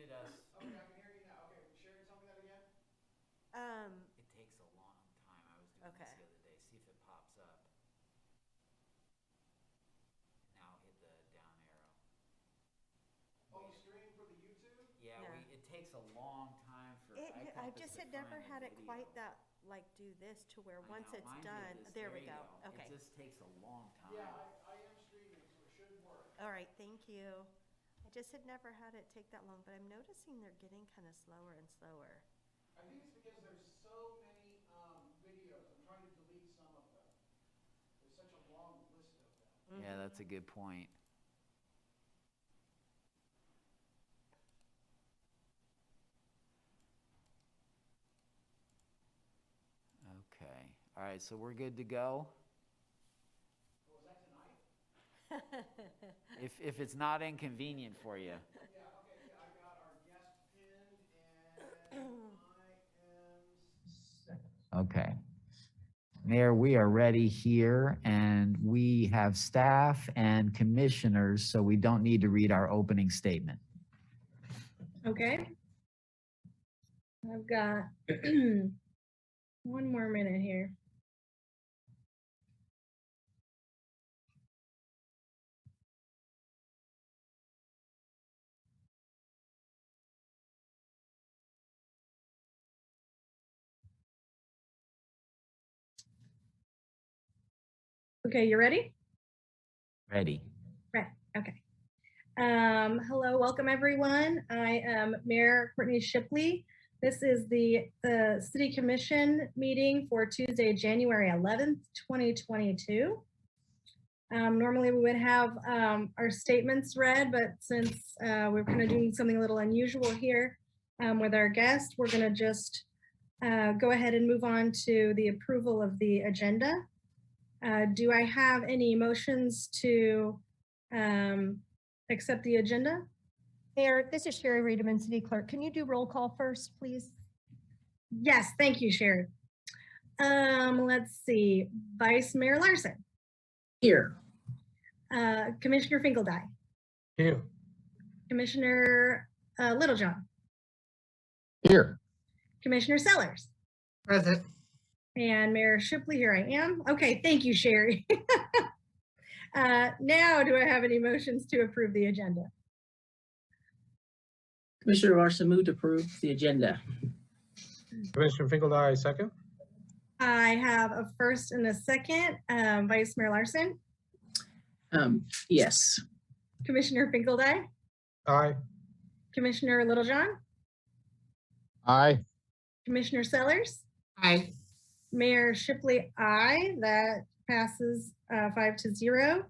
muted us. Okay, I can hear you now. Okay, Sherry, tell me that again. It takes a long time. I was doing this the other day. See if it pops up. Now hit the down arrow. Oh, stream for the YouTube? Yeah, it takes a long time for I just had never had it quite that, like, do this to where once it's done, there we go. Okay. It just takes a long time. Yeah, I am streaming, so it should work. All right, thank you. I just had never had it take that long, but I'm noticing they're getting kind of slower and slower. I think it's because there's so many videos. I'm trying to delete some of them. There's such a long list of them. Yeah, that's a good point. Okay. All right, so we're good to go. Oh, is that tonight? If it's not inconvenient for you. Yeah, okay, yeah, I got our guest pinned and I am set. Okay. Mayor, we are ready here, and we have staff and commissioners, so we don't need to read our opening statement. Okay. I've got one more minute here. Okay, you ready? Ready. Right, okay. Hello, welcome everyone. I am Mayor Courtney Shipley. This is the City Commission meeting for Tuesday, January 11th, 2022. Normally we would have our statements read, but since we're kind of doing something a little unusual here with our guest, we're going to just go ahead and move on to the approval of the agenda. Do I have any motions to accept the agenda? Mayor, this is Sherry Reederman, City Clerk. Can you do roll call first, please? Yes, thank you, Sherry. Let's see, Vice Mayor Larson. Here. Commissioner Finkeldye. Here. Commissioner Littlejohn. Here. Commissioner Sellers. Present. And Mayor Shipley, here I am. Okay, thank you, Sherry. Now, do I have any motions to approve the agenda? Commissioner Larson moved to approve the agenda. Commissioner Finkeldye, second. I have a first and a second. Vice Mayor Larson. Yes. Commissioner Finkeldye. Aye. Commissioner Littlejohn. Aye. Commissioner Sellers. Aye. Mayor Shipley, aye. That passes 5-0.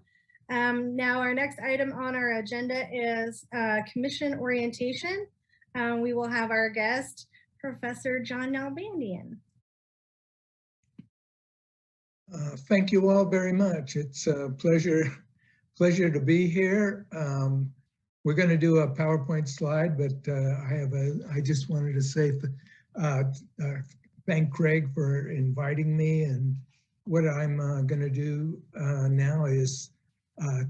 Now our next item on our agenda is commission orientation. We will have our guest, Professor John Nalbandian. Thank you all very much. It's a pleasure to be here. We're going to do a PowerPoint slide, but I just wanted to say thank Craig for inviting me. And what I'm going to do now is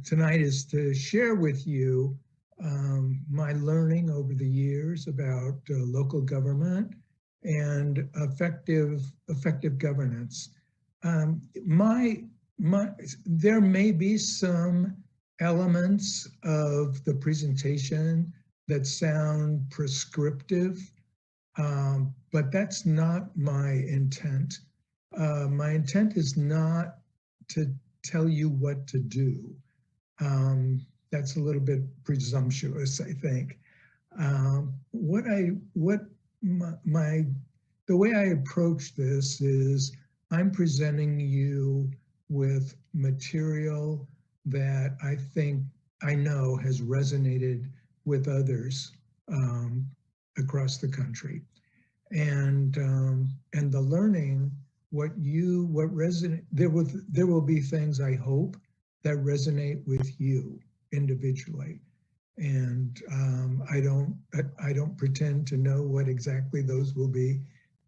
tonight is to share with you my learning over the years about local government and effective governance. There may be some elements of the presentation that sound prescriptive, but that's not my intent. My intent is not to tell you what to do. That's a little bit presumptuous, I think. The way I approach this is I'm presenting you with material that I know has resonated with others across the country, and the learning there will be things I hope that resonate with you individually, and I don't pretend to know what exactly those will be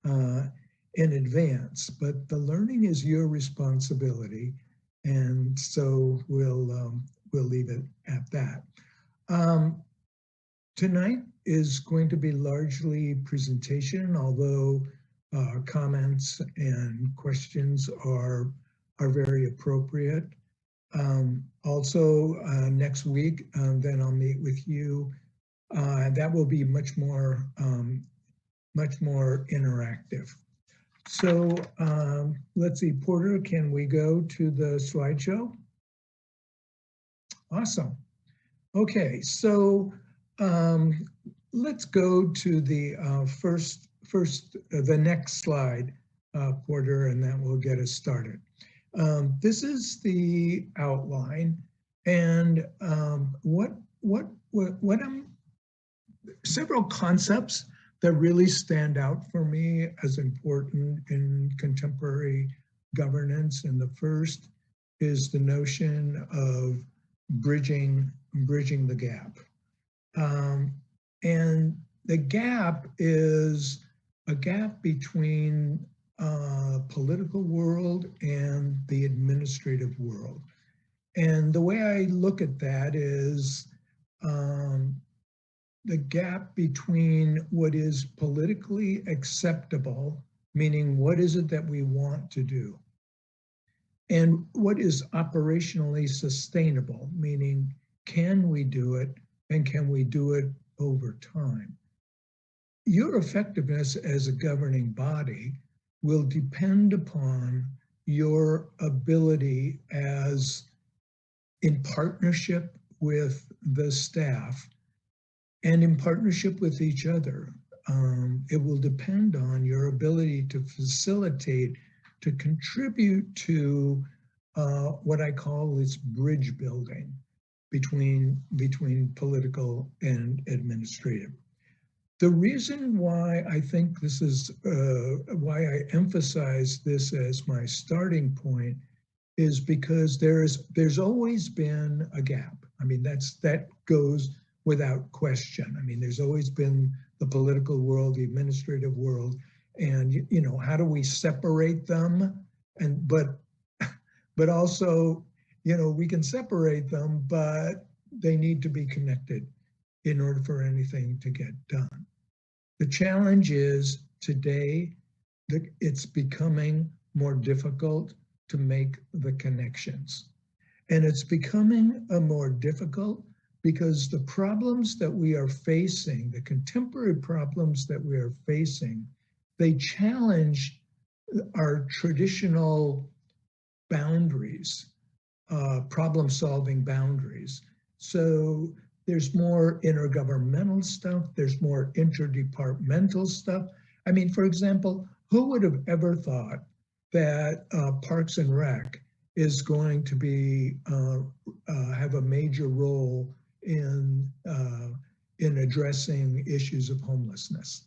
in advance, but the learning is your responsibility, and so we'll leave it at that. Tonight is going to be largely presentation, although comments and questions are very appropriate. Also, next week, then I'll meet with you. That will be much more interactive. So let's see, Porter, can we go to the slideshow? Awesome. Okay, so let's go to the the next slide, Porter, and that will get us started. This is the outline, and several concepts that really stand out for me as important in contemporary governance. And the first is the notion of bridging the gap. And the gap is a gap between political world and the administrative world. And the way I look at that is the gap between what is politically acceptable, meaning what is it that we want to do, and what is operationally sustainable, meaning can we do it and can we do it over time? Your effectiveness as a governing body will depend upon your ability as in partnership with the staff and in partnership with each other. It will depend on your ability to facilitate, to contribute to what I call this bridge building between political and administrative. The reason why I think this is, why I emphasize this as my starting point is because there's always been a gap. I mean, that goes without question. I mean, there's always been the political world, the administrative world, and you know, how do we separate them? And but also, you know, we can separate them, but they need to be connected in order for anything to get done. The challenge is today that it's becoming more difficult to make the connections. And it's becoming more difficult because the problems that we are facing, the contemporary problems that we are facing, they challenge our traditional boundaries, problem-solving boundaries. So there's more intergovernmental stuff, there's more interdepartmental stuff. I mean, for example, who would have ever thought that Parks and Rec is going to be have a major role in addressing issues of homelessness?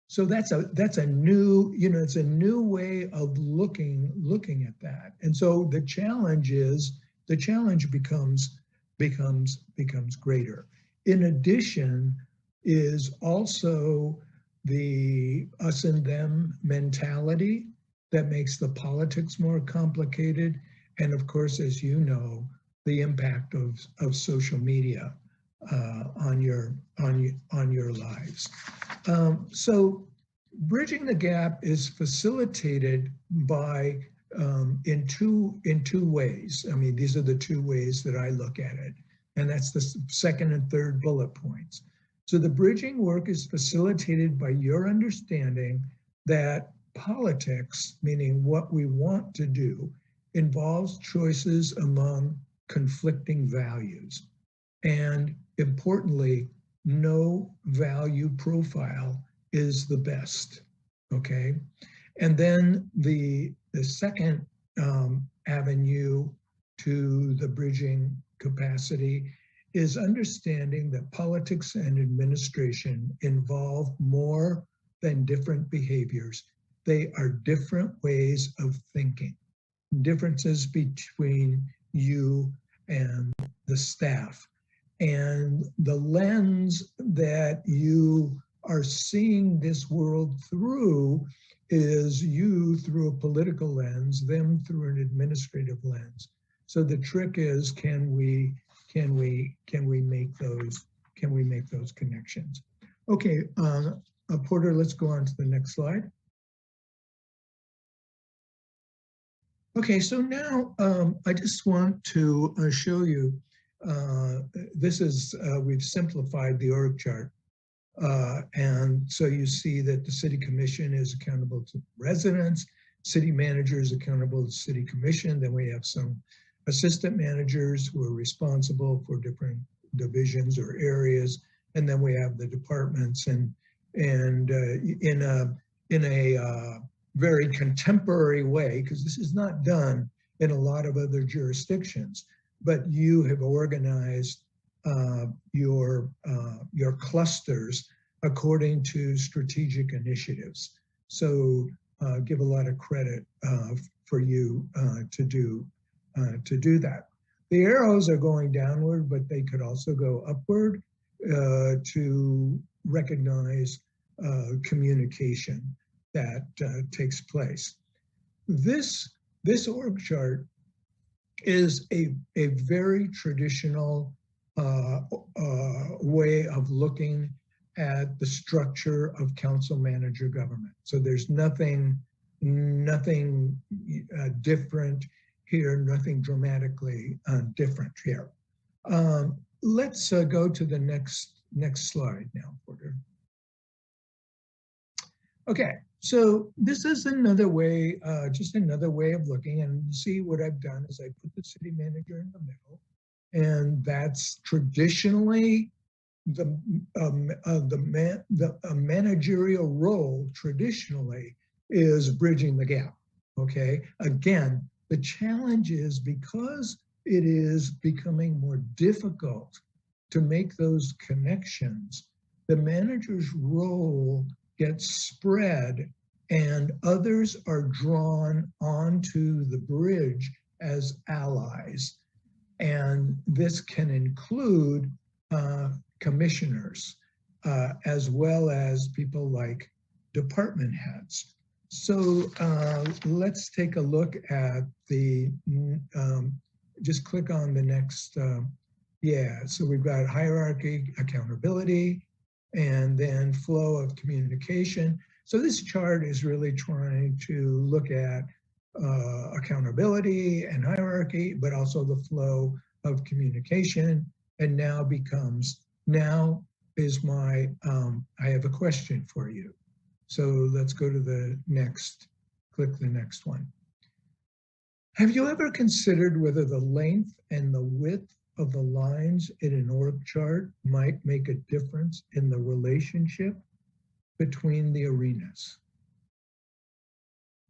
So that's a new, you know, it's a new way of looking at that. And so the challenge becomes greater. In addition is also the us and them mentality that makes the politics more complicated. And of course, as you know, the impact of social media on your lives. So bridging the gap is facilitated by in two ways. I mean, these are the two ways that I look at it, and that's the second and third bullet points. So the bridging work is facilitated by your understanding that politics, meaning what we want to do, involves choices among conflicting values. And importantly, no value profile is the best, okay? And then the second avenue to the bridging capacity is understanding that politics and administration involve more than different behaviors. They are different ways of thinking, differences between you and the staff. And the lens that you are seeing this world through is you through a political lens, them through an administrative lens. So the trick is, can we make make those connections. Okay, Porter, let's go on to the next slide. Okay, so now I just want to show you, this is, we've simplified the org chart. And so you see that the city commission is accountable to residents, city manager is accountable to city commission, then we have some assistant managers who are responsible for different divisions or areas, and then we have the departments, and in a very contemporary way, because this is not done in a lot of other jurisdictions, but you have organized your clusters according to strategic initiatives. So give a lot of credit for you to do that. The arrows are going downward, but they could also go upward to recognize communication that takes place. This org chart is a very traditional way of looking at the structure of council manager government. So there's nothing different here, nothing dramatically different here. Let's go to the next slide now, Porter. Okay, so this is another way, just another way of looking, and see what I've done is I put the city manager in the middle, and that's traditionally the managerial role traditionally is bridging the gap. Okay, again, the challenge is because it is becoming more difficult to make those connections, the manager's role gets spread and others are drawn onto the bridge as allies. And this can include commissioners, as well as people like department heads. So let's take a look at the, just click on the next, yeah, so we've got hierarchy, accountability, and then flow of communication. So this chart is really trying to look at accountability and hierarchy, but also the flow of communication, and now becomes, now is my, I have a question for you. So let's go to the next, click the next one. Have you ever considered whether the length and the width of the lines in an org chart might make a difference in the relationship between the arenas?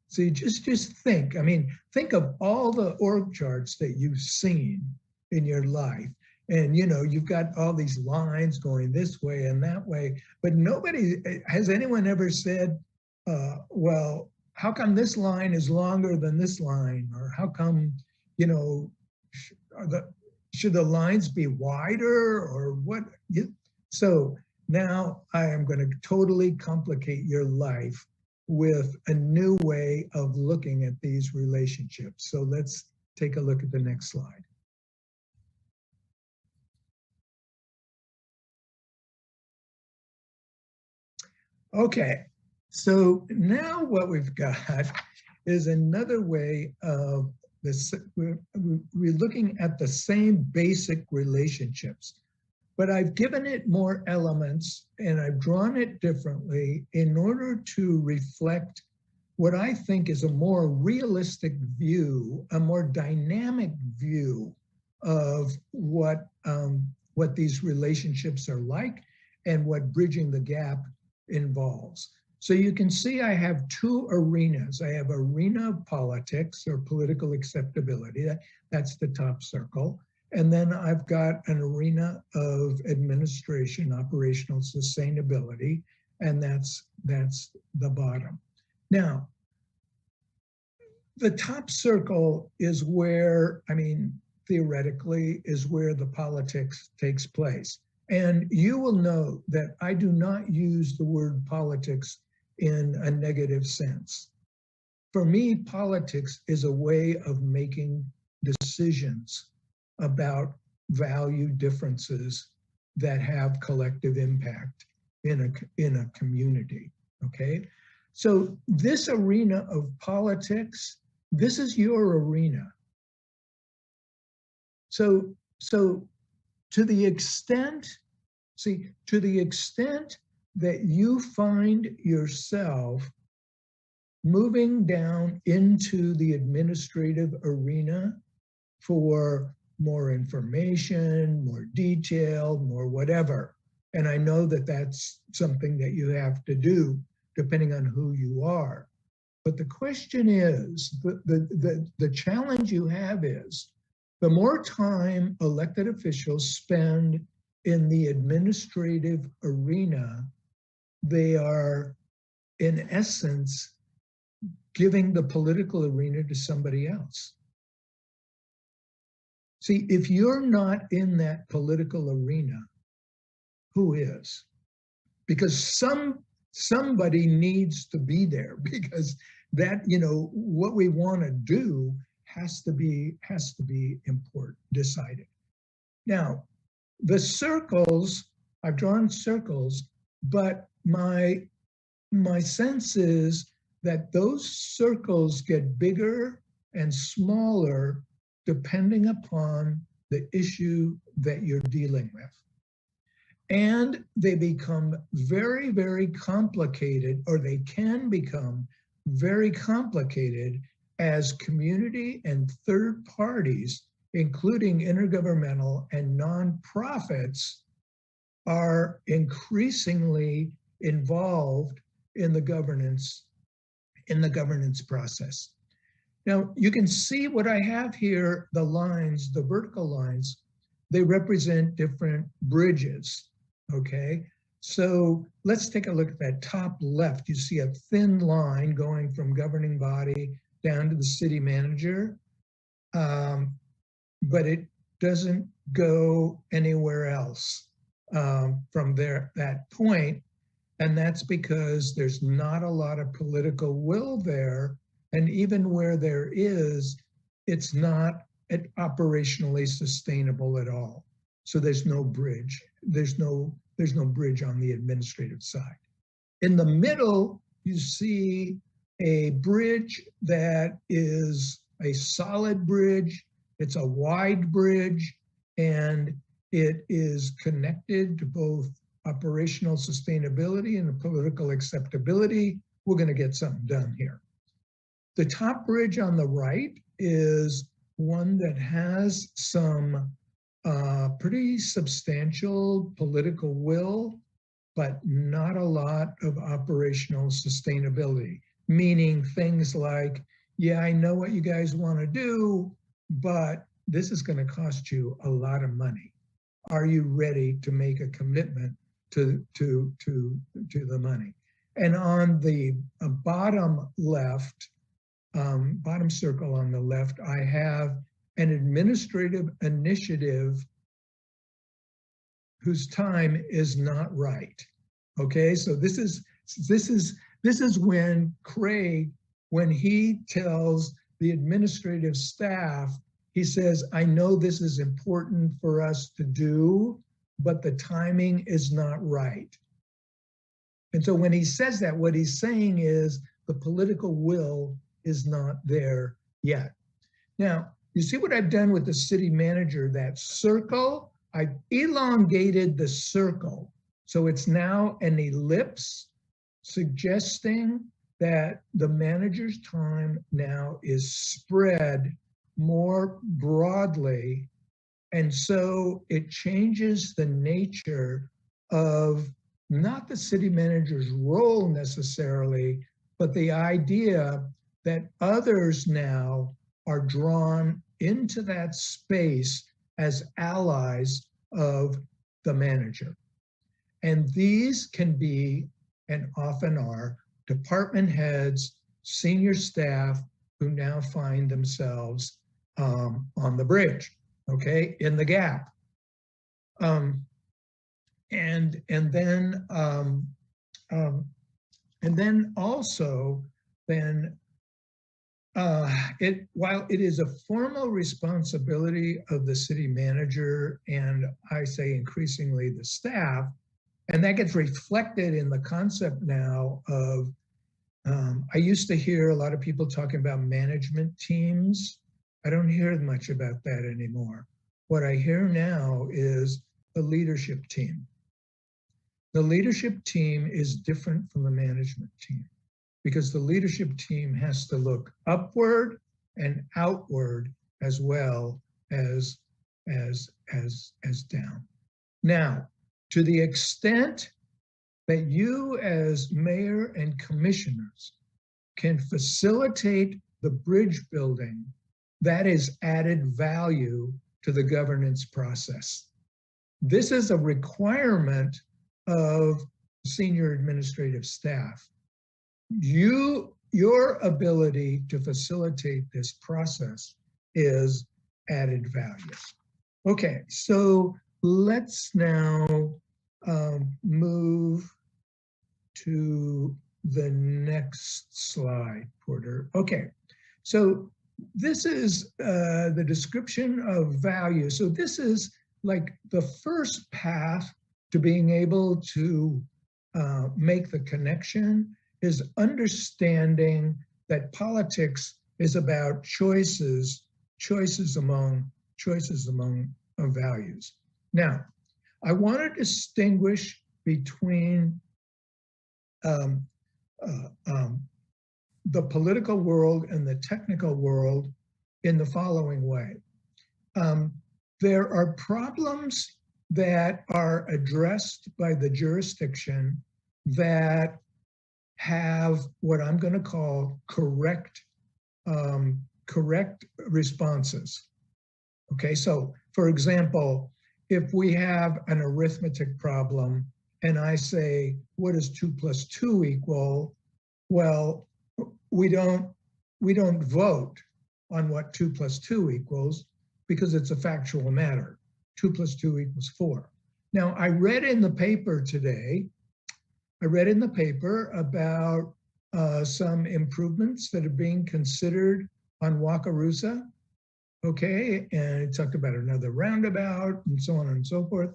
So you just think, I mean, think of all the org charts that you've seen in your life. And you know, you've got all these lines going this way and that way, but nobody, has anyone ever said, well, how come this line is longer than this line? Or how come, you know, should the lines be wider or what? So now I am going to totally complicate your life with a new way of looking at these relationships. So let's take a look at the next slide. Okay, so now what we've got is another way of this. We're looking at the same basic relationships, but I've given it more elements and I've drawn it differently in order to reflect what I think is a more realistic view, a more dynamic view of what these relationships are like and what bridging the gap involves. So you can see I have two arenas. I have arena of politics or political acceptability. That's the top circle. And then I've got an arena of administration, operational sustainability, and that's the bottom. Now, the top circle is where, I mean, theoretically, is where the politics takes place. And you will note that I do not use the word politics in a negative sense. For me, politics is a way of making decisions about value differences that have collective impact in a community, okay? So this arena of politics, this is your arena. So to the extent that you find yourself moving down into the administrative arena for more information, more detail, more whatever. And I know that that's something that you have to do depending on who you are. But the question is, the challenge you have is, the more time elected officials spend in the administrative arena, they are, in essence, giving the political arena to somebody else. See, if you're not in that political arena, who is? Because somebody needs to be there, because that, you know, what we want to do has to be important, decided. Now, the circles, I've drawn circles, but my sense is that those circles get bigger and smaller depending upon the issue that you're dealing with. And they become very, very complicated, or they can become very complicated as community and third parties, including intergovernmental and nonprofits, are increasingly involved in the governance process. Now, you can see what I have here, the lines, the vertical lines, they represent different bridges, okay? So let's take a look at that top left. You see a thin line going from governing body down to the city manager, but it doesn't go anywhere else from that point. And that's because there's not a lot of political will there. And even where there is, it's not operationally sustainable at all. So there's no bridge. There's no bridge on the administrative side. In the middle, you see a bridge that is a solid bridge. It's a wide bridge, and it is connected to both operational sustainability and political acceptability. We're going to get something done here. The top bridge on the right is one that has some pretty substantial political will, but not a lot of operational sustainability, meaning things like, yeah, I know what you guys want to do, but this is going to cost you a lot of money. Are you ready to make a commitment to the money? And on the bottom left, bottom circle on the left, I have an administrative initiative whose time is not right. Okay, so this is when Craig, when he tells the administrative staff, he says, I know this is important for us to do, but the timing is not right. And so when he says that, what he's saying is the political will is not there yet. Now, you see what I've done with the city manager, that circle? I've elongated the circle. So it's now an ellipse, suggesting that the manager's time now is spread more broadly. And so it changes the nature of not the city manager's role necessarily, but the idea that others now are drawn into that space as allies of the manager. And these can be, and often are, department heads, senior staff who now find themselves on the bridge, okay, in the gap. And then also, then, while it is a formal responsibility of the city manager, and I say increasingly the staff, and that gets reflected in the concept now of, I used to hear a lot of people talking about management teams. I don't hear much about that anymore. What I hear now is the leadership team. The leadership team is different from the management team because the leadership team has to look upward and outward as well as down. Now, to the extent that you as mayor and commissioners can facilitate the bridge building, that is added value to the governance process. This is a requirement of senior administrative staff. Your ability to facilitate this process is added value. Okay, so let's now move to the next slide, Porter. Okay, so this is the description of value. So this is like the first path to being able to make the connection is understanding that politics is about choices among values. Now, I want to distinguish between the political world and the technical world in the following way. There are problems that are addressed by the jurisdiction that have what I'm going to call correct responses. Okay, so for example, if we have an arithmetic problem and I say, what does 2 + 2 equal? Well, we don't vote on what 2 + 2 equals because it's a factual matter. 2 + 2 = 4. Now, I read in the paper today, about some improvements that are being considered on Wakarusa. Okay, and it talked about another roundabout and so on and so forth.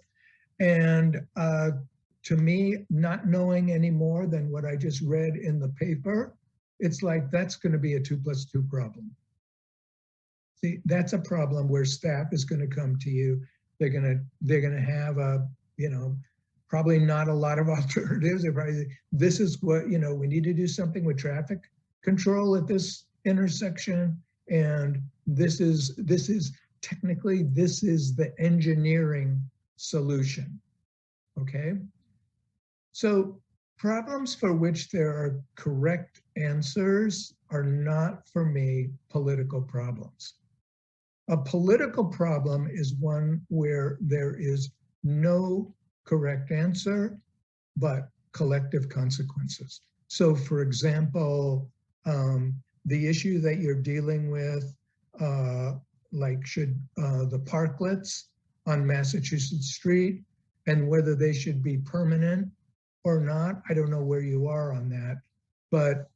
And to me, not knowing any more than what I just read in the paper, it's like that's going to be a 2 + 2 problem. See, that's a problem where staff is going to come to you. They're going to have probably not a lot of alternatives. They're probably, this is what, we need to do something with traffic control at this intersection. And this is technically, this is the engineering solution, okay? So problems for which there are correct answers are not, for me, political problems. A political problem is one where there is no correct answer, but collective consequences. So for example, the issue that you're dealing with, like should the parklets on Massachusetts Street and whether they should be permanent or not, I don't know where you are on that, but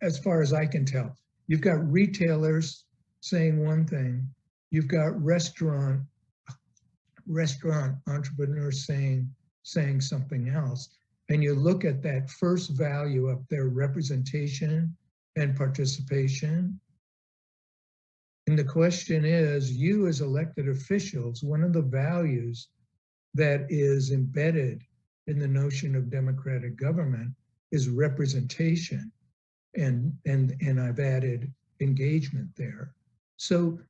as far as I can tell, you've got retailers saying one thing, you've got restaurant entrepreneurs saying something else, and you look at that first value up there, representation and participation. And the question is, you as elected officials, one of the values that is embedded in the notion of democratic government is representation. And I've added engagement there. So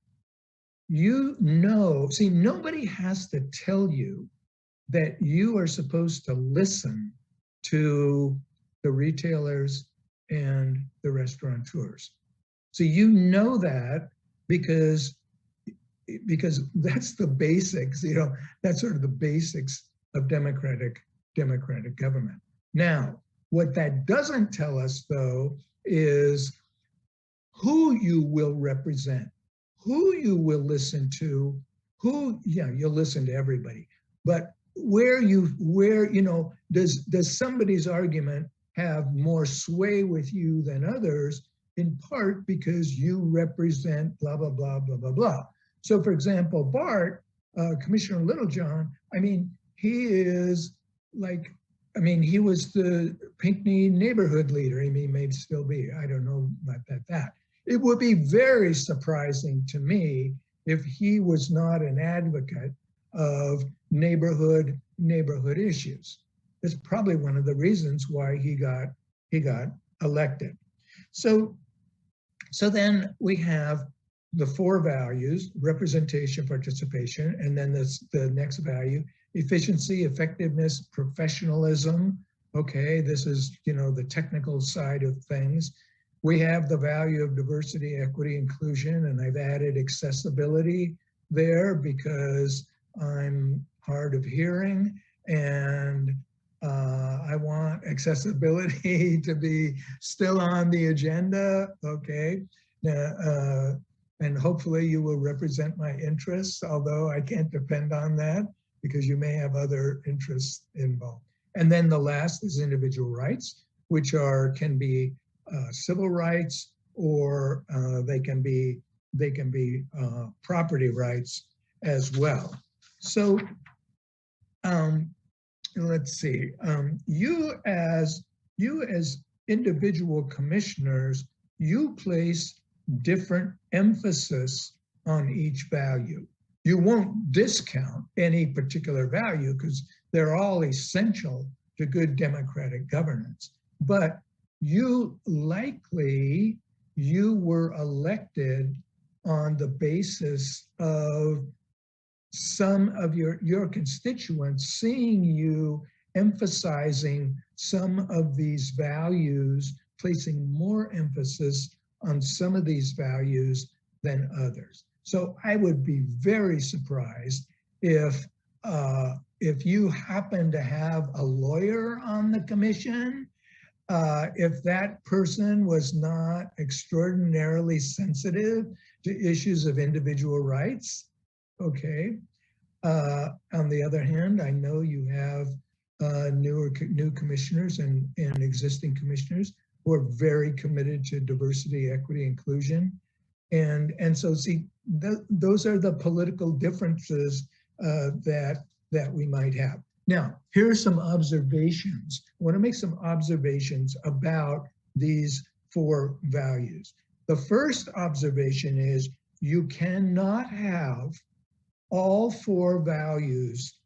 see, nobody has to tell you that you are supposed to listen to the retailers and the restaurateurs. So you know that because that's the basics, that's sort of the basics of democratic government. Now, what that doesn't tell us, though, is who you will represent, who you will listen to, you'll listen to everybody, but does somebody's argument have more sway with you than others, in part because you represent blah, blah, blah, blah, blah, blah. So for example, Bart, Commissioner Littlejohn, I mean, he is like, I mean, he was the Pinckney neighborhood leader. I mean, he may still be, I don't know about that. It would be very surprising to me if he was not an advocate of neighborhood issues. It's probably one of the reasons why he got elected. So then we have the 4 values: representation, participation, and then the next value: efficiency, effectiveness, professionalism. Okay, this is, you know, the technical side of things. We have the value of diversity, equity, inclusion, and I've added accessibility there because I'm hard of hearing, and I want accessibility to be still on the agenda, okay? And hopefully you will represent my interests, although I can't depend on that because you may have other interests involved. And then the last is individual rights, which can be civil rights, or they can be property rights as well. So let's see. You as individual commissioners, you place different emphasis on each value. You won't discount any particular value because they're all essential to good democratic governance. But you were elected on the basis of some of your constituents seeing you emphasizing some of these values, placing more emphasis on some of these values than others. So I would be very surprised if you happen to have a lawyer on the commission, if that person was not extraordinarily sensitive to issues of individual rights. Okay. On the other hand, I know you have new commissioners and existing commissioners who are very committed to diversity, equity, inclusion. And so see, those are the political differences that we might have. Now, here are some observations. I want to make some observations about these 4 values. The first observation is you cannot have all 4 values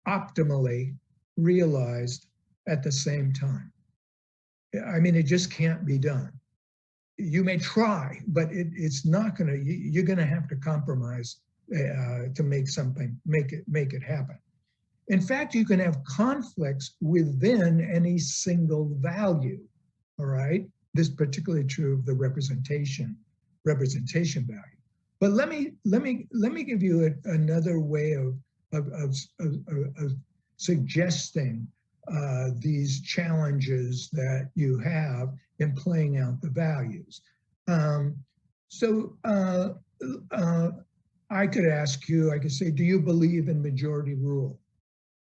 optimally realized at the same time. I mean, it just can't be done. You may try, but it's not gonna, you're gonna have to compromise to make it happen. In fact, you can have conflicts within any single value, all right? This is particularly true of the representation value. But let me give you another way of suggesting these challenges that you have in playing out the values. I could ask you, I could say, do you believe in majority rule?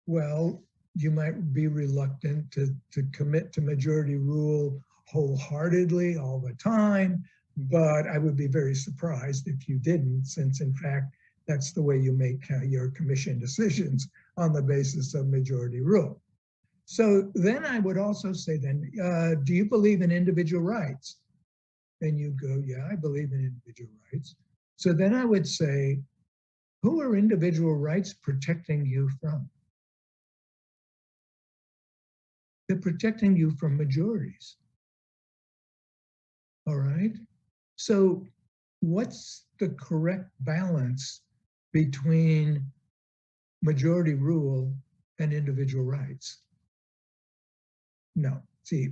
Well, you might be reluctant to commit to majority rule wholeheartedly all the time, but I would be very surprised if you didn't, since in fact, that's the way you make your commission decisions, on the basis of majority rule. So then I would also say then, do you believe in individual rights? And you go, yeah, I believe in individual rights. So then I would say, who are individual rights protecting you from? They're protecting you from majorities. All right. So what's the correct balance between majority rule and individual rights? No, see,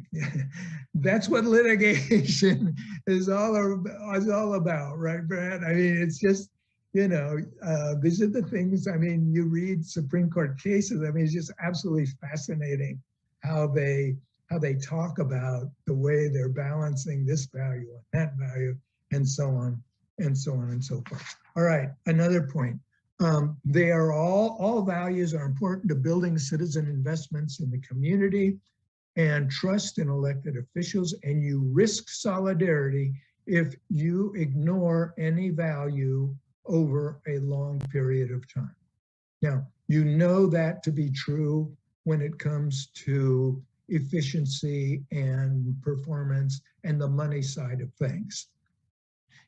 that's what litigation is all about, right, Brad? I mean, it's just, you know, these are the things, I mean, you read Supreme Court cases, I mean, it's just absolutely fascinating how they talk about the way they're balancing this value and that value, and so on and so on and so forth. All right, another point. They are all values are important to building citizen investments in the community. and trust in elected officials, and you risk solidarity if you ignore any value over a long period of time. Now, you know that to be true when it comes to efficiency and performance and the money side of things.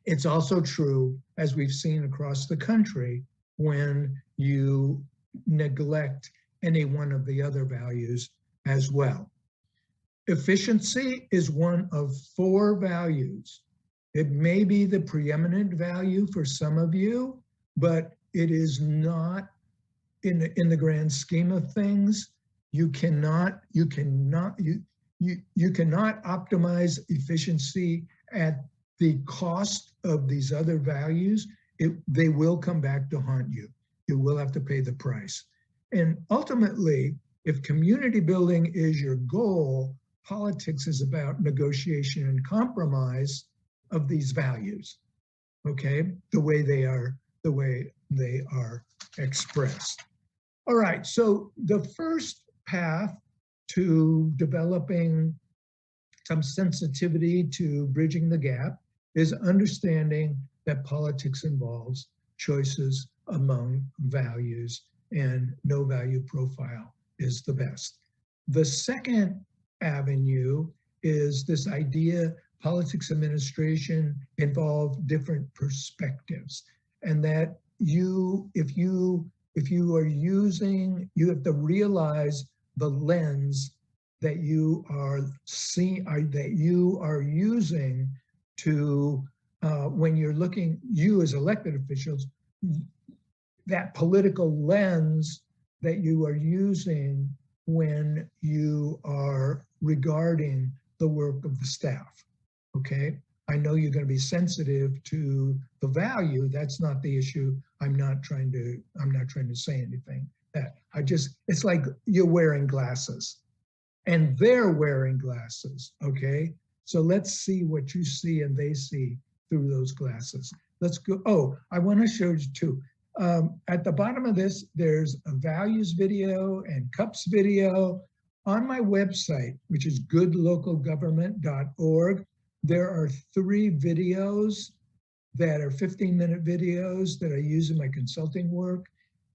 It's also true, as we've seen across the country, when you neglect any one of the other values as well. Efficiency is one of 4 values. It may be the preeminent value for some of you, but it is not in the grand scheme of things. You cannot optimize efficiency at the cost of these other values. They will come back to haunt you. You will have to pay the price. And ultimately, if community building is your goal, politics is about negotiation and compromise of these values, okay? The way they are expressed. All right, so the first path to developing some sensitivity to bridging the gap is understanding that politics involves choices among values, and no value profile is the best. The second avenue is this idea politics administration involve different perspectives, and that if you are using, you have to realize the lens that you are using to when you're looking, you as elected officials, that political lens that you are using when you are regarding the work of the staff, okay? I know you're going to be sensitive to the value. That's not the issue. I'm not trying to say anything. It's like you're wearing glasses and they're wearing glasses, okay? So let's see what you see and they see through those glasses. Let's go. Oh, I want to show you too. At the bottom of this, there's a values video and cups video. On my website, which is goodlocalgovernment.org, there are 3 videos that are 15-minute videos that I use in my consulting work,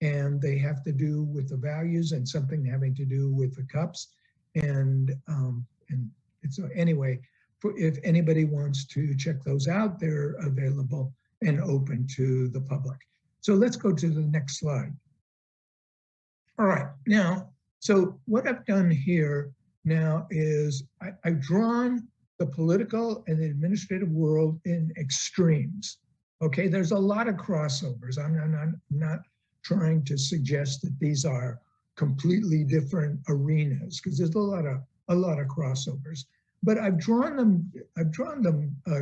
and they have to do with the values and something having to do with the cups. And so anyway, if anybody wants to check those out, they're available and open to the public. So let's go to the next slide. All right, now, so what I've done here now is I've drawn the political and the administrative world in extremes. Okay, there's a lot of crossovers. I'm not trying to suggest that these are completely different arenas, because there's a lot of crossovers. But I've drawn them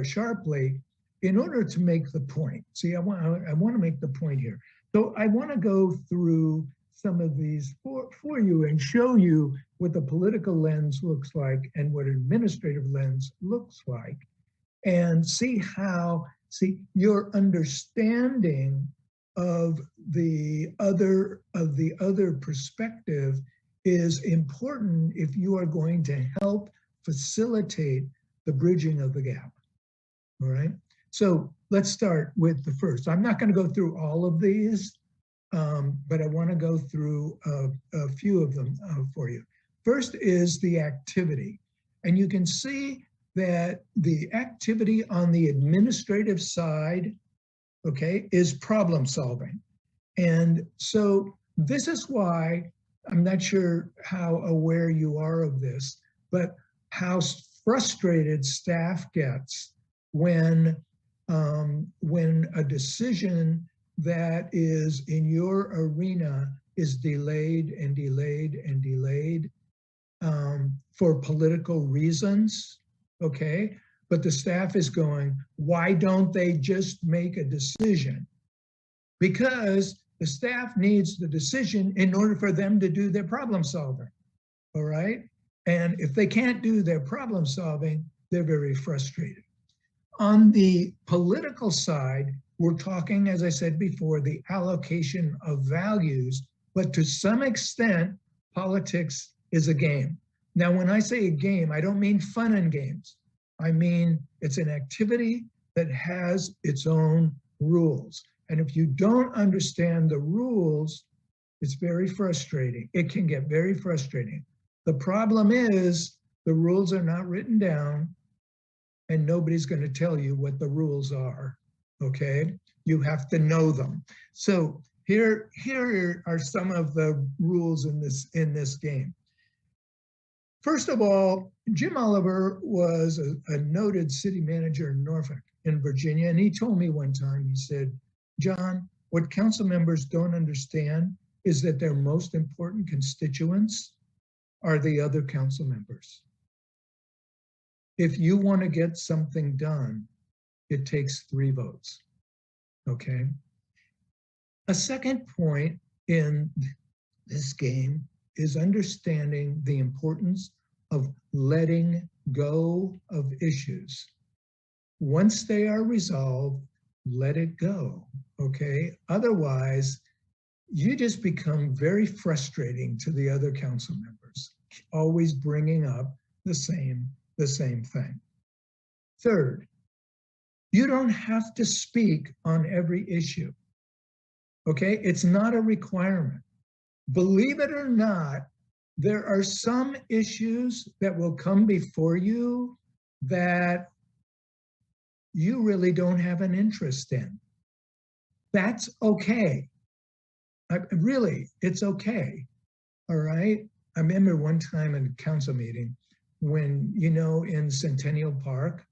sharply in order to make the point. See, I want to make the point here. So I want to go through some of these for you and show you what the political lens looks like and what administrative lens looks like, and see your understanding of the other perspective is important if you are going to help facilitate the bridging of the gap. All right. So let's start with the first. I'm not going to go through all of these, but I want to go through a few of them for you. First is the activity. And you can see that the activity on the administrative side, okay, is problem solving. And so this is why, I'm not sure how aware you are of this, but how frustrated staff gets when a decision that is in your arena is delayed and delayed and delayed for political reasons, okay? But the staff is going, why don't they just make a decision? Because the staff needs the decision in order for them to do their problem solving, all right? And if they can't do their problem solving, they're very frustrated. On the political side, we're talking, as I said before, the allocation of values, but to some extent, politics is a game. Now, when I say a game, I don't mean fun and games. I mean, it's an activity that has its own rules. And if you don't understand the rules, it's very frustrating. It can get very frustrating. The problem is the rules are not written down and nobody's going to tell you what the rules are, okay? You have to know them. So here are some of the rules in this game. First of all, Jim Oliver was a noted city manager in Norfolk in Virginia, and he told me one time, he said, John, what council members don't understand is that their most important constituents are the other council members. If you want to get something done, it takes 3 votes, okay? A second point in this game is understanding the importance of letting go of issues. Once they are resolved, let it go, okay? Otherwise, you just become very frustrating to the other council members, always bringing up the same thing. Third, you don't have to speak on every issue, okay? It's not a requirement. Believe it or not, there are some issues that will come before you that you really don't have an interest in. That's okay. Really, it's okay, all right? I remember one time in a council meeting when, you know, in Centennial Park,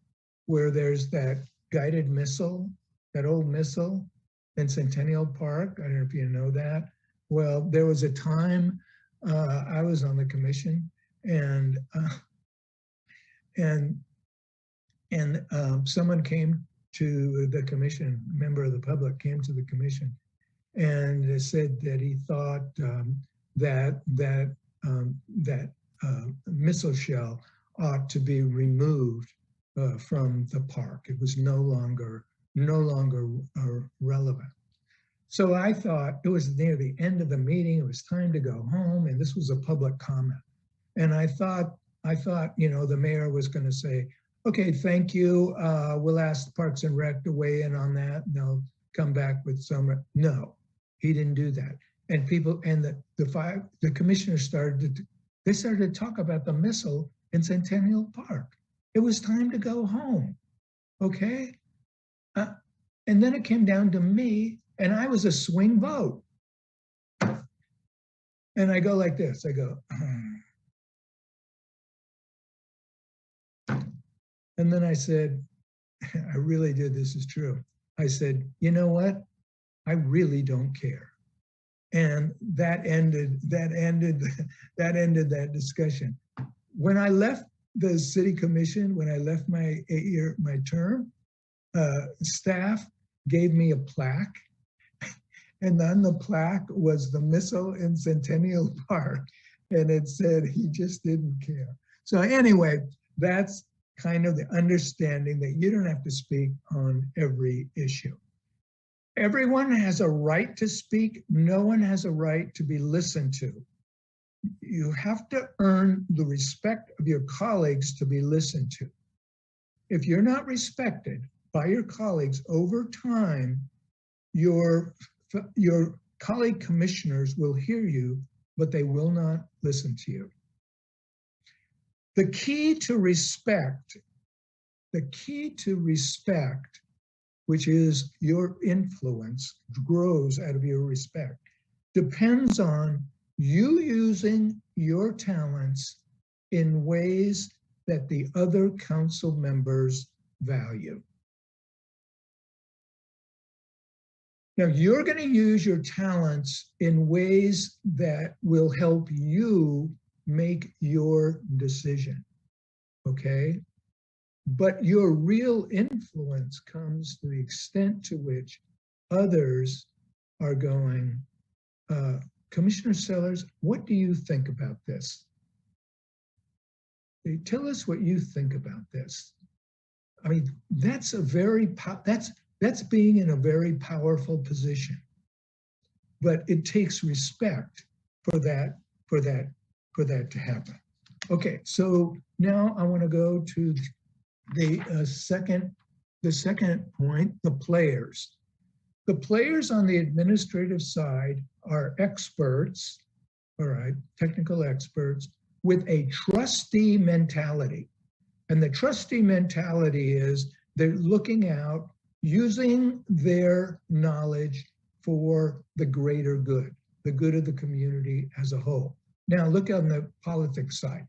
where there's that guided missile, that old missile in Centennial Park, I don't know if you know that. Well, there was a time I was on the commission and someone came to the commission, a member of the public came to the commission and said that he thought that missile shell ought to be removed from the park. It was no longer relevant. So I thought it was near the end of the meeting. It was time to go home, and this was a public comment. And I thought, you know, the mayor was going to say, "Okay, thank you. We'll ask the Parks and Rec to weigh in on that. And they'll come back with some." No, he didn't do that. And people and the commissioners started to talk about the missile in Centennial Park. It was time to go home. Okay, and then it came down to me. And I was a swing vote. And I go like this, I go, and then I said, I really did, this is true. I said, you know what? I really don't care. And that ended that discussion. When I left the city commission, when I left my term, staff gave me a plaque. And on the plaque was the missile in Centennial Park. And it said he just didn't care. So anyway, that's kind of the understanding that you don't have to speak on every issue. Everyone has a right to speak. No one has a right to be listened to. You have to earn the respect of your colleagues to be listened to. If you're not respected by your colleagues over time, your colleague commissioners will hear you, but they will not listen to you. The key to respect, which is your influence, grows out of your respect, depends on you using your talents in ways that the other council members value. Now, you're going to use your talents in ways that will help you make your decision, okay? But your real influence comes to the extent to which others are going, Commissioner Sellers, what do you think about this? Tell us what you think about this. I mean, that's a very, that's being in a very powerful position, but it takes respect for that to happen. Okay, so now I want to go to the second point, the players. The players on the administrative side are experts, all right, technical experts with a trustee mentality. And the trustee mentality is they're looking out, using their knowledge for the greater good, the good of the community as a whole. Now look on the politics side.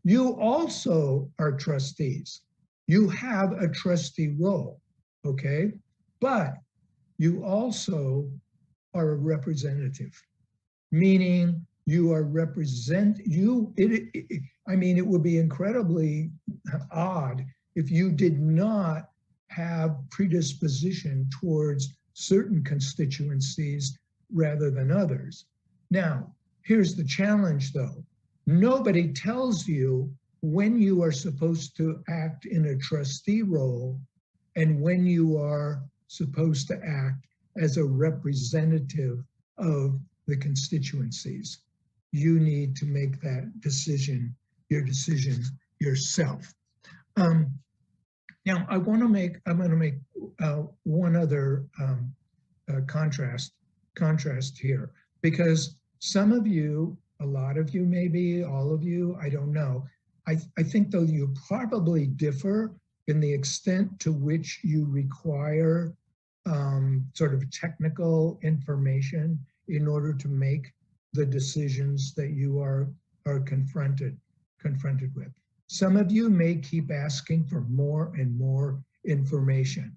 You also are trustees. You have a trustee role, okay? But you also are a representative, meaning you are I mean, it would be incredibly odd if you did not have predisposition towards certain constituencies rather than others. Now, here's the challenge though. Nobody tells you when you are supposed to act in a trustee role and when you are supposed to act as a representative of the constituencies. You need to make that decision, your decision yourself. Now, I'm going to make one other contrast here, because some of you, a lot of you, maybe all of you, I don't know. I think though you probably differ in the extent to which you require sort of technical information in order to make the decisions that you are confronted with. Some of you may keep asking for more and more information,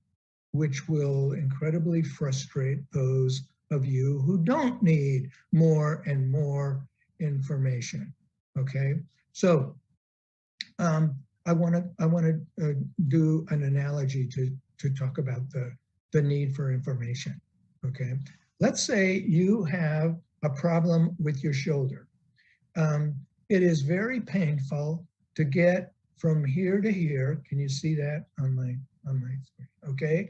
which will incredibly frustrate those of you who don't need more and more information. Okay, so I want to do an analogy to talk about the need for information. Okay, let's say you have a problem with your shoulder. It is very painful to get from here to here. Can you see that on my screen? Okay,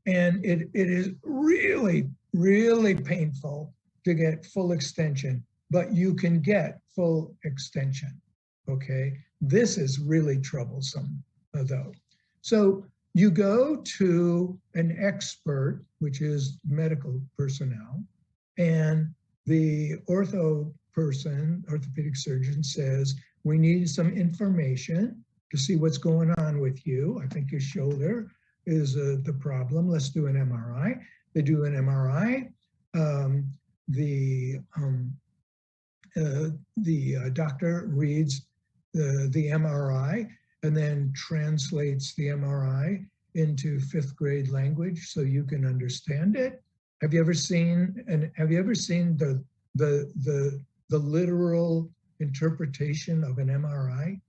and it is really, really painful to get full extension, but you can get full extension. Okay, this is really troublesome though. So you go to an expert, which is medical personnel, and the orthopedic surgeon says, we need some information to see what's going on with you. I think your shoulder is the problem. Let's do an MRI. They do an MRI. The doctor reads the MRI and then translates the MRI into 5th grade language so you can understand it. Have you ever seen the literal interpretation of an MRI?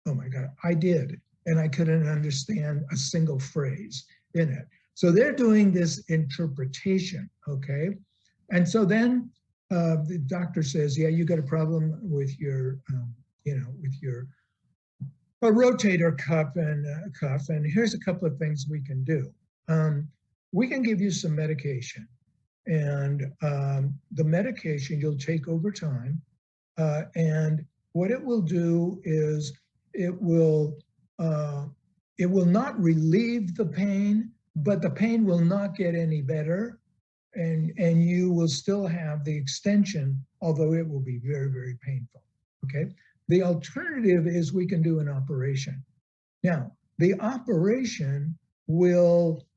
Oh my God, I did, and I couldn't understand a single phrase in it. So they're doing this interpretation, okay? And so then the doctor says, yeah, you got a problem with your, with your rotator cuff, and here's a couple of things we can do. We can give you some medication, and the medication you'll take over time, and what it will do is it will not relieve the pain, but the pain will not get any better, and you will still have the extension, although it will be very, very painful, okay? The alternative is we can do an operation. Now, the operation will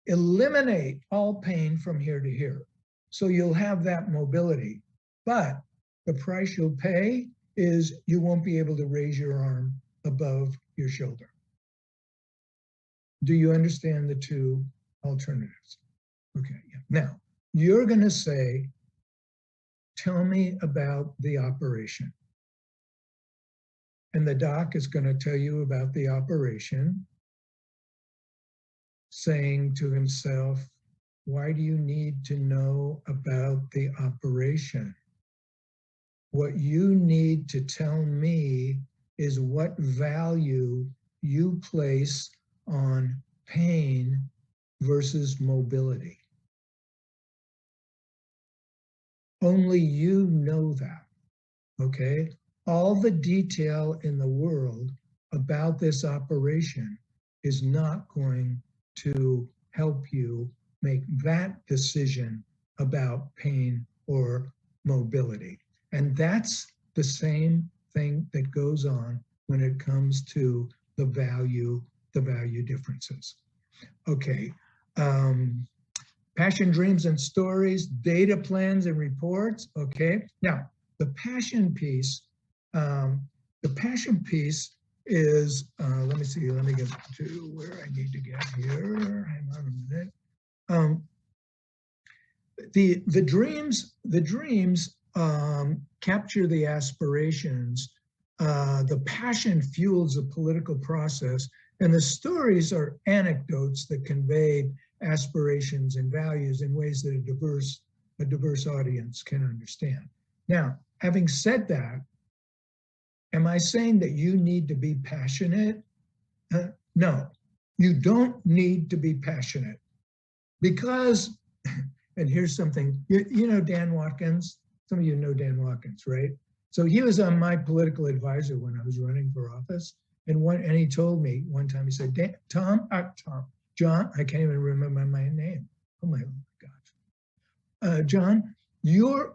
eliminate all pain from here to here. So you'll have that mobility, but the price you'll pay is you won't be able to raise your arm above your shoulder. Do you understand the two alternatives? Okay, yeah. Now, you're gonna say, tell me about the operation. And the doc is gonna tell you about the operation, saying to himself, why do you need to know about the operation? What you need to tell me is what value you place on pain versus mobility. Only you know that, okay? all the detail in the world about this operation is not going to help you make that decision about pain or mobility. And that's the same thing that goes on when it comes to the value differences. Okay, passion, dreams, and stories, data plans and reports. Okay, now the passion piece is, let me see, let me get to where I need to get here. Hang on a minute. The dreams capture the aspirations. The passion fuels the political process, and the stories are anecdotes that convey aspirations and values in ways that a diverse audience can understand. Now, having said that, am I saying that you need to be passionate? No, you don't need to be passionate because, and here's something, you know Dan Watkins? Some of you know Dan Watkins, right? So he was on my political advisor when I was running for office. And he told me one time, he said, John, I can't even remember my name. Oh my gosh. John, you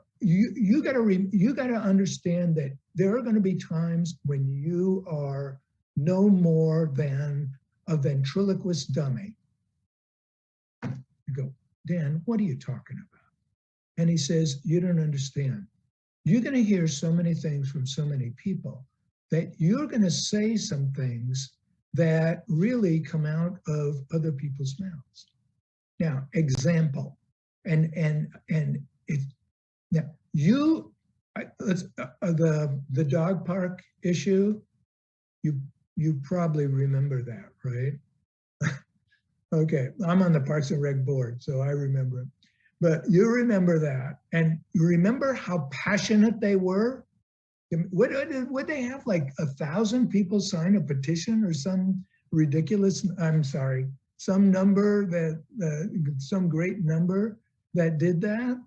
gotta understand that there are gonna be times when you are no more than a ventriloquist dummy. You go, Dan, what are you talking about? And he says, you don't understand. You're gonna hear so many things from so many people that you're gonna say some things that really come out of other people's mouths. Now, example, and it, now you, the dog park issue, you probably remember that, right? Okay, I'm on the Parks and Rec board, so I remember it. But you remember that, and you remember how passionate they were? Would they have like 1,000 people sign a petition or some ridiculous, I'm sorry, some number that, some great number that did that?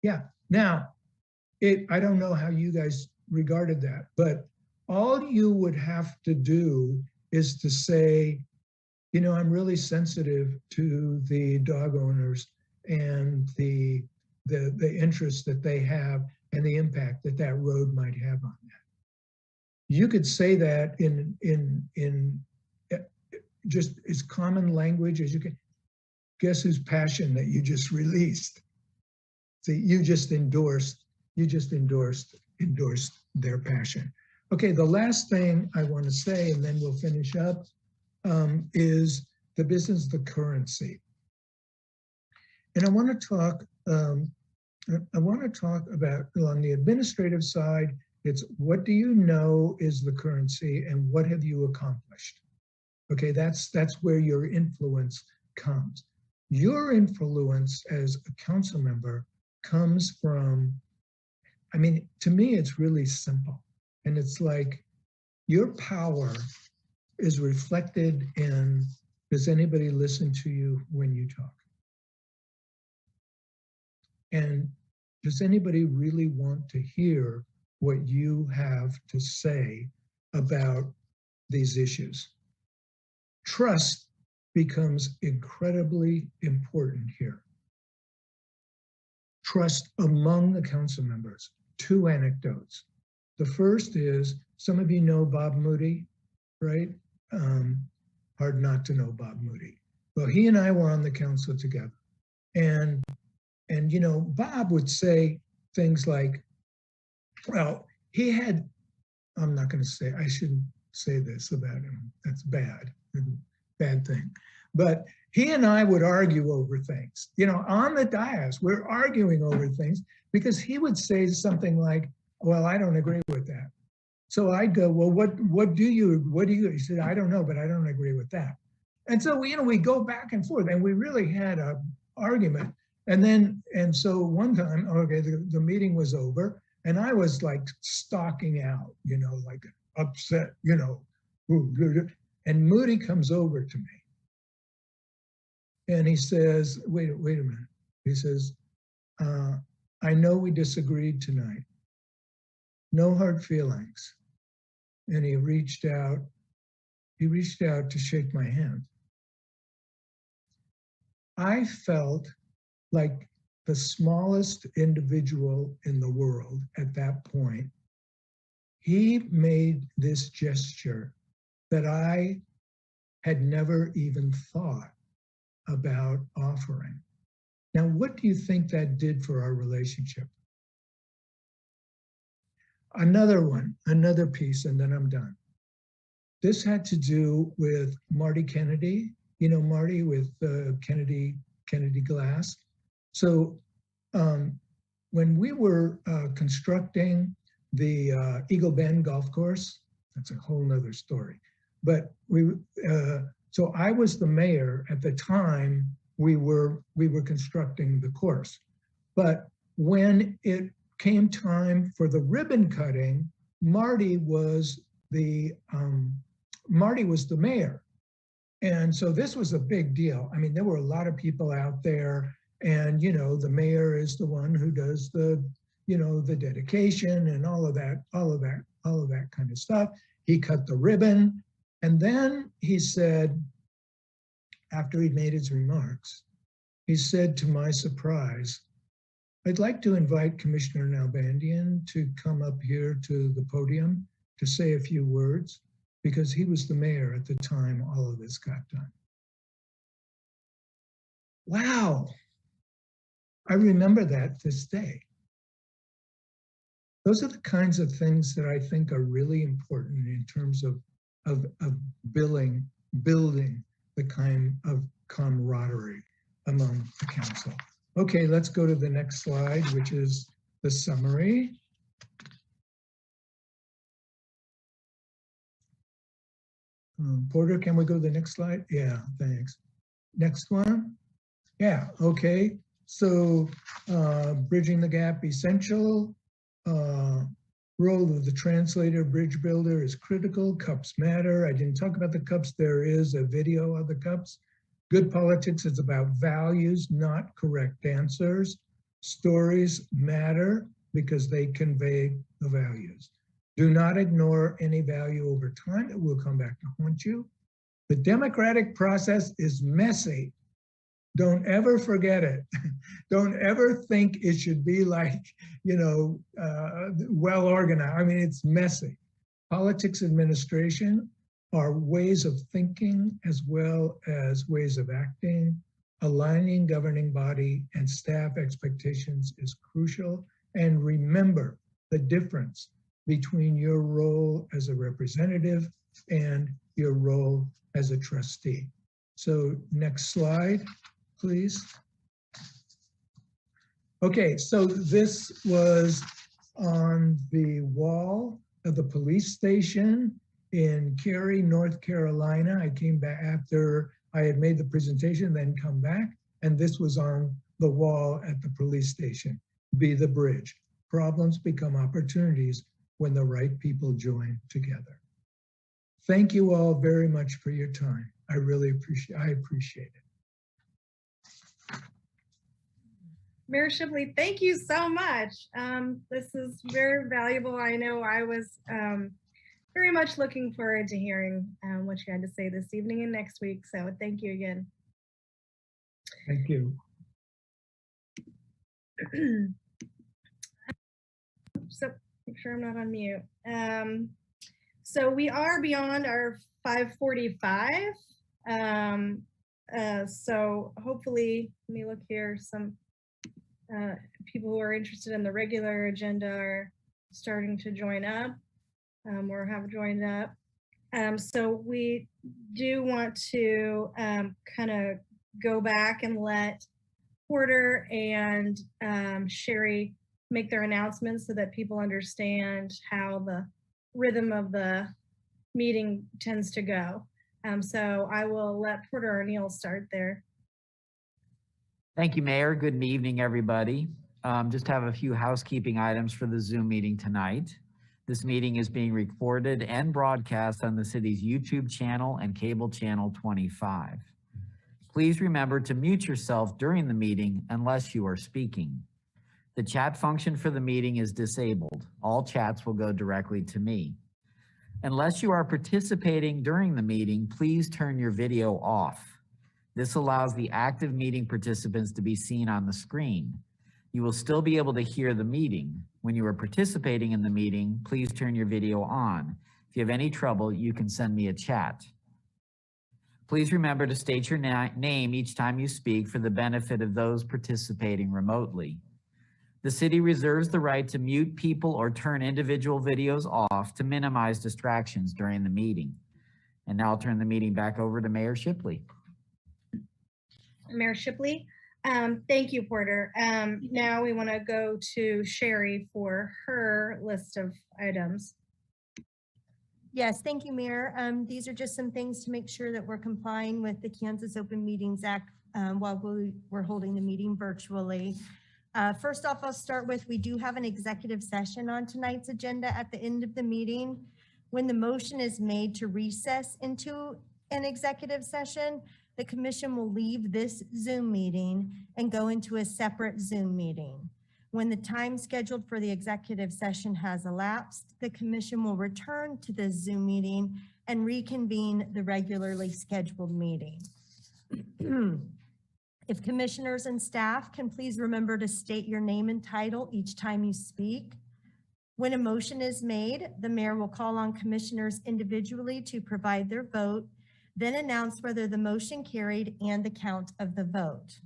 Yeah, now, I don't know how you guys regarded that, but all you would have to do is to say, you know, I'm really sensitive to the dog owners and the interest that they have and the impact that that road might have on that. You could say that in just as common language as you can. Guess whose passion that you just released? See, you just endorsed their passion. Okay, the last thing I want to say, and then we'll finish up, is the business of the currency. And I want to talk about, on the administrative side, it's what do you know is the currency and what have you accomplished? Okay, that's where your influence comes. Your influence as a council member comes from, I mean, to me, it's really simple. And it's like your power is reflected in, does anybody listen to you when you talk? And does anybody really want to hear what you have to say about these issues? Trust becomes incredibly important here. Trust among the council members. Two anecdotes. The first is, some of you know Bob Moody, right? Hard not to know Bob Moody. Well, he and I were on the council together. And you know, Bob would say things like, well, he had, I'm not going to say, I shouldn't say this about him. That's bad thing. But he and I would argue over things. You know, on the dais, we're arguing over things because he would say something like, well, I don't agree with that. So I'd go, well, what do you, he said, I don't know, but I don't agree with that. And so, you know, we go back and forth and we really had an argument. And so one time, okay, the meeting was over and I was like stalking out, you know, like upset, you know, and Moody comes over to me. And he says, wait a minute. He says, I know we disagreed tonight, no hard feelings. And he reached out to shake my hand. I felt like the smallest individual in the world at that point. He made this gesture that I had never even thought about offering. Now, what do you think that did for our relationship? Another piece, and then I'm done. This had to do with Marty Kennedy, you know, Marty with Kennedy Glass. So when we were constructing the Eagle Bend golf course, that's a whole nother story. But so I was the mayor at the time we were constructing the course. But when it came time for the ribbon cutting, Marty was the mayor. And so this was a big deal. I mean, there were a lot of people out there, and, you know, the mayor is the one who does the, you know, the dedication and all of that kind of stuff. He cut the ribbon. And then he said, after he'd made his remarks, he said, to my surprise, I'd like to invite Commissioner Nalbandian to come up here to the podium to say a few words, because he was the mayor at the time all of this got done. Wow. I remember that this day. Those are the kinds of things that I think are really important in terms of building the kind of camaraderie among the council. Okay, let's go to the next slide, which is the summary. Porter, can we go to the next slide? Yeah, thanks. Next one. Yeah, okay. So bridging the gap essential. Role of the translator, bridge builder is critical. Cups matter. I didn't talk about the cups. There is a video of the cups. Good politics is about values, not correct answers. Stories matter because they convey the values. Do not ignore any value over time. It will come back to haunt you. The democratic process is messy. Don't ever forget it. Don't ever think it should be like, you know, well organized. I mean, it's messy. Politics administration are ways of thinking as well as ways of acting. Aligning governing body and staff expectations is crucial. And remember the difference between your role as a representative and your role as a trustee. So next slide, please. Okay, so this was on the wall of the police station in Cary, North Carolina. I came back after I had made the presentation, then come back, and this was on the wall at the police station. Be the bridge. Problems become opportunities when the right people join together. Thank you all very much for your time. I really appreciate it. Mayor Shipley, thank you so much. This is very valuable. I know I was very much looking forward to hearing what you had to say this evening and next week. So thank you again. Thank you. So make sure I'm not on mute. So we are beyond our 5:45. So hopefully, let me look here, some people who are interested in the regular agenda are starting to join up or have joined up. So we do want to kind of go back and let Porter and Sherry make their announcements so that people understand how the rhythm of the meeting tends to go. So I will let Porter or Neil start there. Thank you, Mayor. Good evening, everybody. Just have a few housekeeping items for the Zoom meeting tonight. This meeting is being recorded and broadcast on the city's YouTube channel and cable channel 25. Please remember to mute yourself during the meeting unless you are speaking. The chat function for the meeting is disabled. All chats will go directly to me. Unless you are participating during the meeting, please turn your video off. This allows the active meeting participants to be seen on the screen. You will still be able to hear the meeting. When you are participating in the meeting, please turn your video on. If you have any trouble, you can send me a chat. Please remember to state your name each time you speak for the benefit of those participating remotely. The city reserves the right to mute people or turn individual videos off to minimize distractions during the meeting. And now I'll turn the meeting back over to Mayor Shipley. Mayor Shipley. Thank you, Porter. Now we want to go to Sherry for her list of items. Yes, thank you, Mayor. These are just some things to make sure that we're complying with the Kansas Open Meetings Act while we're holding the meeting virtually. First off, I'll start with, we do have an executive session on tonight's agenda at the end of the meeting. When the motion is made to recess into an executive session, the commission will leave this Zoom meeting and go into a separate Zoom meeting. When the time scheduled for the executive session has elapsed, the commission will return to the Zoom meeting and reconvene the regularly scheduled meeting. If commissioners and staff can please remember to state your name and title each time you speak. When a motion is made, the mayor will call on commissioners individually to provide their vote, then announce whether the motion carried and the count of the vote.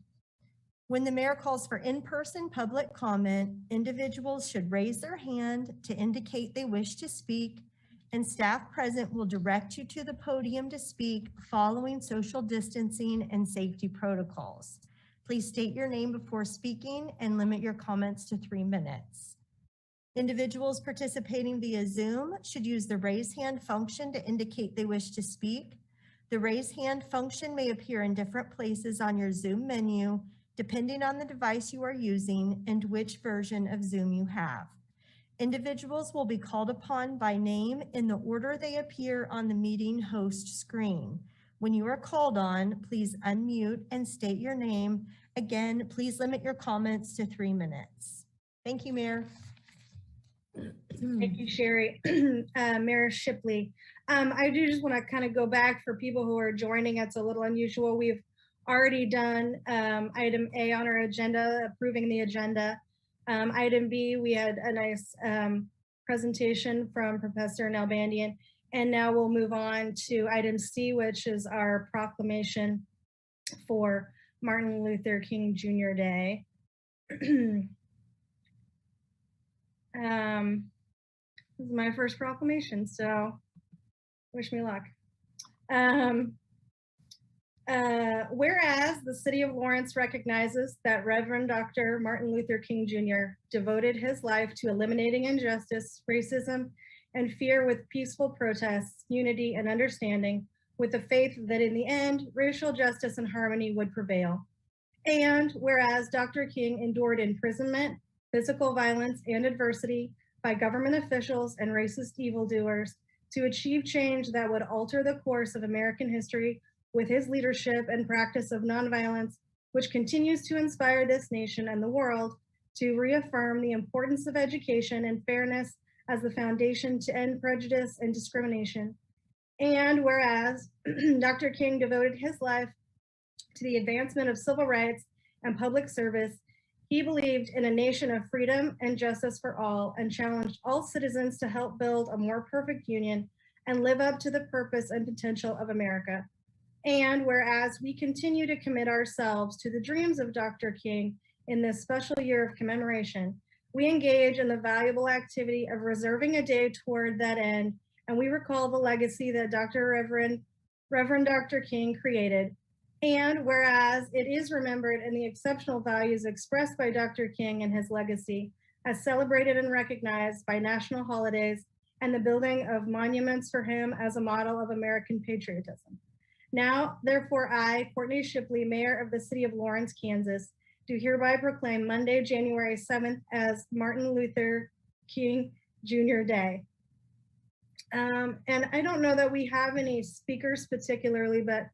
When the mayor calls for in-person public comment, individuals should raise their hand to indicate they wish to speak, and staff present will direct you to the podium to speak following social distancing and safety protocols. Please state your name before speaking and limit your comments to 3 minutes. Individuals participating via Zoom should use the raise hand function to indicate they wish to speak. The raise hand function may appear in different places on your Zoom menu, depending on the device you are using and which version of Zoom you have. Individuals will be called upon by name in the order they appear on the meeting host screen. When you are called on, please unmute and state your name. Again, please limit your comments to 3 minutes. Thank you, Mayor. Thank you, Sherry. Mayor Shipley. I do just want to kind of go back for people who are joining. It's a little unusual. We've already done item A on our agenda, approving the agenda. Item B, we had a nice presentation from Professor Nalbandian, and now we'll move on to item C, which is our proclamation for Martin Luther King Jr. Day. This is my first proclamation, so wish me luck. Whereas the city of Lawrence recognizes that Reverend Dr. Martin Luther King Jr. devoted his life to eliminating injustice, racism, and fear with peaceful protests, unity, and understanding, with the faith that in the end, racial justice and harmony would prevail. And whereas Dr. King endured imprisonment, physical violence, and adversity by government officials and racist evildoers to achieve change that would alter the course of American history with his leadership and practice of nonviolence, which continues to inspire this nation and the world to reaffirm the importance of education and fairness as the foundation to end prejudice and discrimination. And whereas Dr. King devoted his life to the advancement of civil rights and public service, he believed in a nation of freedom and justice for all and challenged all citizens to help build a more perfect union and live up to the purpose and potential of America. And whereas we continue to commit ourselves to the dreams of Dr. King in this special year of commemoration, we engage in the valuable activity of reserving a day toward that end, and we recall the legacy that Reverend Dr. King created. And whereas it is remembered in the exceptional values expressed by Dr. King and his legacy, as celebrated and recognized by national holidays and the building of monuments for him as a model of American patriotism. Now, therefore, I, Courtney Shipley, Mayor of the City of Lawrence, Kansas, do hereby proclaim Monday, January 7th as Martin Luther King Jr. Day. And I don't know that we have any speakers particularly, but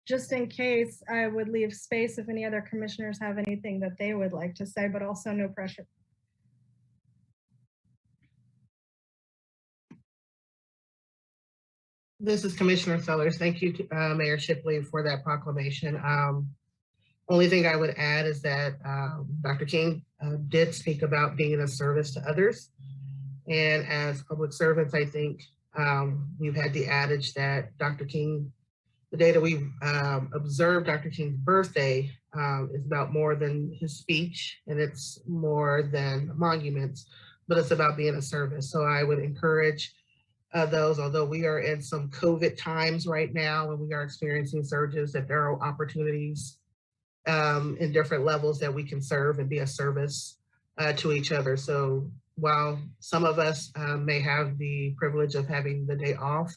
just in case, I would leave space if any other commissioners have anything that they would like to say, but also no pressure. This is Commissioner Sellers. Thank you, Mayor Shipley, for that proclamation. Only thing I would add is that Dr. King did speak about being of service to others. And as public servants, I think we've had the adage that Dr. King, the day that we observe Dr. King's birthday is about more than his speech, and it's more than monuments, but it's about being of service. So I would encourage those, although we are in some COVID times right now and we are experiencing surges, that there are opportunities in different levels that we can serve and be of service to each other. So while some of us may have the privilege of having the day off,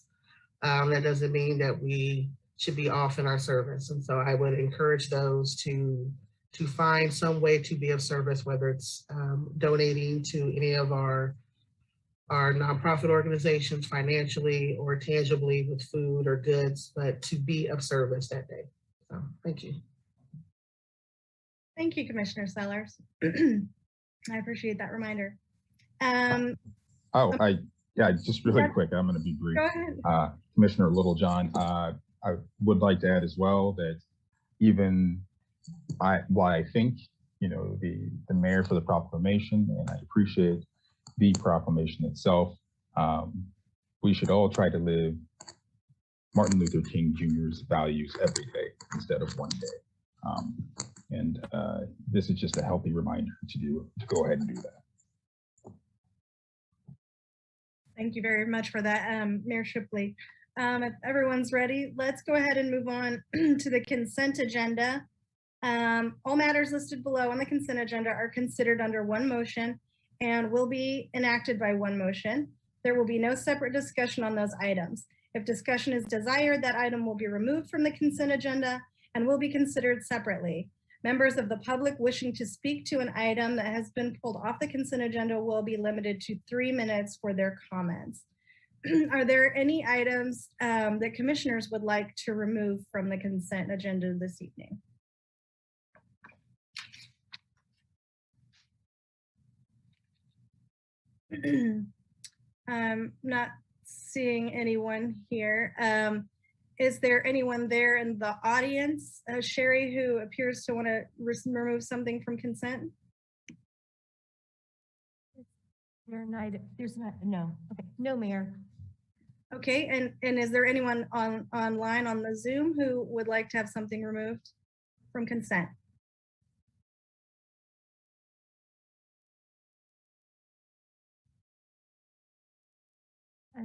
that doesn't mean that we should be off in our service. And so I would encourage those to find some way to be of service, whether it's donating to any of our nonprofit organizations financially or tangibly with food or goods, but to be of service that day. So thank you. Thank you, Commissioner Sellers. I appreciate that reminder. Just really quick, I'm going to be brief. Go ahead. Commissioner Littlejohn, I would like to add as well that while I think, the mayor for the proclamation, and I appreciate the proclamation itself, we should all try to live Martin Luther King Jr.'s values every day instead of one day. This is just a healthy reminder to go ahead and do that. Thank you very much for that, Mayor Shipley. If everyone's ready, let's go ahead and move on to the consent agenda. All matters listed below on the consent agenda are considered under one motion and will be enacted by one motion. There will be no separate discussion on those items. If discussion is desired, that item will be removed from the consent agenda and will be considered separately. Members of the public wishing to speak to an item that has been pulled off the consent agenda will be limited to 3 minutes for their comments. Are there any items that commissioners would like to remove from the consent agenda this evening? I'm not seeing anyone here. Is there anyone there in the audience, Sherry, who appears to want to remove something from consent? No. Okay, no, Mayor. Okay, and is there anyone online on the Zoom who would like to have something removed from consent?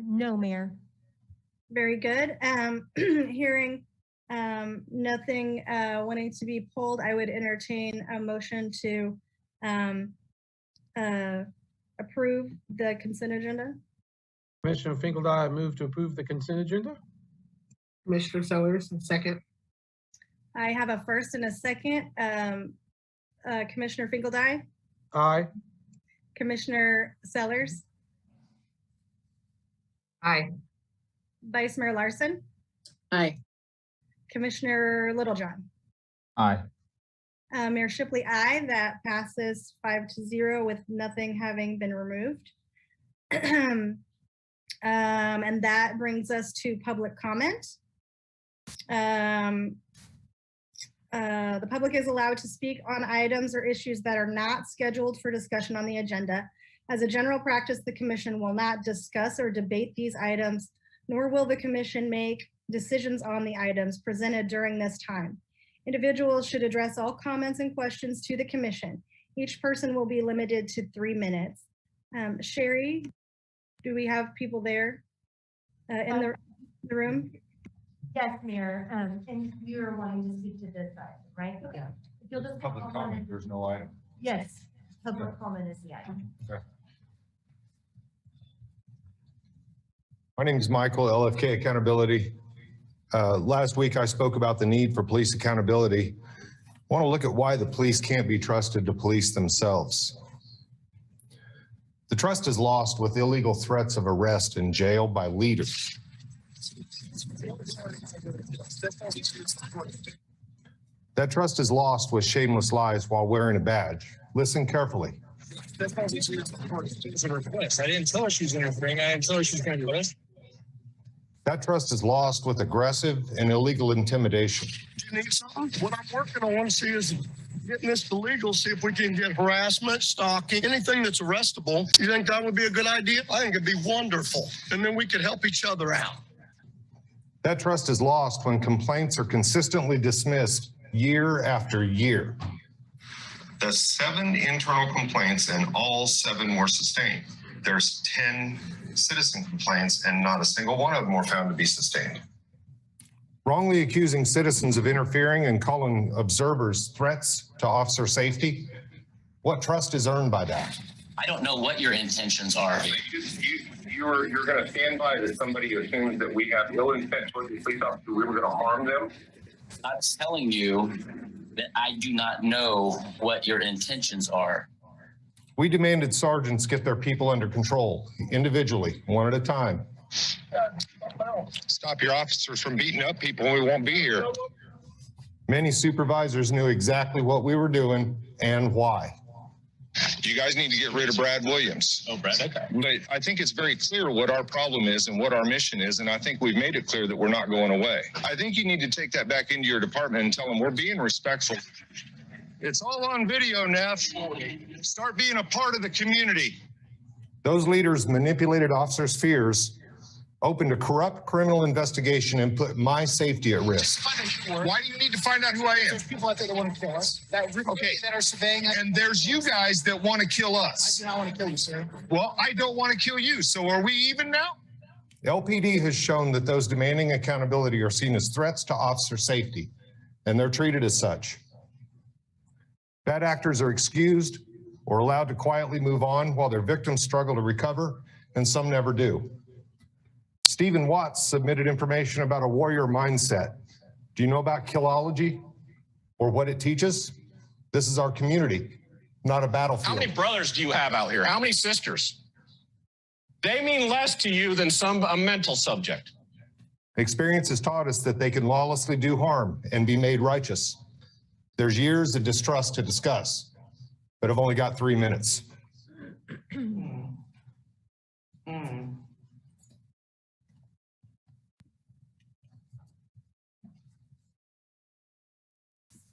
No, Mayor. Very good. Hearing nothing wanting to be pulled, I would entertain a motion to approve the consent agenda. Commissioner Finkeldine, I move to approve the consent agenda. Commissioner Sellers, second. I have a first and a second. Commissioner Finkeldine, Aye. Commissioner Sellers, Aye. Vice Mayor Larson, Aye. Commissioner Littlejohn. Aye. Mayor Shipley, aye. That passes 5-0 with nothing having been removed. And that brings us to public comment. The public is allowed to speak on items or issues that are not scheduled for discussion on the agenda. As a general practice, the commission will not discuss or debate these items, nor will the commission make decisions on the items presented during this time. Individuals should address all comments and questions to the commission. Each person will be limited to 3 minutes. Sherry, do we have people there in the room? Yes, Mayor. And you're wanting to speak to this item, right? Yeah. If you'll just Public comment, there's no item. Yes, public comment is the item. Okay. My name is Michael, LFK Accountability. Last week I spoke about the need for police accountability. I want to look at why the police can't be trusted to police themselves. The trust is lost with illegal threats of arrest and jail by leaders. That trust is lost with shameless lies while wearing a badge. Listen carefully. I didn't tell her she was interfering. I didn't tell her she was going to be arrested. That trust is lost with aggressive and illegal intimidation. Do you need something? What I'm working on, see, is getting this to legal, see if we can get harassment, stalking, anything that's arrestable. You think that would be a good idea? I think it'd be wonderful. And then we could help each other out. That trust is lost when complaints are consistently dismissed year after year. There's 7 internal complaints and all 7 were sustained. There's 10 citizen complaints and not a single one of them were found to be sustained. Wrongly accusing citizens of interfering and calling observers threats to officer safety. What trust is earned by that? I don't know what your intentions are. You're going to stand by that somebody assumes that we have ill intent towards the police officer, we were going to harm them? I'm telling you that I do not know what your intentions are. We demanded sergeants get their people under control, individually, one at a time. Stop your officers from beating up people and we won't be here. Many supervisors knew exactly what we were doing and why. You guys need to get rid of Brad Williams. Oh, Brad, okay. But I think it's very clear what our problem is and what our mission is, and I think we've made it clear that we're not going away. I think you need to take that back into your department and tell them we're being respectful. It's all on video, Neff. Start being a part of the community. Those leaders manipulated officers' fears, opened a corrupt criminal investigation, and put my safety at risk. Why do you need to find out who I am? There's people out there that want to kill us. Okay. That are surveying us. And there's you guys that want to kill I us. do not want to kill you, sir. Well, I don't want to kill you. So are we even now? LPD has shown that those demanding accountability are seen as threats to officer safety, and they're treated as such. Bad actors are excused or allowed to quietly move on while their victims struggle to recover, and some never do. Stephen Watts submitted information about a warrior mindset. Do you know about killology or what it teaches? This is our community, not a battlefield. How many brothers do you have out here? How many sisters? They mean less to you than a mental subject. Experience has taught us that they can lawlessly do harm and be made righteous. There's years of distrust to discuss, but I've only got 3 minutes.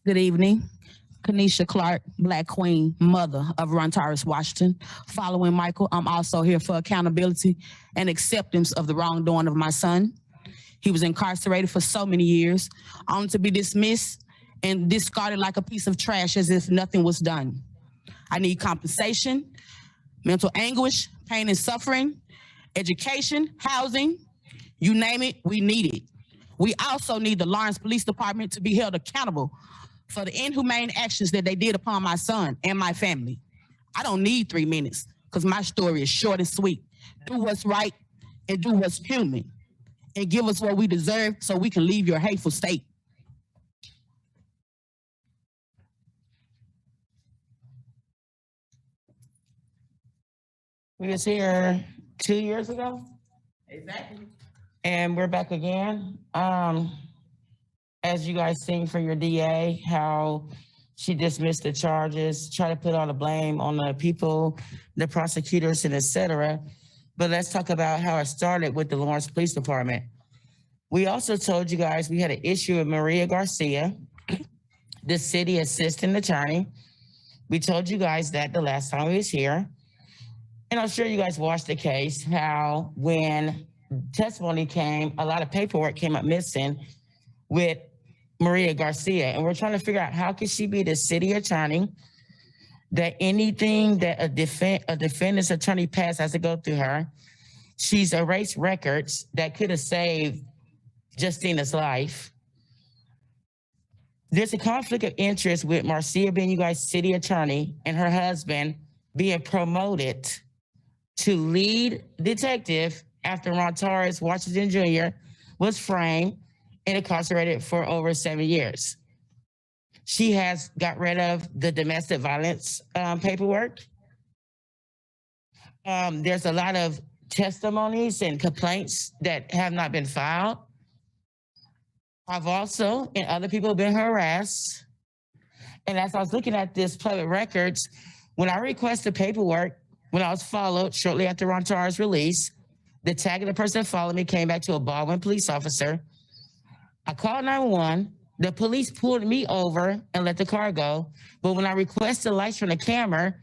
Good evening. Kanisha Clark, Black Queen, mother of Rontaris Washington. Following Michael, I'm also here for accountability and acceptance of the wrongdoing of my son. He was incarcerated for so many years, only to be dismissed and discarded like a piece of trash as if nothing was done. I need compensation, mental anguish, pain and suffering, education, housing, you name it, we need it. We also need the Lawrence Police Department to be held accountable for the inhumane actions that they did upon my son and my family. I don't need 3 minutes because my story is short and sweet. Do what's right and do what's human and give us what we deserve so we can leave your hateful state. We was here 2 years ago. Exactly. And we're back again. As you guys seen for your DA, how she dismissed the charges, try to put all the blame on the people, the prosecutors, and et cetera. But let's talk about how it started with the Lawrence Police Department. We also told you guys we had an issue with Maria Garcia, the city assistant attorney. We told you guys that the last time we was here. And I'm sure you guys watched the case, how when testimony came, a lot of paperwork came up missing with Maria Garcia. And we're trying to figure out how could she be the city attorney, that anything that a defendant's attorney passed has to go through her. She's erased records that could have saved Justina's life. There's a conflict of interest with Marcia being you guys' city attorney and her husband being promoted to lead detective after Rontaris Washington Jr. was framed and incarcerated for over 7 years. She has got rid of the domestic violence paperwork. There's a lot of testimonies and complaints that have not been filed. I've also, and other people have been harassed. And as I was looking at this public records, when I requested paperwork, when I was followed shortly after Rontaris' release, The tag of the person that followed me came back to a Baldwin police officer. I called 911. The police pulled me over and let the car go. But when I requested lights from the camera,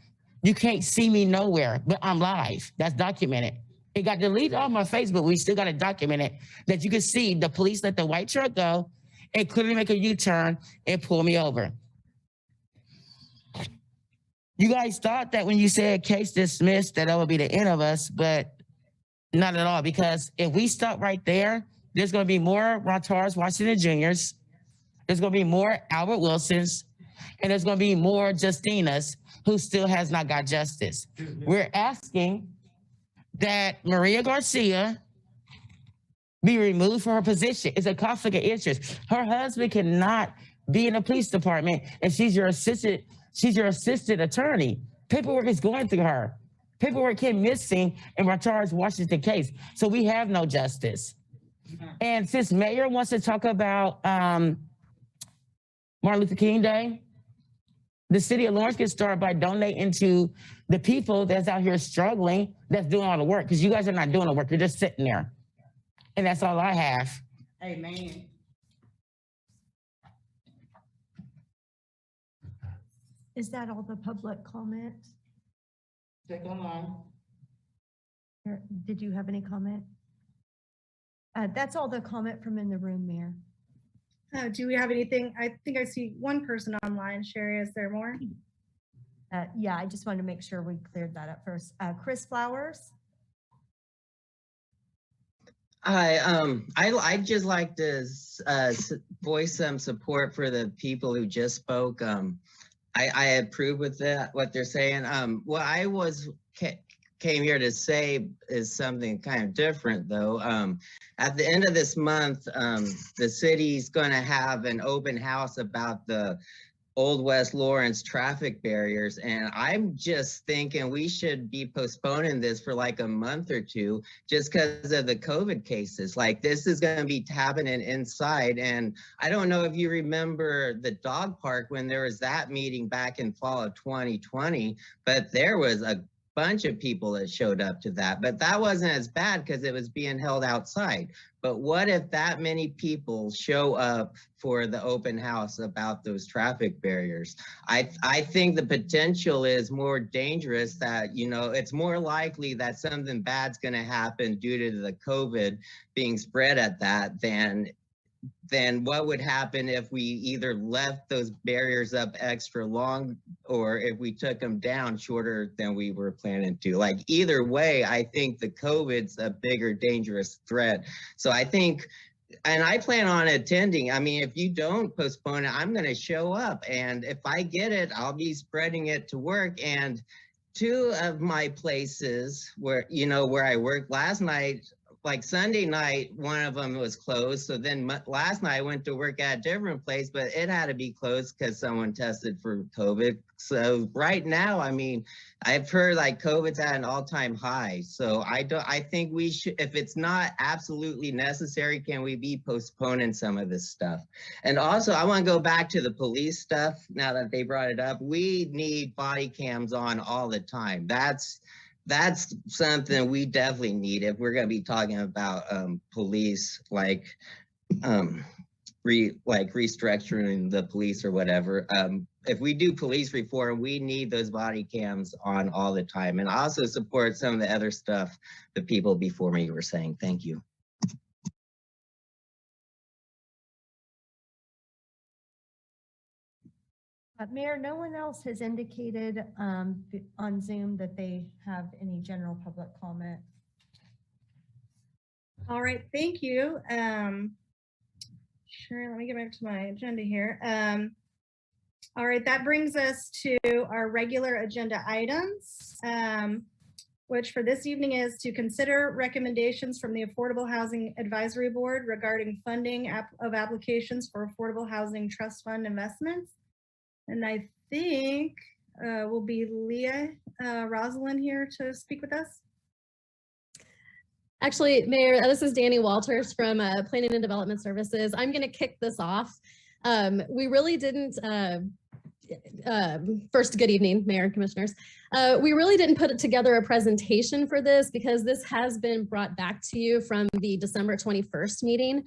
you can't see me nowhere, but I'm live. That's documented. It got deleted off my Facebook. We still got it documented that you can see the police let the white truck go and clearly make a U-turn and pull me over. You guys thought that when you said case dismissed that would be the end of us, but not at all, because if we stop right there, there's going to be more Rontards Washington Juniors. There's going to be more Albert Wilsons, and there's going to be more Justinas who still has not got justice. We're asking that Maria Garcia be removed from her position. It's a conflict of interest. Her husband cannot be in the police department, and she's your assistant attorney. Paperwork is going through her. Paperwork came missing in Rontards Washington case. So we have no justice. And since Mayor wants to talk about Martin Luther King Day, the city of Lawrence can start by donating to the people that's out here struggling, that's doing all the work, because you guys are not doing the work, you're just sitting there. And that's all I have. Amen. Is that all the public comment? Take online. Did you have any comment? That's all the comment from in the room, Mayor. Do we have anything? I think I see one person online. Sherry, is there more? Yeah, I just wanted to make sure we cleared that up first. Chris Flowers. Hi, I'd just like to voice some support for the people who just spoke. I approve with that, what they're saying. What I came here to say is something kind of different, though. At the end of this month, the city's going to have an open house about the Old West Lawrence traffic barriers, and I'm just thinking we should be postponing this for like a month or two just because of the COVID cases. Like, this is going to be happening inside, and I don't know if you remember the dog park when there was that meeting back in fall of 2020, but there was a bunch of people that showed up to that, but that wasn't as bad because it was being held outside. But what if that many people show up for the open house about those traffic barriers? I think the potential is more dangerous, that, you know, it's more likely that something bad's going to happen due to the COVID being spread at that than what would happen if we either left those barriers up extra long or if we took them down shorter than we were planning to. Like, either way, I think the COVID's a bigger dangerous threat. So I think, and I plan on attending. I mean, if you don't postpone it, I'm going to show up. And if I get it, I'll be spreading it to work. And two of my places where, you know, where I worked last night, like Sunday night, one of them was closed. So then last night I went to work at a different place, but it had to be closed because someone tested for COVID. So right now, I mean, I've heard like COVID's at an all-time high. So I think we should, if it's not absolutely necessary, can we be postponing some of this stuff? And also, I want to go back to the police stuff now that they brought it up. We need body cams on all the time. That's something we definitely need if we're going to be talking about police, like restructuring the police or whatever. If we do police reform, we need those body cams on all the time. And I also support some of the other stuff the people before me were saying. Thank you. Mayor, no one else has indicated on Zoom that they have any general public comment. All right, thank you. Sure, let me get back to my agenda here. All right, that brings us to our regular agenda items, which for this evening is to consider recommendations from the Affordable Housing Advisory Board regarding funding of applications for affordable housing trust fund investments. And I think will be Leah Rosalind here to speak with us. Actually, Mayor, this is Danny Walters from Planning and Development Services. I'm going to kick this off. We really didn't First, good evening, Mayor and Commissioners. We really didn't put together a presentation for this because this has been brought back to you from the December 21st meeting.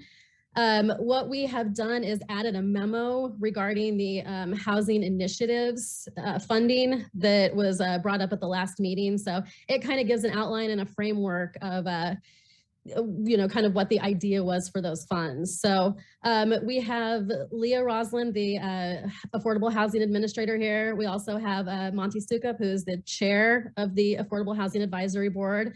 What we have done is added a memo regarding the housing initiatives funding that was brought up at the last meeting. So it kind of gives an outline and a framework of kind of what the idea was for those funds. So we have Leah Roslin, the Affordable Housing Administrator here. We also have Monty Stukup, who's the chair of the Affordable Housing Advisory Board.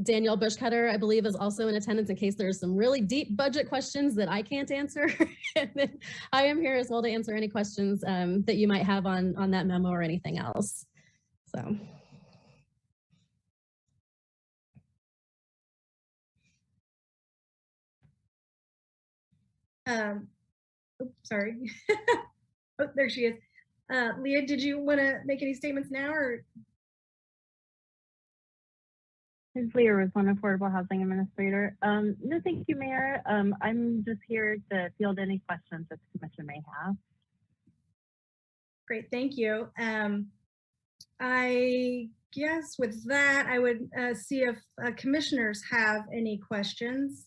Danielle Bushcutter, I believe, is also in attendance in case there's some really deep budget questions that I can't answer. And then I am here as well to answer any questions that you might have on that memo or anything else. So. Sorry. Oh, there she is. Leah, did you want to make any statements now or? This is Leah Roslin, Affordable Housing Administrator. No, thank you, Mayor. I'm just here to field any questions that the Commission may have. Great, thank you. I guess with that, I would see if commissioners have any questions.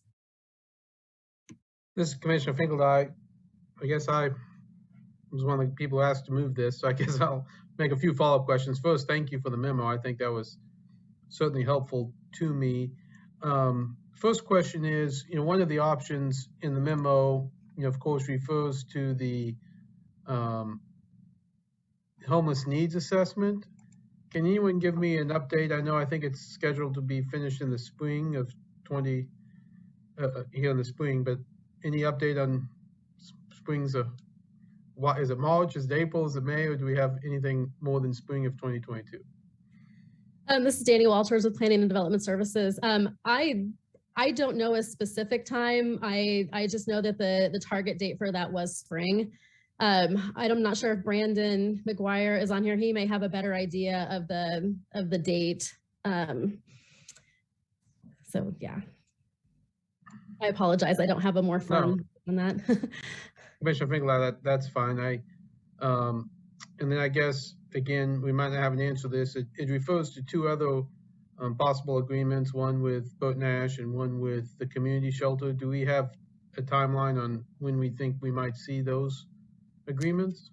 This is Commissioner Finkeldye. I guess I was one of the people asked to move this, so I guess I'll make a few follow-up questions. First, thank you for the memo. I think that was certainly helpful to me. First question is, one of the options in the memo, of course, refers to the homeless needs assessment. Can anyone give me an update? I think it's scheduled to be finished in the spring of here in the spring, but any update on springs of what is it? March? Is it April? Is it May? Or do we have anything more than spring of 2022? This is Danny Walters with Planning and Development Services. I don't know a specific time. I just know that the target date for that was spring. I'm not sure if Brandon McGuire is on here. He may have a better idea of the date. So yeah, I apologize. I don't have a more firm on that. Commissioner Finkeldye, that's fine. And then I guess, again, we might not have an answer to this. It refers to two other possible agreements, one with Burt Nash and one with the community shelter. Do we have a timeline on when we think we might see those agreements?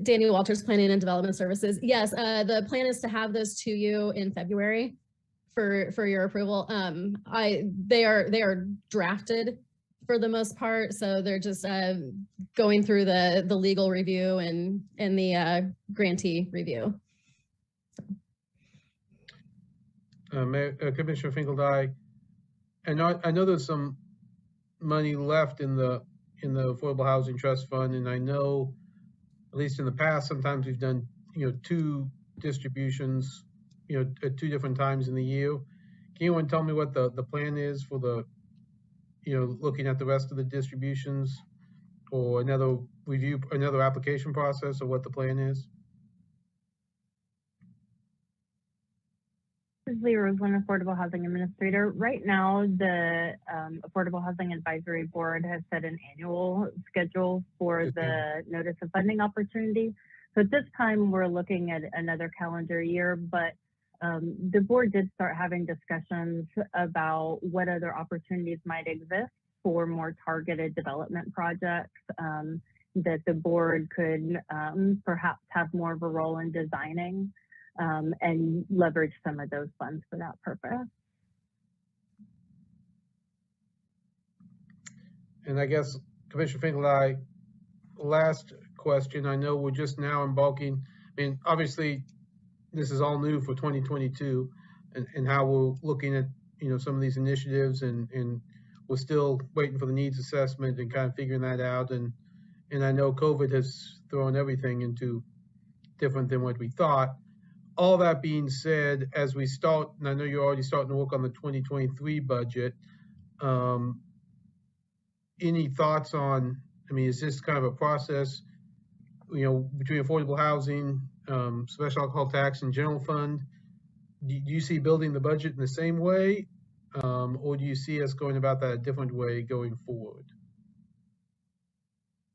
Danny Walters, Planning and Development Services. Yes, the plan is to have those to you in February for your approval. They are drafted for the most part, so they're just going through the legal review and the grantee review. Commissioner Finkeldye, I know there's some money left in the Affordable Housing Trust Fund, and I know, at least in the past, sometimes we've done two distributions at two different times in the year. Can anyone tell me what the plan is for the looking at the rest of the distributions, or another review, another application process, or what the plan is? This is Leah Roslin, Affordable Housing Administrator. Right now, the Affordable Housing Advisory Board has set an annual schedule for the notice of funding opportunity. So at this time, we're looking at another calendar year, but the board did start having discussions about what other opportunities might exist for more targeted development projects that the board could perhaps have more of a role in designing and leverage some of those funds for that purpose. And I guess, Commissioner Finkeldye, last question. I know we're just now embarking, obviously, this is all new for 2022 and how we're looking at, some of these initiatives and we're still waiting for the needs assessment and kind of figuring that out. And I know COVID has thrown everything into different than what we thought. All that being said, as we start, and I know you're already starting to work on the 2023 budget, any thoughts on, is this kind of a process, between affordable housing, special alcohol tax and general fund? Do you see building the budget in the same way, or do you see us going about that a different way going forward?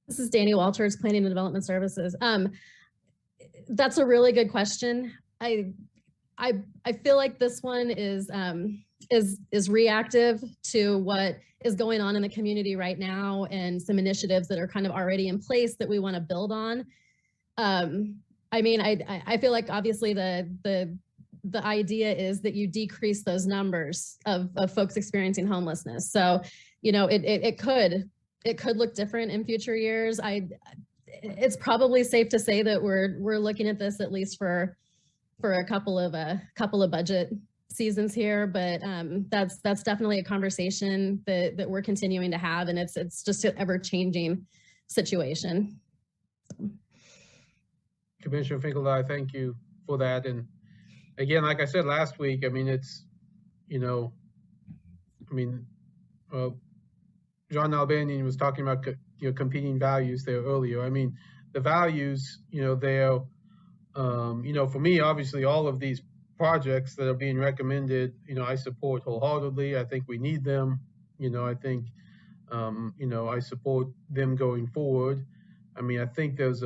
This is Danny Walters, Planning and Development Services. That's a really good question. I feel like this one is reactive to what is going on in the community right now and some initiatives that are kind of already in place that we want to build on. I mean, I feel like obviously the idea is that you decrease those numbers of folks experiencing homelessness. So, you know, it could look different in future years. It's probably safe to say that we're looking at this at least for a couple of budget seasons here, but that's definitely a conversation that we're continuing to have, and it's just an ever-changing situation. Commissioner Finkelstein, thank you for that. And again, like I said last week, I mean, it's, you know, I mean, John Nalbandian was talking about, you know, competing values there earlier. I mean, the values, you know, they're, you know, for me, obviously, all of these projects that are being recommended, you know, I support wholeheartedly. I think we need them. You know, I think, you know, I support them going forward. I mean, I think there's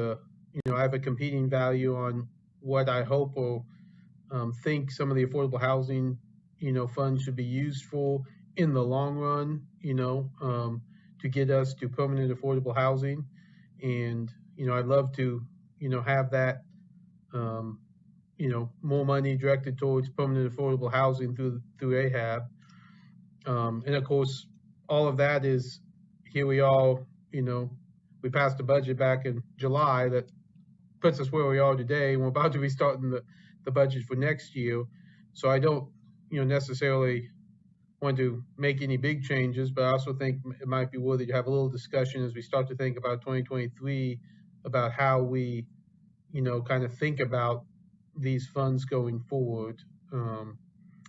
you know, I have a competing value on what I hope or think some of the affordable housing, you know, funds should be used for in the long run, you know, to get us to permanent affordable housing. And, you know, I'd love to, you know, have that, you know, more money directed towards permanent affordable housing through AHAB. And of course, all of that is, here we are, you know, we passed a budget back in July that puts us where we are today. We're about to be starting the budget for next year. So I don't, you know, necessarily want to make any big changes, but I also think it might be worthy to have a little discussion as we start to think about 2023, about how we, you know, kind of think about these funds going forward.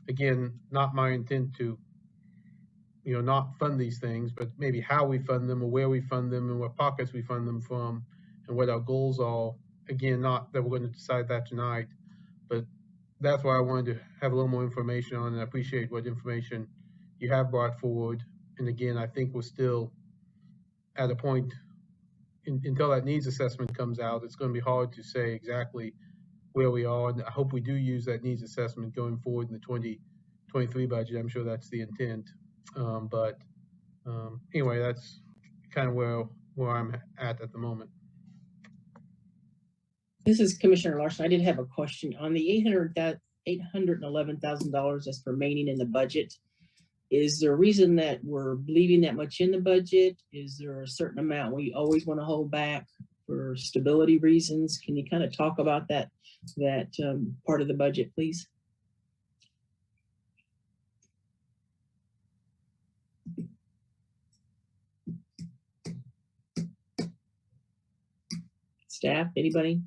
Again, not my intent to, you know, not fund these things, but maybe how we fund them or where we fund them and what pockets we fund them from and what our goals are. Again, not that we're going to decide that tonight, but that's why I wanted to have a little more information on, and I appreciate what information you have brought forward. And again, I think we're still at a point until that needs assessment comes out, it's going to be hard to say exactly where we are. And I hope we do use that needs assessment going forward in the 2023 budget. I'm sure that's the intent. Anyway, that's kind of where I'm at the moment. This is Commissioner Larson. I did have a question on the $811,000 that's remaining in the budget. Is there a reason that we're leaving that much in the budget? Is there a certain amount we always want to hold back for stability reasons? Can you kind of talk about that part of the budget, please? Staff, anybody?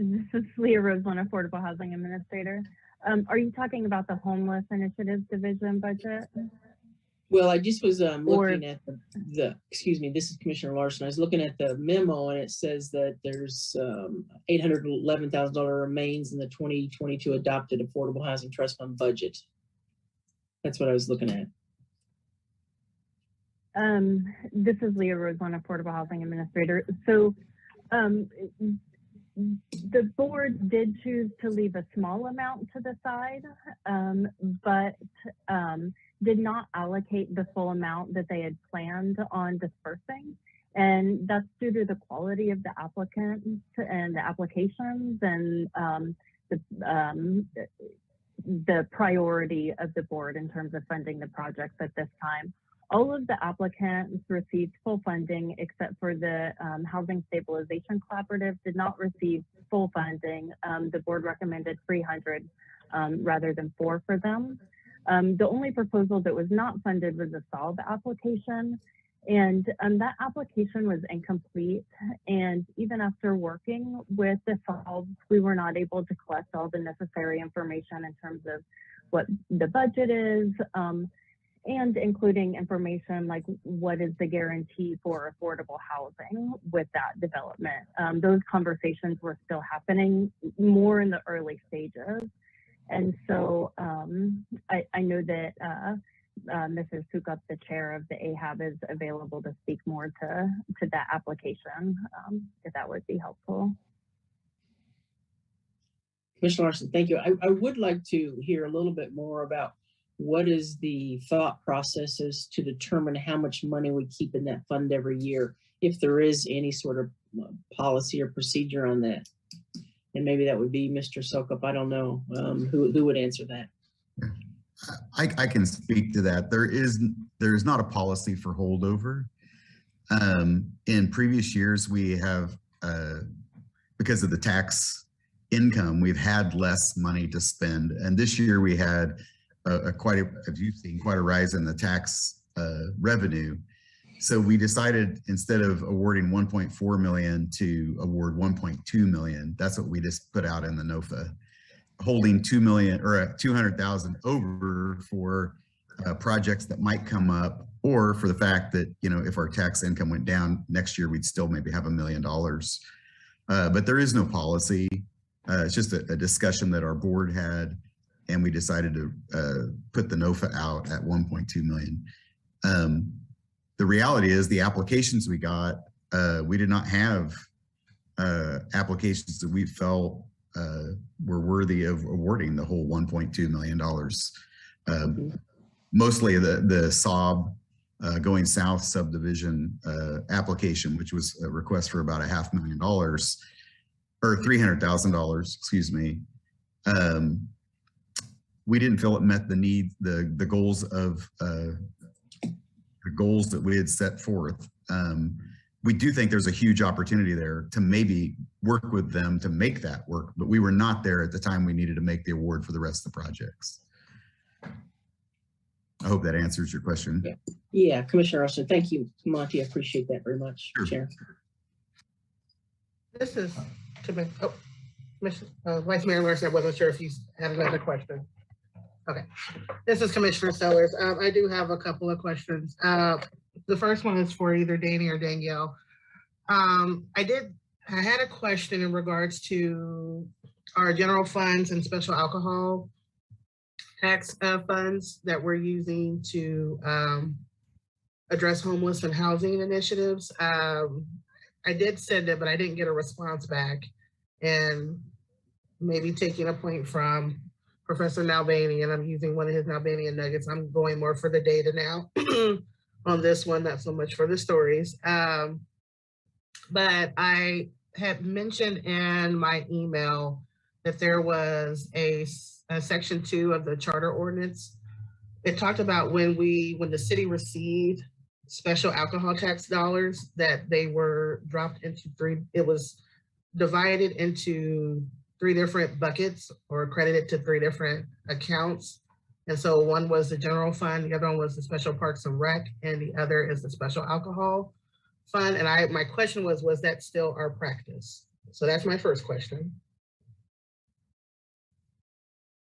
This is Leah Roseland, Affordable Housing Administrator. Are you talking about the Homeless Initiatives Division budget? Well, I just was looking at excuse me, this is Commissioner Larson. I was looking at the memo and it says that there's $811,000 remains in the 2022 adopted Affordable Housing Trust Fund budget. That's what I was looking at. This is Leah Roseland, Affordable Housing Administrator. So the board did choose to leave a small amount to the side, but did not allocate the full amount that they had planned on dispersing. And that's due to the quality of the applicants and the applications and the priority of the board in terms of funding the projects at this time. All of the applicants received full funding except for the Housing Stabilization Cooperative did not receive full funding. The board recommended 300 rather than 4 for them. The only proposal that was not funded was the SOLVE application. And that application was incomplete. And even after working with the SOLVE, we were not able to collect all the necessary information in terms of what the budget is, and including information like what is the guarantee for affordable housing with that development. Those conversations were still happening more in the early stages. And so I know that Mrs. Sukup, the chair of the AHAB, is available to speak more to that application, if that would be helpful. Commissioner Larson, thank you. I would like to hear a little bit more about what is the thought processes to determine how much money we keep in that fund every year, if there is any sort of policy or procedure on that. And maybe that would be Mr. Sukup. I don't know who would answer that. I can speak to that. There is not a policy for holdover. In previous years, we have, because of the tax income, we've had less money to spend. And this year we had as you've seen, quite a rise in the tax revenue. So we decided, instead of awarding 1.4 million, to award 1.2 million. That's what we just put out in the NOFA, holding 2 million or 200,000 over for projects that might come up, or for the fact that, you know, if our tax income went down next year, we'd still maybe have $1 million. But there is no policy. It's just a discussion that our board had, and we decided to put the NOFA out at 1.2 million. The reality is, the applications we got, we did not have applications that we felt were worthy of awarding the whole $1.2 million. Mostly the Saab going south subdivision application, which was a request for about $500,000 or $300,000, excuse me. We didn't feel it met the need, the goals of the goals that we had set forth. We do think there's a huge opportunity there to maybe work with them to make that work, but we were not there at the time we needed to make the award for the rest of the projects. I hope that answers your question. Yeah, Commissioner Austin, thank you, Monty. I appreciate that very much, sure. Chair. This is Vice Mayor Larson. I wasn't sure if you had another question. Okay, this is Commissioner Sellers. I do have a couple of questions. The first one is for either Danny or Danielle. I had a question in regards to our general funds and special alcohol tax funds that we're using to address homeless and housing initiatives. I did send it, but I didn't get a response back. And maybe taking a point from Professor Nalbandian, I'm using one of his Nalbandian nuggets. I'm going more for the data now on this one, not so much for the stories. But I had mentioned in my email that there was a section 2 of the charter ordinance. It talked about when the city received special alcohol tax dollars, that they were dropped into it was divided into 3 different buckets, or credited to 3 different accounts. And so one was the general fund, the other one was the special parks and rec, and the other is the special alcohol fund. And my question was that still our practice? So that's my first question.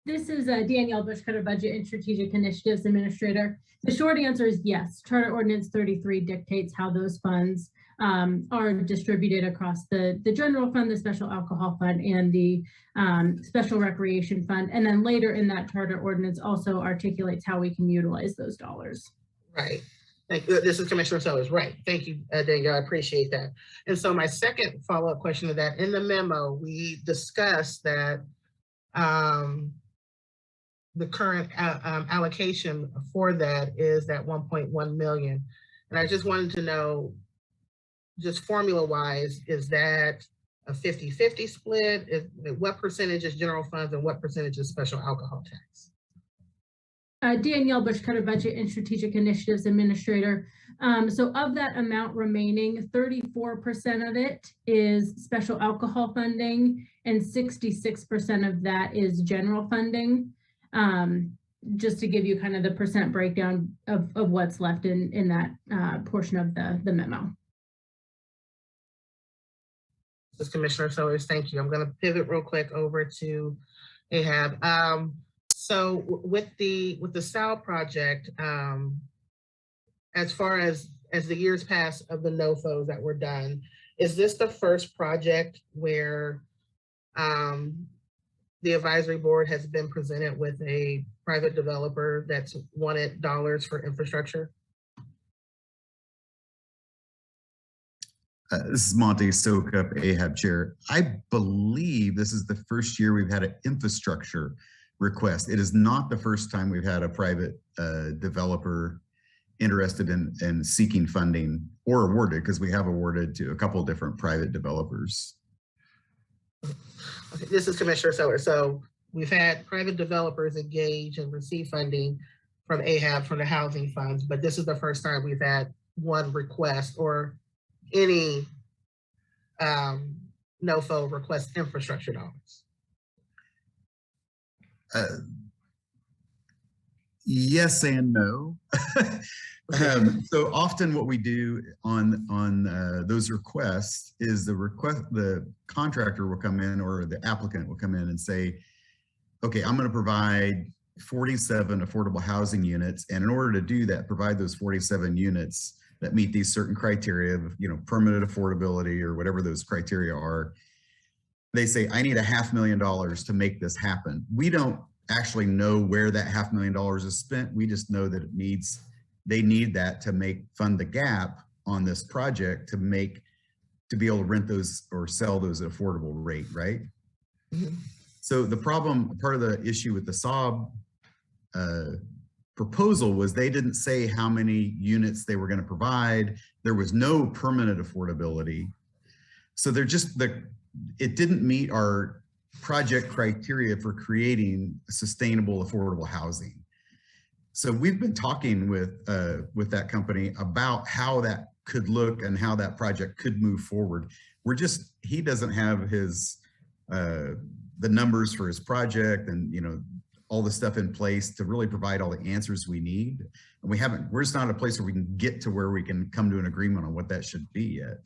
This is Danielle Bushcutter, Budget and Strategic Initiatives Administrator. The short answer is yes. Charter Ordinance 33 dictates how those funds are distributed across the general fund, the special alcohol fund, and the special recreation fund. And then later in that charter ordinance also articulates how we can utilize those dollars. Right. Thank you. This is Commissioner Sellers. Right. Thank you, Danielle. I appreciate that. And so my second follow-up question to that, in the memo, we discussed that the current allocation for that is that 1.1 million. And I just wanted to know, just formula-wise, is that a 50-50 split? What percentage is general funds and what percentage is special alcohol tax? Danielle Bushcutter, Budget and Strategic Initiatives Administrator. So of that amount remaining, 34% of it is special alcohol funding and 66% of that is general funding. Just to give you kind of the percent breakdown of what's left in that portion of the memo. This is Commissioner Sellers. Thank you. I'm going to pivot real quick over to AHAB. So with the SAL project, as far as the years pass of the NOFOs that were done, is this the first project where the advisory board has been presented with a private developer that's wanted dollars for infrastructure? This is Monty Sokup, AHAB Chair. I believe this is the first year we've had an infrastructure request. It is not the first time we've had a private developer interested in seeking funding or awarded, because we have awarded to a couple of different private developers. Okay, this is Commissioner Sellers. So we've had private developers engage and receive funding from AHAB, from the housing funds, but this is the first time we've had one request or any NOFO request infrastructure dollars. Yes and no. So often what we do on those requests is the contractor will come in, or the applicant will come in and say, okay, I'm going to provide 47 affordable housing units, and in order to do that, provide those 47 units that meet these certain criteria of, permanent affordability or whatever those criteria are. They say, I need $500,000 to make this happen. We don't actually know where that $500,000 is spent. We just know that they need that to fund the gap on this project to be able to rent those or sell those at affordable rate, right? Mm-hmm. So the problem, part of the issue with the SOB proposal was they didn't say how many units they were going to provide. There was no permanent affordability. So it didn't meet our project criteria for creating sustainable affordable housing. So we've been talking with that company about how that could look and how that project could move forward. He doesn't have the numbers for his project and, all the stuff in place to really provide all the answers we need. And we're just not at a place where we can get to where we can come to an agreement on what that should be yet.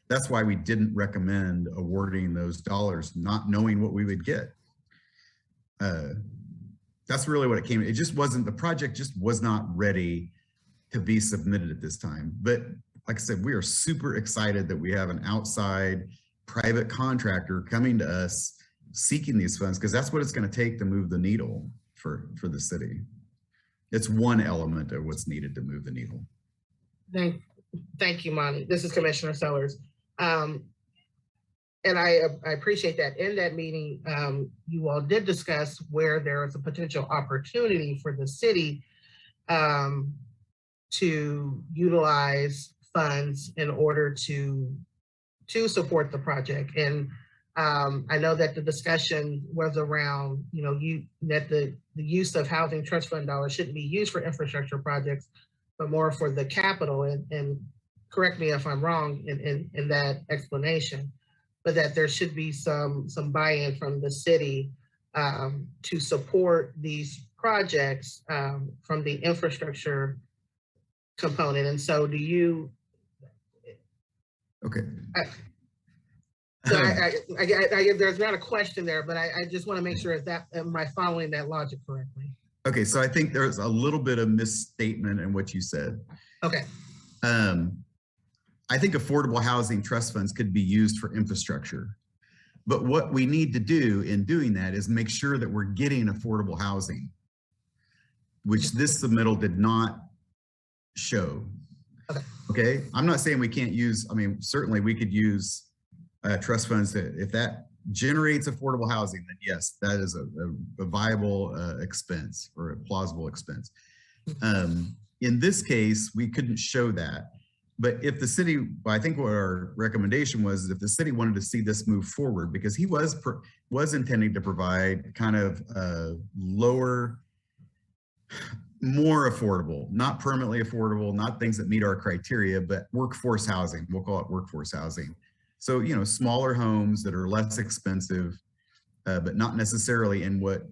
That's why we didn't recommend awarding those dollars, not knowing what we would get. That's really what it came. It just wasn't, the project just was not ready to be submitted at this time. But like I said, we are super excited that we have an outside private contractor coming to us seeking these funds, because that's what it's going to take to move the needle for the city. It's one element of what's needed to move the needle. Thank you, Monty. This is Commissioner Sellers. And I appreciate that. In that meeting, you all did discuss where there is a potential opportunity for the city to utilize funds in order to support the project. And I know that the discussion was around, that the use of housing trust fund dollars shouldn't be used for infrastructure projects, but more for the capital. And correct me if I'm wrong in that explanation, but that there should be some buy-in from the city to support these projects from the infrastructure component. And so do you? Okay. So there's not a question there, but I just want to make sure am I following that logic correctly? Okay, so I think there's a little bit of misstatement in what you said. Okay. I think affordable housing trust funds could be used for infrastructure. But what we need to do in doing that is make sure that we're getting affordable housing, which this submittal did not show. Okay, I'm not saying we can't use, certainly we could use trust funds if that generates affordable housing, then yes, that is a viable expense or a plausible expense. In this case, we couldn't show that. But if the city, I think what our recommendation was, is if the city wanted to see this move forward, because he was intending to provide kind of lower, more affordable, not permanently affordable, not things that meet our criteria, but workforce housing. We'll call it workforce housing. So, smaller homes that are less expensive, but not necessarily in what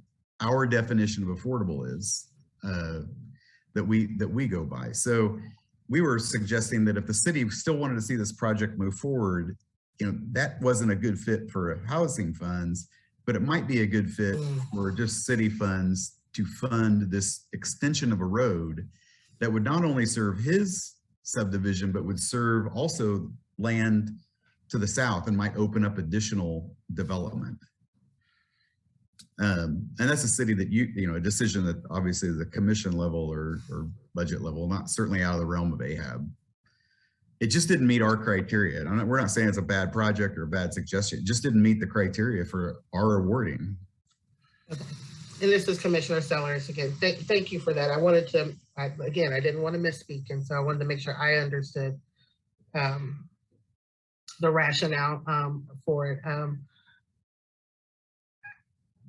our definition of affordable is that we go by. So we were suggesting that if the city still wanted to see this project move forward, that wasn't a good fit for housing funds, but it might be a good fit for just city funds to fund this extension of a road that would not only serve his subdivision, but would serve also land to the south and might open up additional development. And that's a city that a decision that obviously the commission level or budget level, not certainly out of the realm of AHAB. It just didn't meet our criteria. And we're not saying it's a bad project or a bad suggestion. It just didn't meet the criteria for our awarding. Okay. And this is Commissioner Sellers again. Thank you for that. I wanted to, again, I didn't want to misspeak. And so I wanted to make sure I understood the rationale for it.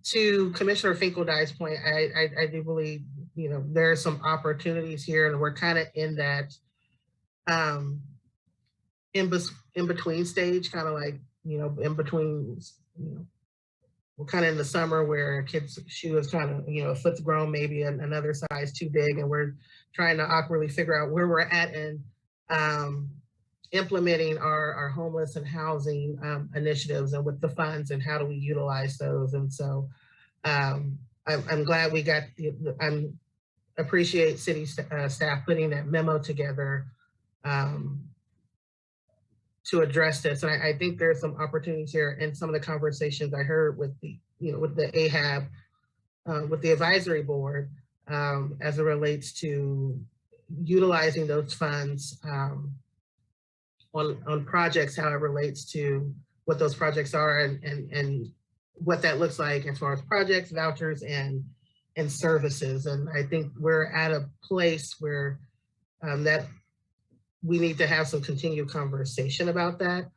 To Commissioner Finkeldye's point, I do believe, there are some opportunities here, and we're kind of in that in between stage, kind of like, in between, we're kind of in the summer where a kid's shoe is kind of, a foot's grown, maybe another size too big, and we're trying to awkwardly figure out where we're at in implementing our homeless and housing initiatives and with the funds and how do we utilize those. And so I'm glad we got, appreciate city staff putting that memo together to address this. And I think there's some opportunities here in some of the conversations I heard with the, with the AHAB, with the advisory board, as it relates to utilizing those funds on projects, how it relates to what those projects are and what that looks like as far as projects, vouchers, and services. And I think we're at a place where that we need to have some continued conversation about that.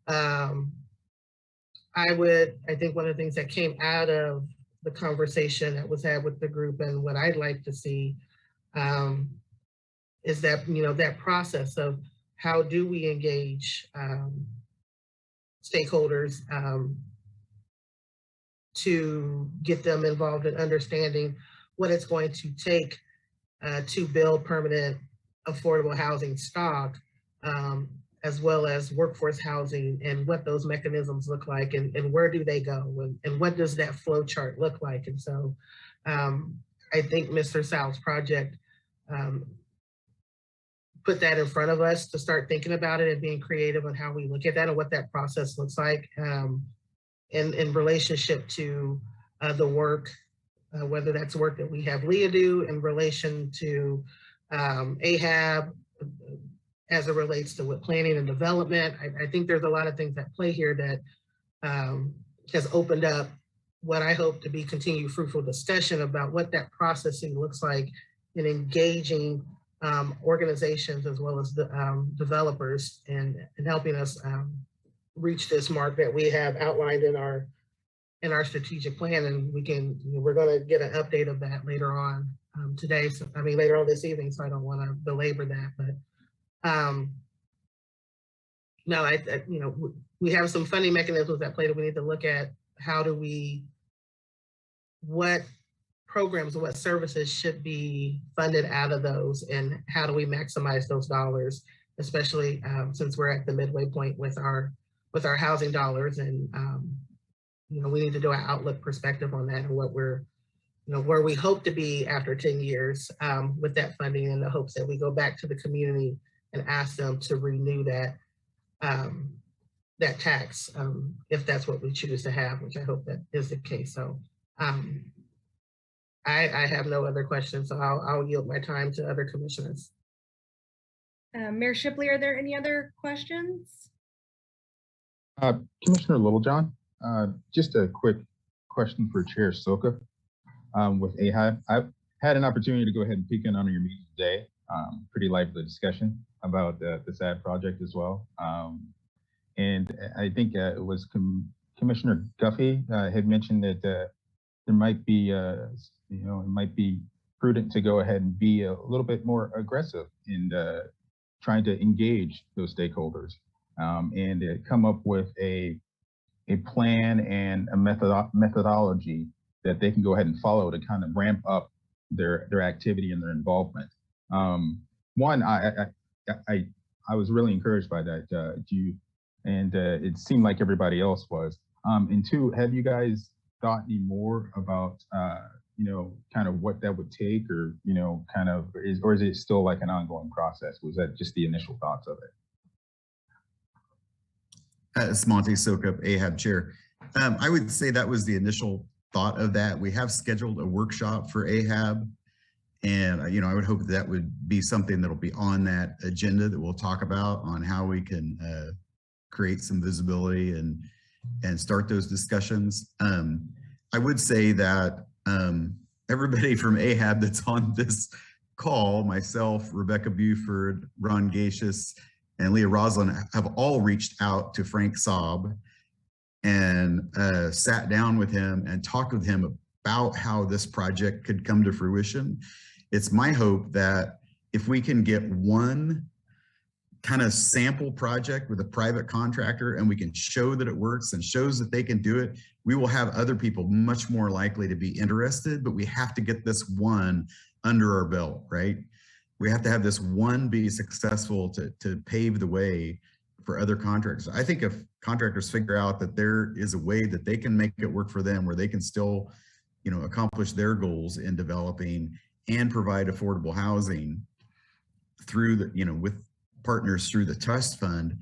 I think one of the things that came out of the conversation that was had with the group and what I'd like to see is that, that process of how do we engage stakeholders to get them involved in understanding what it's going to take to build permanent affordable housing stock, as well as workforce housing, and what those mechanisms look like, and where do they go, and what does that flow chart look like. And so I think Mr. Sal's project put that in front of us to start thinking about it and being creative on how we look at that and what that process looks like in relationship to the work, whether that's work that we have Leah do in relation to AHAB as it relates to what planning and development. I think there's a lot of things at play here that has opened up what I hope to be continued fruitful discussion about what that processing looks like in engaging organizations as well as the developers and helping us reach this mark that we have outlined in our strategic plan. And we're going to get an update of that later on today. So, later on this evening, so I don't want to belabor that, but no, we have some funding mechanisms at play that we need to look at. What programs, what services should be funded out of those, and how do we maximize those dollars, especially since we're at the midway point with our housing dollars. And we need to do an outlook perspective on that and what we're, where we hope to be after 10 years with that funding, in the hopes that we go back to the community and ask them to renew that that tax, if that's what we choose to have, which I hope that is the case. So I have no other questions, so I'll yield my time to other commissioners. Mayor Shipley, are there any other questions? Commissioner Littlejohn, just a quick question for Chair Soka with AHAB. I've had an opportunity to go ahead and peek in on your meeting today. Pretty lively discussion about the SAD project as well. And I think it was Commissioner Guffey had mentioned that there might be, it might be prudent to go ahead and be a little bit more aggressive in trying to engage those stakeholders and come up with a plan and a methodology that they can go ahead and follow to kind of ramp up their activity and their involvement. One, I was really encouraged by that, and it seemed like everybody else was. And two, have you guys thought any more about, kind of what that would take, or, or is it still like an ongoing process? Was that just the initial thoughts of it? It's Monty Sokup, AHAB chair. I would say that was the initial thought of that. We have scheduled a workshop for AHAB. And, you know, I would hope that would be something that'll be on that agenda that we'll talk about on how we can create some visibility and start those discussions. I would say that everybody from AHAB that's on this call, myself, Rebecca Buford, Ron Gacius, and Leah Roslin have all reached out to Frank Saab and sat down with him and talked with him about how this project could come to fruition. It's my hope that if we can get one kind of sample project with a private contractor and we can show that it works and shows that they can do it, we will have other people much more likely to be interested, but we have to get this one under our belt, right? We have to have this one be successful to pave the way for other contractors. I think if contractors figure out that there is a way that they can make it work for them, where they can still, you know, accomplish their goals in developing and provide affordable housing through the, you know, with partners through the trust fund,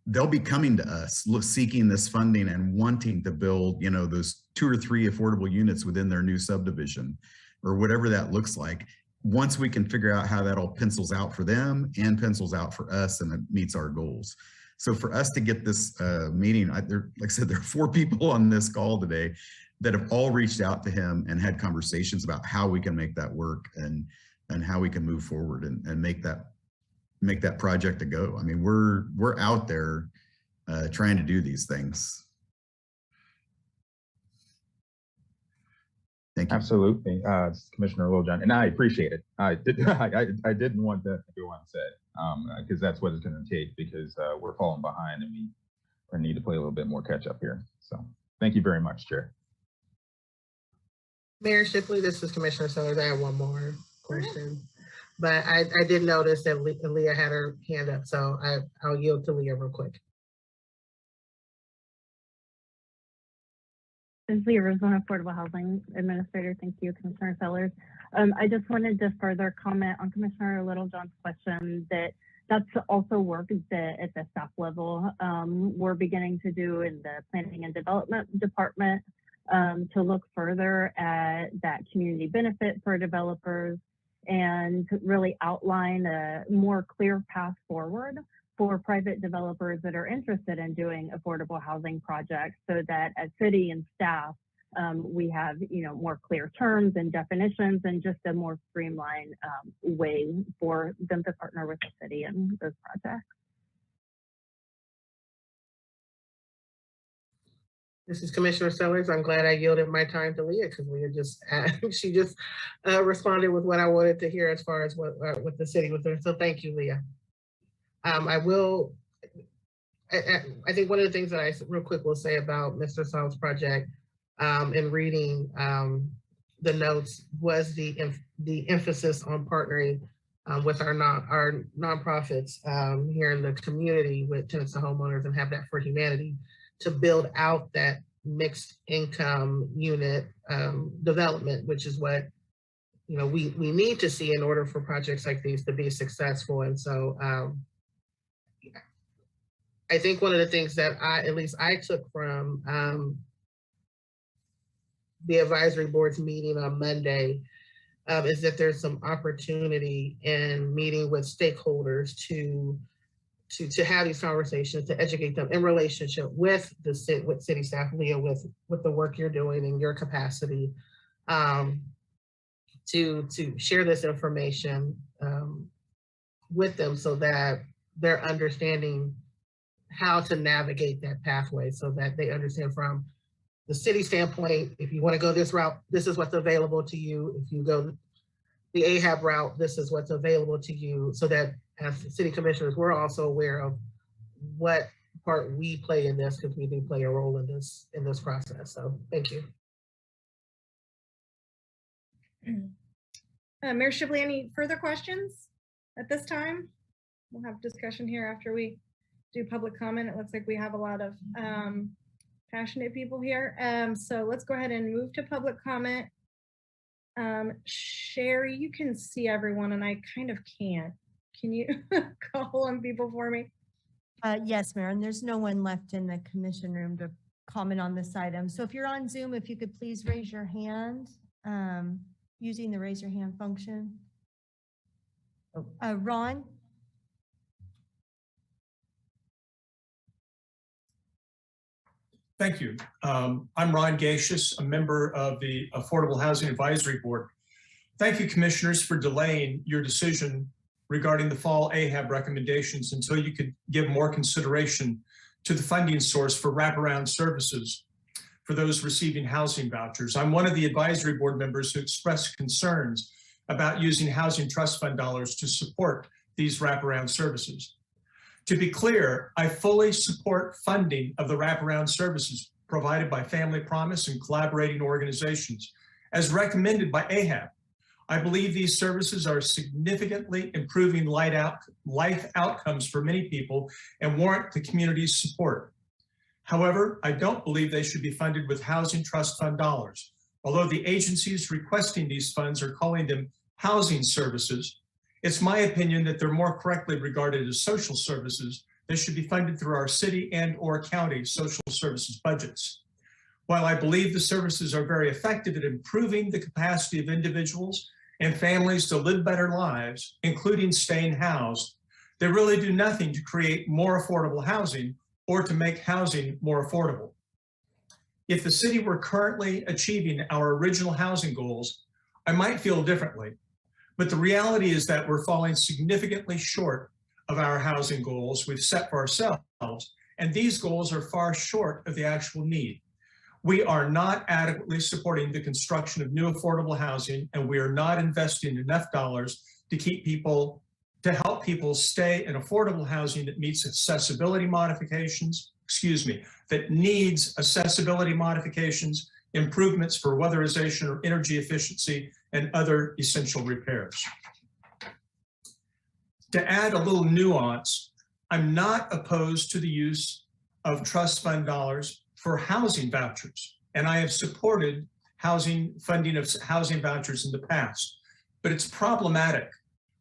they'll be coming to us seeking this funding and wanting to build, you know, those 2 or 3 affordable units within their new subdivision or whatever that looks like. Once we can figure out how that all pencils out for them and pencils out for us and it meets our goals. So for us to get this meeting, like I said, there are 4 people on this call today that have all reached out to him and had conversations about how we can make that work and how we can move forward and make that project a go. I mean, we're out there trying to do these things. Thank you. Absolutely, Commissioner Littlejohn, and I appreciate it. I didn't want that to go unsaid because that's what it's going to take, because we're falling behind and we need to play a little bit more catch up here. So thank you very much, Chair. Mayor Shipley, this is Commissioner Sellers. I have one more question, but I did notice that Leah had her hand up, so I'll yield to Leah real quick. This is Leah Rosen, Affordable Housing Administrator. Thank you, Commissioner Sellers. I just wanted to further comment on Commissioner Littlejohn's question that's also work that at the staff level we're beginning to do in the Planning and Development Department to look further at that community benefit for developers and to really outline a more clear path forward for private developers that are interested in doing affordable housing projects, so that as city and staff, we have, you know, more clear terms and definitions and just a more streamlined way for them to partner with the city in those projects. This is Commissioner Sellers. I'm glad I yielded my time to Leah because Leah she just responded with what I wanted to hear as far as what the city was doing. So thank you, Leah. I think one of the things that I real quick will say about Mr. Saab's project in reading the notes was the emphasis on partnering with our nonprofits here in the community with Tenants to Homeowners and Habitat for Humanity to build out that mixed income unit development, which is what, you know, we need to see in order for projects like these to be successful. And so I think one of the things that at least I took from the advisory board's meeting on Monday is that there's some opportunity in meeting with stakeholders to have these conversations, to educate them in relationship with city staff, Leah, with the work you're doing in your capacity, to share this information with them so that they're understanding how to navigate that pathway, so that they understand from the city standpoint, if you want to go this route, this is what's available to you. If you go the AHAB route, this is what's available to you, so that as city commissioners, we're also aware of what part we play in this, because we do play a role in this process. So thank you. Mayor Shipley, any further questions at this time? We'll have discussion here after we do public comment. It looks like we have a lot of passionate people here. So let's go ahead and move to public comment. Sherry, you can see everyone and I kind of can't. Can you call on people for me? Yes, Mayor, and there's no one left in the commission room to comment on this item. So if you're on Zoom, if you could please raise your hand using the raise your hand function. Ron? Thank you. I'm Ron Gacious, a member of the Affordable Housing Advisory Board. Thank you, commissioners, for delaying your decision regarding the fall AHAB recommendations until you could give more consideration to the funding source for wraparound services for those receiving housing vouchers. I'm one of the advisory board members who expressed concerns about using housing trust fund dollars to support these wraparound services. To be clear, I fully support funding of the wraparound services provided by Family Promise and collaborating organizations as recommended by AHAB. I believe these services are significantly improving life outcomes for many people and warrant the community's support. However, I don't believe they should be funded with housing trust fund dollars. Although the agencies requesting these funds are calling them housing services, it's my opinion that they're more correctly regarded as social services that should be funded through our city and/or county social services budgets. While I believe the services are very effective at improving the capacity of individuals and families to live better lives, including staying housed, they really do nothing to create more affordable housing or to make housing more affordable. If the city were currently achieving our original housing goals, I might feel differently. But the reality is that we're falling significantly short of our housing goals we've set for ourselves, and these goals are far short of the actual need. We are not adequately supporting the construction of new affordable housing, and we are not investing enough dollars to help people stay in affordable housing that meets accessibility modifications, that needs accessibility modifications, improvements for weatherization or energy efficiency, and other essential repairs. To add a little nuance, I'm not opposed to the use of trust fund dollars for housing vouchers, and I have supported funding of housing vouchers in the past, but it's problematic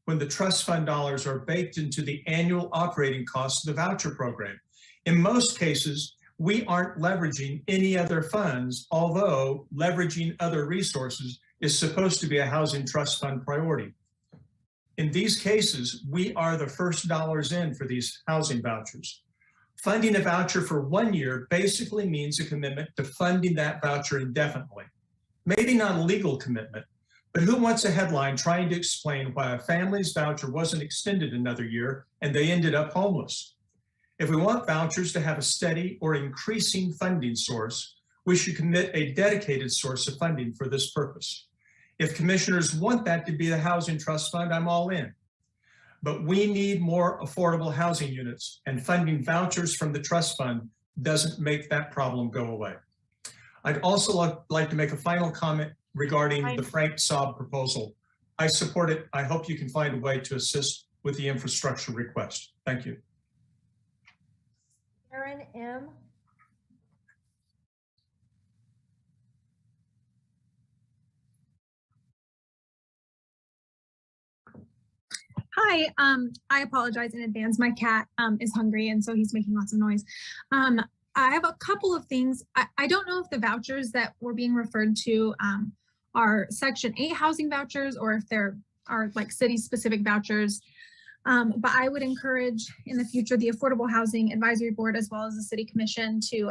when the trust fund dollars are baked into the annual operating costs of the voucher program. In most cases, we aren't leveraging any other funds, although leveraging other resources is supposed to be a housing trust fund priority. In these cases, we are the first dollars in for these housing vouchers. Funding a voucher for 1 year basically means a commitment to funding that voucher indefinitely. Maybe not a legal commitment, but who wants a headline trying to explain why a family's voucher wasn't extended another year and they ended up homeless? If we want vouchers to have a steady or increasing funding source, we should commit a dedicated source of funding for this purpose. If commissioners want that to be the housing trust fund, I'm all in. But we need more affordable housing units, and funding vouchers from the trust fund doesn't make that problem go away. I'd also like to make a final comment regarding the Frank Saab proposal. I support it. I hope you can find a way to assist with the infrastructure request. Thank you. Aaron M. Hi, I apologize in advance. My cat is hungry and so he's making lots of noise. I have a couple of things. I don't know if the vouchers that were being referred to are Section 8 housing vouchers or if there are like city-specific vouchers. But I would encourage in the future the Affordable Housing Advisory Board as well as the City Commission to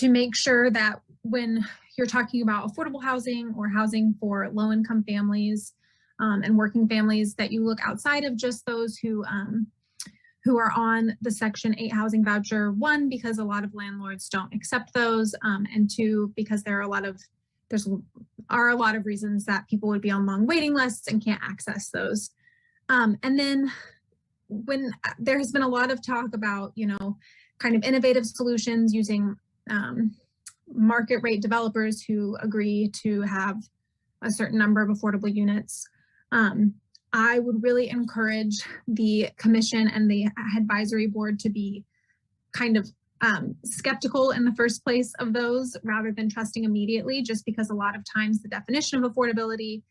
make sure that when you're talking about affordable housing or housing for low-income families and working families, that you look outside of just those who are on the Section 8 housing voucher. One, because a lot of landlords don't accept those, and two, because there are a lot of reasons that people would be on long waiting lists and can't access those. And then when there has been a lot of talk about, kind of innovative solutions using market rate developers who agree to have a certain number of affordable units, I would really encourage the commission and the advisory board to be kind of skeptical in the first place of those rather than trusting immediately, just because a lot of times the definition of affordability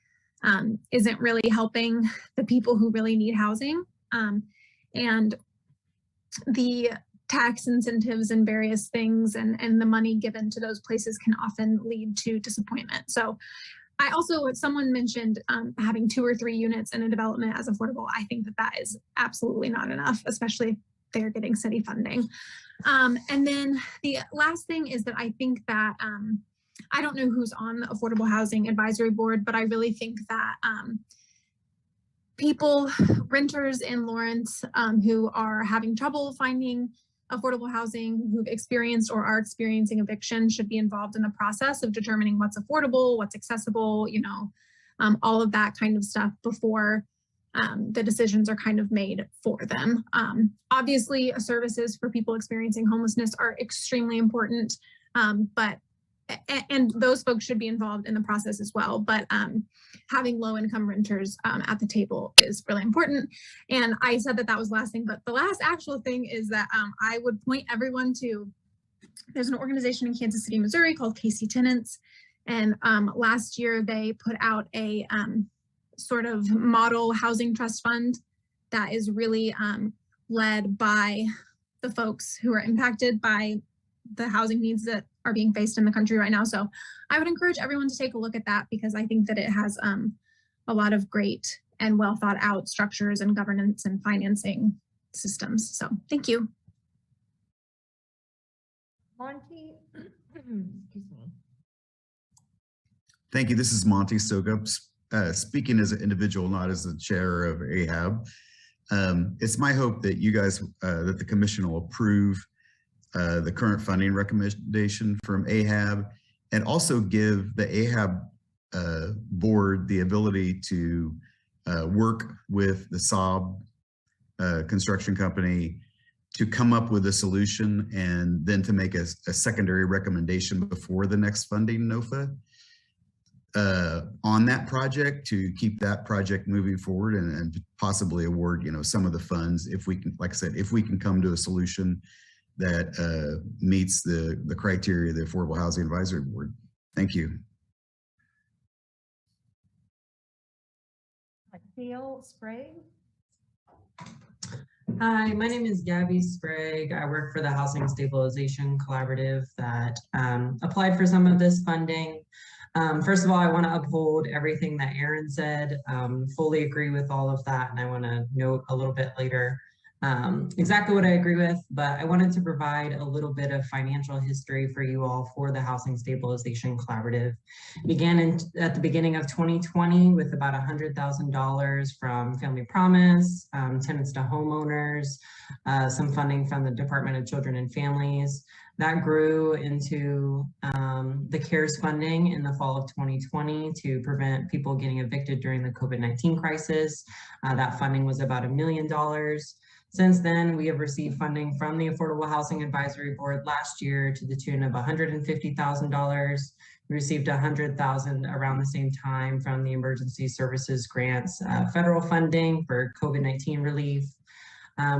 isn't really helping the people who really need housing. And the tax incentives and various things, and the money given to those places can often lead to disappointment. So I also, someone mentioned having 2 or 3 units in a development as affordable. I think that that is absolutely not enough, especially if they're getting city funding. And then the last thing is that I think that, I don't know who's on the Affordable Housing Advisory Board, but I really think that people, renters in Lawrence who are having trouble finding affordable housing, who've experienced or are experiencing eviction, should be involved in the process of determining what's affordable, what's accessible, you know, all of that kind of stuff before the decisions are kind of made for them. Obviously, services for people experiencing homelessness are extremely important, and those folks should be involved in the process as well. But having low-income renters at the table is really important. And I said that that was the last thing, but the last actual thing is that I would point everyone to, there's an organization in Kansas City, Missouri called KC Tenants. And last year they put out a sort of model housing trust fund that is really led by the folks who are impacted by the housing needs that are being faced in the country right now. So I would encourage everyone to take a look at that, because I think that it has a lot of great and well thought out structures and governance and financing systems. So thank you. Monty, excuse me. Thank you. This is Monty Sogup, speaking as an individual, not as the chair of AHAB. It's my hope that you guys, that the commission will approve the current funding recommendation from AHAB, and also give the AHAB board the ability to work with the Saab construction company to come up with a solution, and then to make a secondary recommendation before the next funding NOFA on that project, to keep that project moving forward, and possibly award, you know, some of the funds if we can, like I said, if we can come to a solution that meets the criteria of the Affordable Housing Advisory Board. Thank you. Theo Sprague. Hi, my name is Gabby Sprague. I work for the Housing Stabilization Collaborative that applied for some of this funding. First of all, I want to uphold everything that Aaron said, fully agree with all of that, and I want to note a little bit later exactly what I agree with, but I wanted to provide a little bit of financial history for you all for the Housing Stabilization Collaborative. It began at the beginning of 2020 with about $100,000 from Family Promise, tenants to homeowners, some funding from the Department of Children and Families. That grew into the CARES funding in the fall of 2020 to prevent people getting evicted during the COVID-19 crisis. That funding was about $1 million. Since then, we have received funding from the Affordable Housing Advisory Board last year to the tune of $150,000. We received $100,000 around the same time from the Emergency Services Grants federal funding for COVID-19 relief.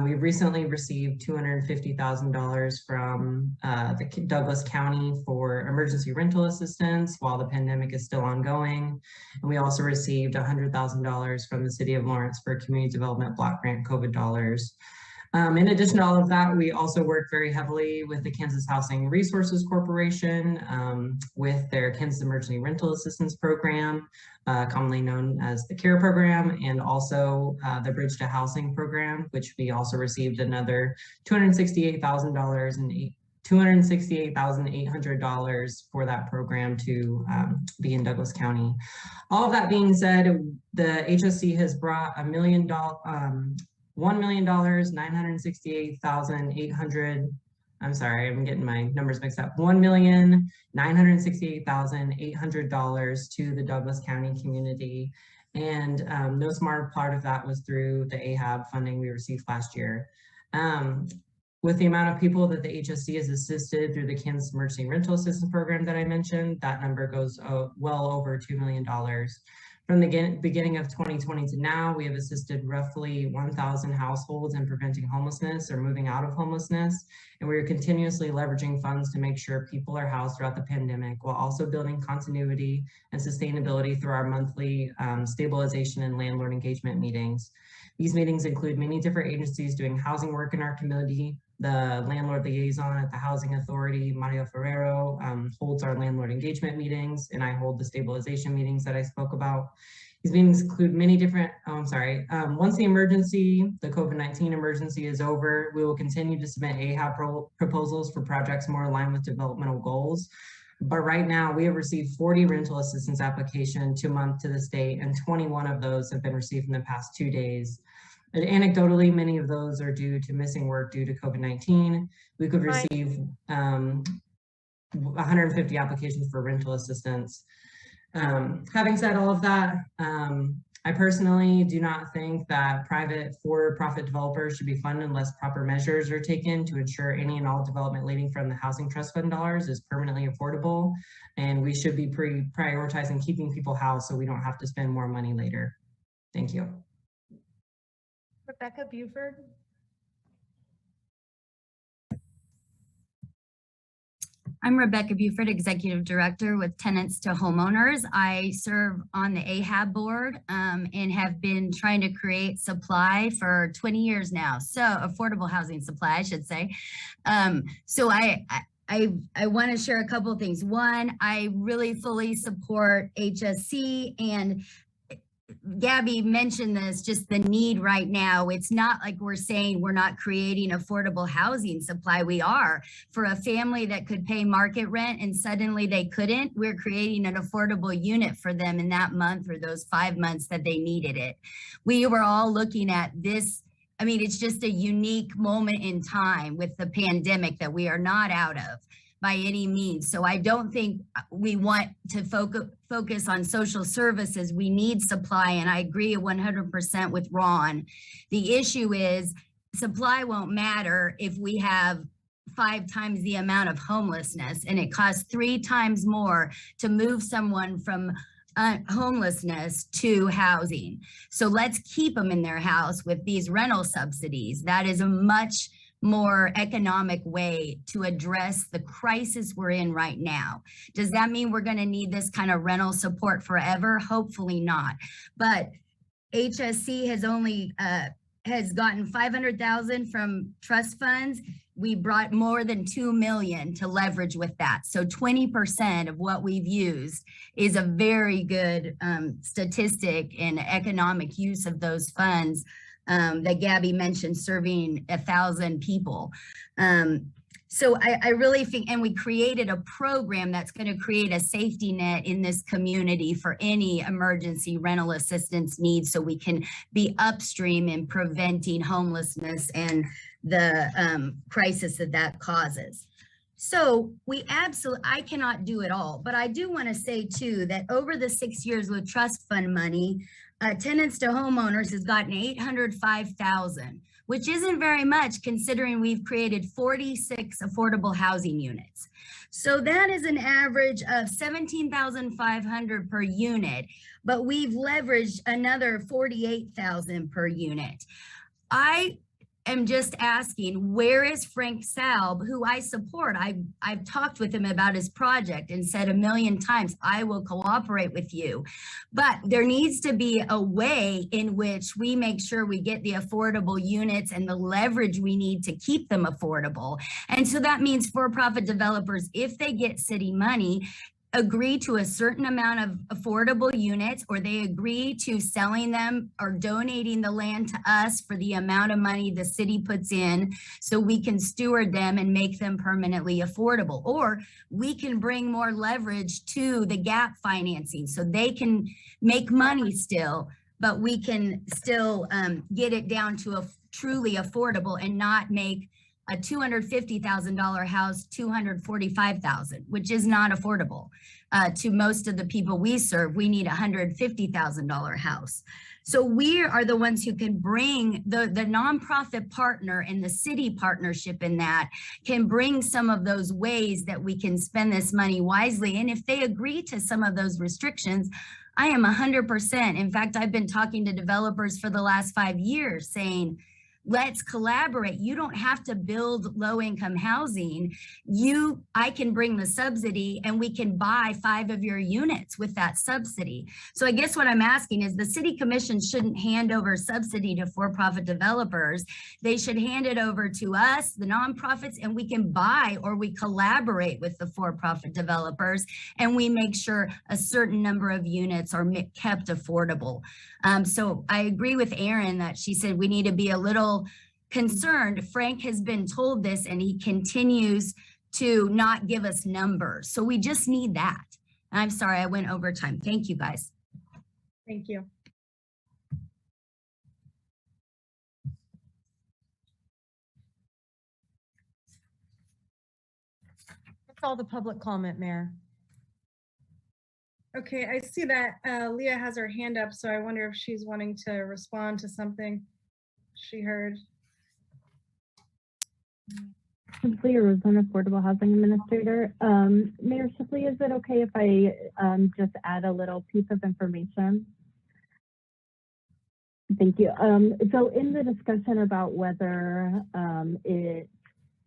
We recently received $250,000 from the Douglas County for emergency rental assistance while the pandemic is still ongoing. And we also received $100,000 from the City of Lawrence for Community Development Block Grant COVID dollars. In addition to all of that, we also work very heavily with the Kansas Housing Resources Corporation with their Kansas Emergency Rental Assistance Program, commonly known as the CARE program, and also the Bridge to Housing program, which we also received another $268,000 and $268,800 for that program to be in Douglas County. All of that being said, the HSC has brought $1,968,800. I'm sorry, I'm getting my numbers mixed up. $1,968,800 to the Douglas County community. And no smart part of that was through the AHAB funding we received last year. With the amount of people that the HSC has assisted through the Kansas Emergency Rental Assistance Program that I mentioned, that number goes well over $2 million. From the beginning of 2020 to now, we have assisted roughly 1,000 households in preventing homelessness or moving out of homelessness. And we are continuously leveraging funds to make sure people are housed throughout the pandemic, while also building continuity and sustainability through our monthly stabilization and landlord engagement meetings. These meetings include many different agencies doing housing work in our community, the landlord liaison at the Housing Authority, Mario Ferrero, holds our landlord engagement meetings, and I hold the stabilization meetings that I spoke about. These meetings include many different, once the emergency, the COVID-19 emergency is over, we will continue to submit AHAB proposals for projects more aligned with developmental goals. But right now we have received 40 rental assistance applications to this date, and 21 of those have been received in the past 2 days. And anecdotally, many of those are due to missing work due to COVID-19. We could receive 150 applications for rental assistance. Having said all of that, I personally do not think that private for-profit developers should be funded unless proper measures are taken to ensure any and all development leading from the Housing Trust Fund dollars is permanently affordable. And we should be prioritizing keeping people housed so we don't have to spend more money later. Thank you. Rebecca Buford. I'm Rebecca Buford, Executive Director with Tenants to Homeowners. I serve on the AHAB board and have been trying to create supply for 20 years now. So affordable housing supply, I should say. So I want to share a couple of things. One, I really fully support HSC, and Gabby mentioned this, just the need right now. It's not like we're saying we're not creating affordable housing supply. We are. For a family that could pay market rent and suddenly they couldn't, we're creating an affordable unit for them in that month or those 5 months that they needed it. We were all looking at this. I mean, it's just a unique moment in time with the pandemic that we are not out of by any means. So I don't think we want to focus on social services. We need supply, and I agree 100% with Ron. The issue is supply won't matter if we have 5 times the amount of homelessness, and it costs 3 times more to move someone from homelessness to housing. So let's keep them in their house with these rental subsidies. That is a much more economic way to address the crisis we're in right now. Does that mean we're going to need this kind of rental support forever? Hopefully not. But HSC has only has gotten $500,000 from trust funds. We brought more than 2 million to leverage with that. So 20% of what we've used is a very good statistic and economic use of those funds that Gabby mentioned, serving 1,000 people. So I really think, and we created a program that's going to create a safety net in this community for any emergency rental assistance needs, so we can be upstream in preventing homelessness and the crisis that causes. So I cannot do it all, but I do want to say too that over the 6 years with trust fund money, Tenants to Homeowners has gotten $805,000, which isn't very much considering we've created 46 affordable housing units. So that is an average of $17,500 per unit, but we've leveraged another $48,000 per unit. I am just asking, where is Frank Salb, who I support? I've talked with him about his project and said 1,000,000 times, I will cooperate with you. But there needs to be a way in which we make sure we get the affordable units and the leverage we need to keep them affordable. And so that means for-profit developers, if they get city money, agree to a certain amount of affordable units, or they agree to selling them or donating the land to us for the amount of money the city puts in, so we can steward them and make them permanently affordable. Or we can bring more leverage to the gap financing so they can make money still, but we can still get it down to a truly affordable and not make a $250,000 house $245,000, which is not affordable to most of the people we serve. We need a $150,000 house. So we are the ones who can bring the nonprofit partner and the city partnership in that can bring some of those ways that we can spend this money wisely. And if they agree to some of those restrictions, I am 100%. In fact, I've been talking to developers for the last 5 years saying, let's collaborate. You don't have to build low-income housing. I can bring the subsidy and we can buy 5 of your units with that subsidy. So I guess what I'm asking is the city commission shouldn't hand over subsidy to for-profit developers. They should hand it over to us, the nonprofits, and we can buy, or we collaborate with the for-profit developers, and we make sure a certain number of units are kept affordable. So I agree with Erin that she said we need to be a little concerned. Frank has been told this and he continues to not give us numbers. So we just need that. I'm sorry, I went over time. Thank you, guys. Thank you. That's all the public comment, Mayor. Okay, I see that Leah has her hand up, so I wonder if she's wanting to respond to something she heard. Leah Rosen, Affordable Housing Administrator. Mayor Shipley, is it okay if I just add a little piece of information? Thank you. So in the discussion about whether it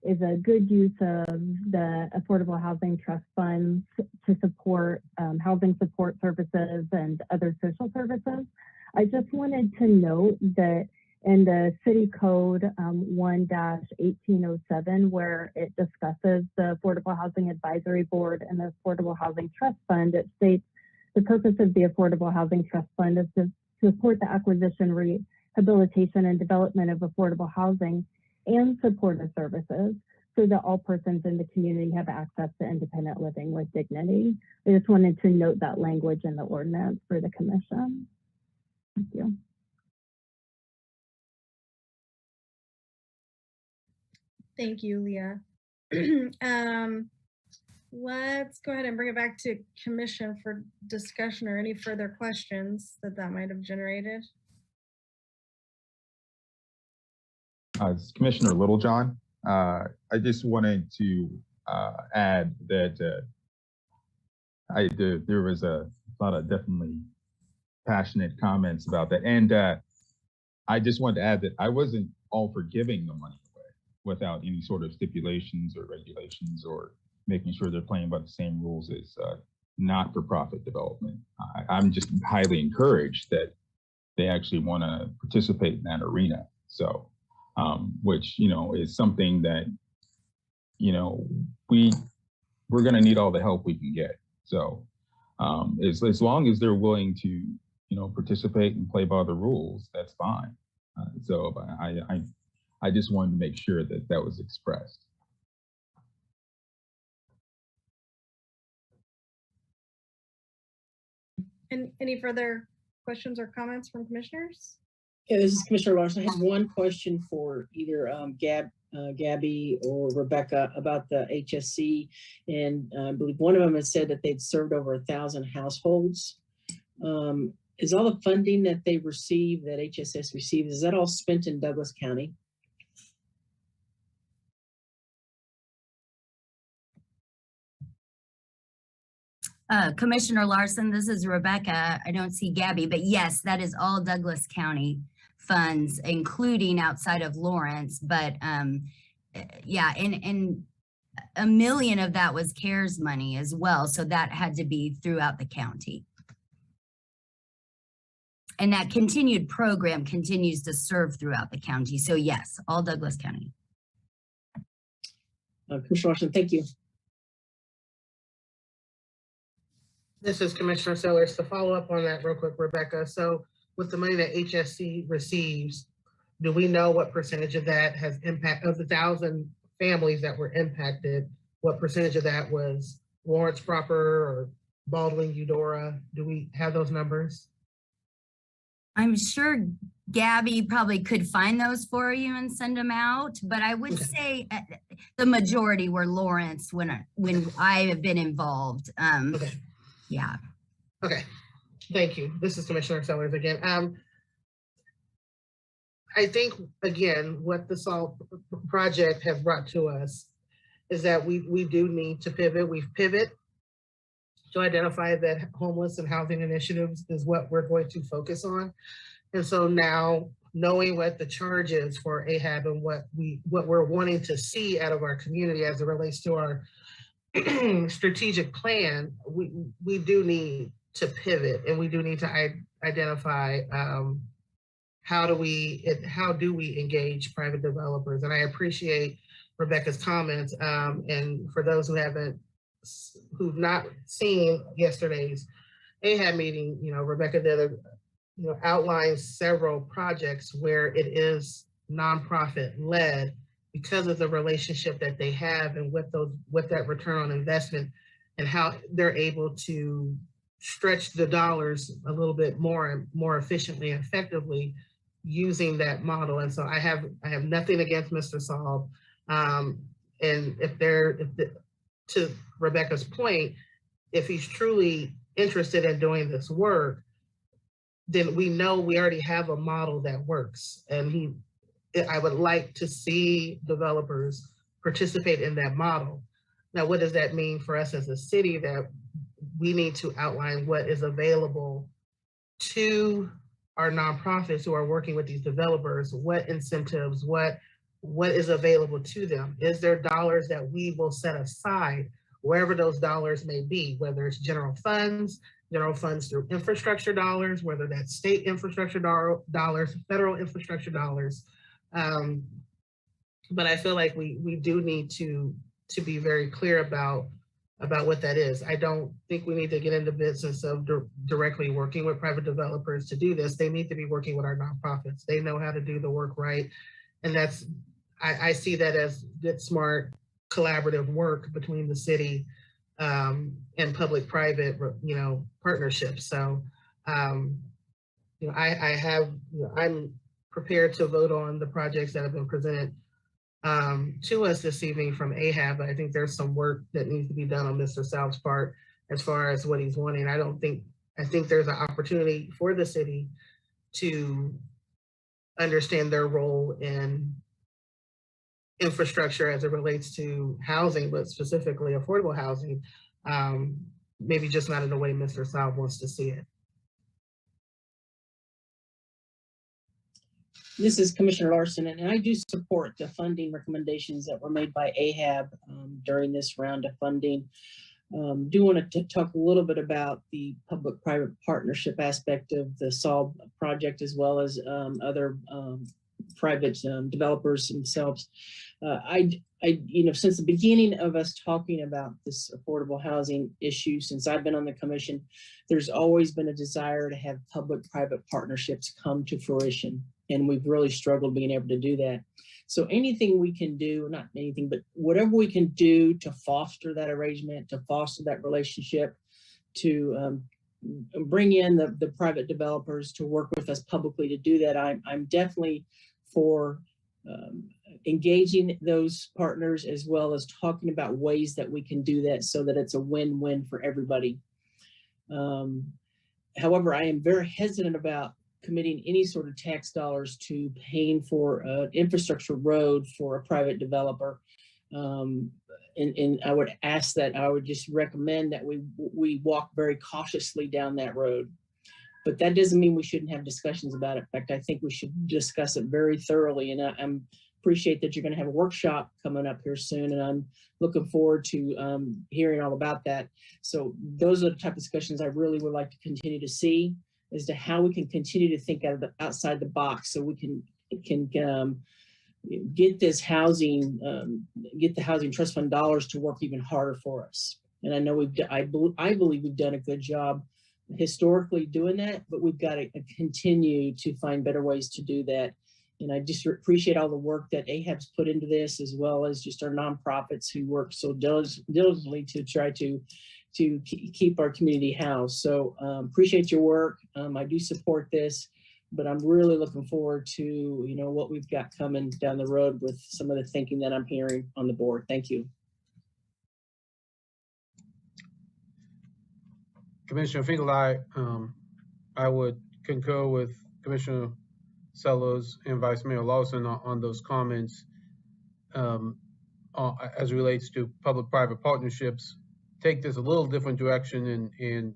is a good use of the Affordable Housing Trust Funds to support housing support services and other social services, I just wanted to note that in the City Code 1-1807, where it discusses the Affordable Housing Advisory Board and the Affordable Housing Trust Fund, it states the purpose of the Affordable Housing Trust Fund is to support the acquisition, rehabilitation, and development of affordable housing and supportive services so that all persons in the community have access to independent living with dignity. I just wanted to note that language in the ordinance for the commission. Thank you. Thank you, Leah. Let's go ahead and bring it back to commission for discussion or any further questions that might have generated. Commissioner Littlejohn, I just wanted to add that there was a lot of definitely passionate comments about that. And I just wanted to add that I wasn't all for giving the money away without any sort of stipulations or regulations or making sure they're playing by the same rules as not-for-profit development. I'm just highly encouraged that they actually want to participate in that arena. So, which, is something that, we're going to need all the help we can get. So as long as they're willing to, participate and play by the rules, that's fine. So I just wanted to make sure that that was expressed. And any further questions or comments from commissioners? Yeah, this is Commissioner Larson. I have one question for either Gabby or Rebecca about the HSC. And I believe one of them has said that they'd served over 1,000 households. Is all the funding that they receive, that HSS receives, is that all spent in Douglas County? Commissioner Larson, this is Rebecca. I don't see Gabby, but yes, that is all Douglas County funds, including outside of Lawrence. But yeah, and $1 million of that was CARES money as well. So that had to be throughout the county. And that continued program continues to serve throughout the county. So yes, all Douglas County. Commissioner Larson, thank you. This is Commissioner Sellers. To follow up on that real quick, Rebecca. So with the money that HSC receives, do we know what percentage of that has impact of the 1,000 families that were impacted? What percentage of that was Lawrence proper or Baldwin, Eudora? Do we have those numbers? I'm sure Gabby probably could find those for you and send them out, but I would say the majority were Lawrence when I have been involved. Okay. Yeah. Okay. Thank you. This is Commissioner Sellers again. I think, again, what the SOLVE project has brought to us is that we do need to pivot. We've pivoted to identify that homeless and housing initiatives is what we're going to focus on. And so now knowing what the charge is for AHAB and what we're wanting to see out of our community as it relates to our strategic plan, we do need to pivot, and we do need to identify how do we engage private developers. And I appreciate Rebecca's comments. And for those who've not seen yesterday's AHAB meeting, Rebecca did outlined several projects where it is nonprofit led because of the relationship that they have and what that return on investment and how they're able to stretch the dollars a little bit more efficiently and effectively using that model. And so I have nothing against Mr. Saul. And to Rebecca's point, if he's truly interested in doing this work, then we know we already have a model that works. And I would like to see developers participate in that model. Now, what does that mean for us as a city? That we need to outline what is available to our nonprofits who are working with these developers, what incentives, what is available to them. Is there dollars that we will set aside, wherever those dollars may be, whether it's general funds through infrastructure dollars, whether that's state infrastructure dollars, federal infrastructure dollars. But I feel like we do need to be very clear about what that is. I don't think we need to get into business of directly working with private developers to do this. They need to be working with our nonprofits. They know how to do the work right. And I see that as good, smart, collaborative work between the city and public-private, partnerships. So, I'm prepared to vote on the projects that have been presented to us this evening from AHAB. I think there's some work that needs to be done on Mr. South's part as far as what he's wanting. I think there's an opportunity for the city to understand their role in infrastructure as it relates to housing, but specifically affordable housing, maybe just not in the way Mr. South wants to see it. This is Commissioner Larson, and I do support the funding recommendations that were made by AHAB during this round of funding. Do want to talk a little bit about the public-private partnership aspect of the SOLVE project, as well as other private developers themselves. Since the beginning of us talking about this affordable housing issue, since I've been on the commission, there's always been a desire to have public-private partnerships come to fruition. And we've really struggled being able to do that. So anything we can do, not anything, but whatever we can do to foster that arrangement, to foster that relationship, to bring in the private developers to work with us publicly to do that, I'm definitely for engaging those partners, as well as talking about ways that we can do that so that it's a win-win for everybody. However, I am very hesitant about committing any sort of tax dollars to paying for an infrastructure road for a private developer. And I would just recommend that we walk very cautiously down that road. But that doesn't mean we shouldn't have discussions about it. In fact, I think we should discuss it very thoroughly. And I appreciate that you're going to have a workshop coming up here soon. And I'm looking forward to hearing all about that. So those are the type of discussions I really would like to continue to see, as to how we can continue to think outside the box, so we can get this housing, get the housing trust fund dollars to work even harder for us. And I know I believe we've done a good job historically doing that, but we've got to continue to find better ways to do that. And I just appreciate all the work that AHAB's put into this, as well as just our nonprofits who work so diligently to try to keep our community housed. So appreciate your work. I do support this, but I'm really looking forward to what we've got coming down the road with some of the thinking that I'm hearing on the board. Thank you. Commissioner Finkelstein, I would concur with Commissioner Sellos and Vice Mayor Lawson on those comments as it relates to public-private partnerships. Take this a little different direction and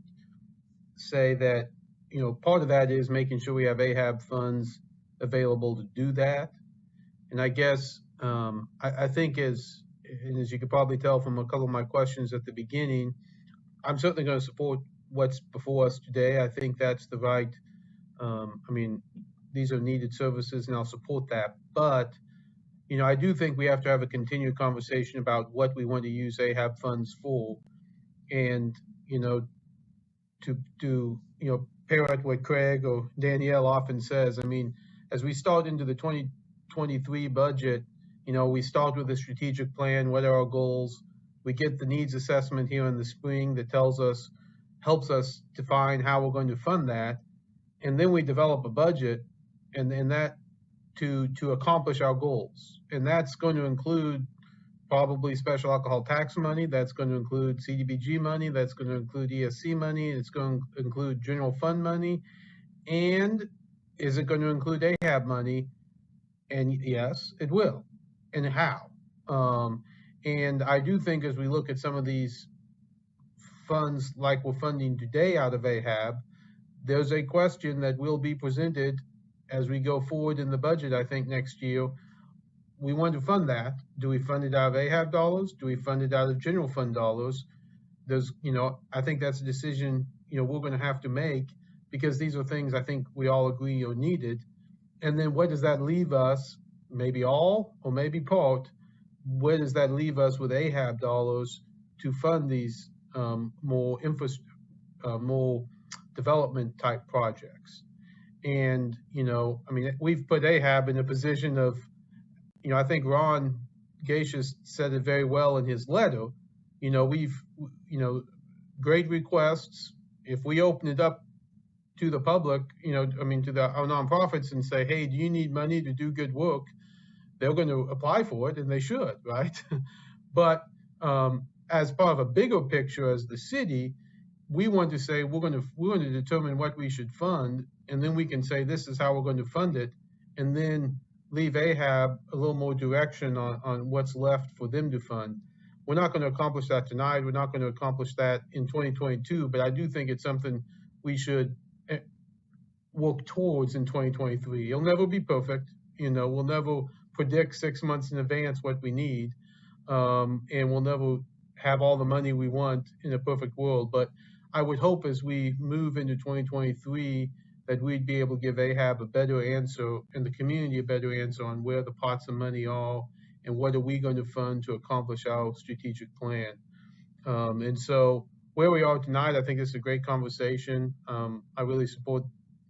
say that, part of that is making sure we have AHAB funds available to do that. And I guess I think as you could probably tell from a couple of my questions at the beginning, I'm certainly going to support what's before us today. I think that's the right, I mean, these are needed services and I'll support that. But, you know, I do think we have to have a continued conversation about what we want to use AHAB funds for. And, you know, to pair at what Craig or Danielle often says, I mean, as we start into the 2023 budget, you know, we start with a strategic plan. What are our goals? We get the needs assessment here in the spring that helps us define how we're going to fund that. And then we develop a budget and that to accomplish our goals. And that's going to include probably special alcohol tax money. That's going to include CDBG money. That's going to include ESC money. It's going to include general fund money. And is it going to include AHAB money? And yes, it will. And how? And I do think as we look at some of these funds like we're funding today out of AHAB, there's a question that will be presented as we go forward in the budget, I think next year. We want to fund that. Do we fund it out of AHAB dollars? Do we fund it out of general fund dollars? There's, you know, I think that's a decision, you know, we're going to have to make because these are things I think we all agree are needed. And then what does that leave us? Maybe all or maybe part. Where does that leave us with AHAB dollars to fund these more development type projects? And, you know, I mean, we've put AHAB in a position of, you know, I think Ron Gacious said it very well in his letter. You know, great requests. If we open it up to the public, you know, I mean, to our nonprofits and say, hey, do you need money to do good work? They're going to apply for it, and they should, right? But as part of a bigger picture as the city, we want to say we're going to determine what we should fund, and then we can say this is how we're going to fund it, and then leave AHAB a little more direction on what's left for them to fund. We're not going to accomplish that tonight. We're not going to accomplish that in 2022, but I do think it's something we should work towards in 2023. It'll never be perfect. You know, we'll never predict 6 months in advance what we need, and we'll never have all the money we want in a perfect world. But I would hope as we move into 2023 that we'd be able to give AHAB a better answer and the community a better answer on where the pots of money are and what are we going to fund to accomplish our strategic plan. And so where we are tonight, I think it's a great conversation. I really support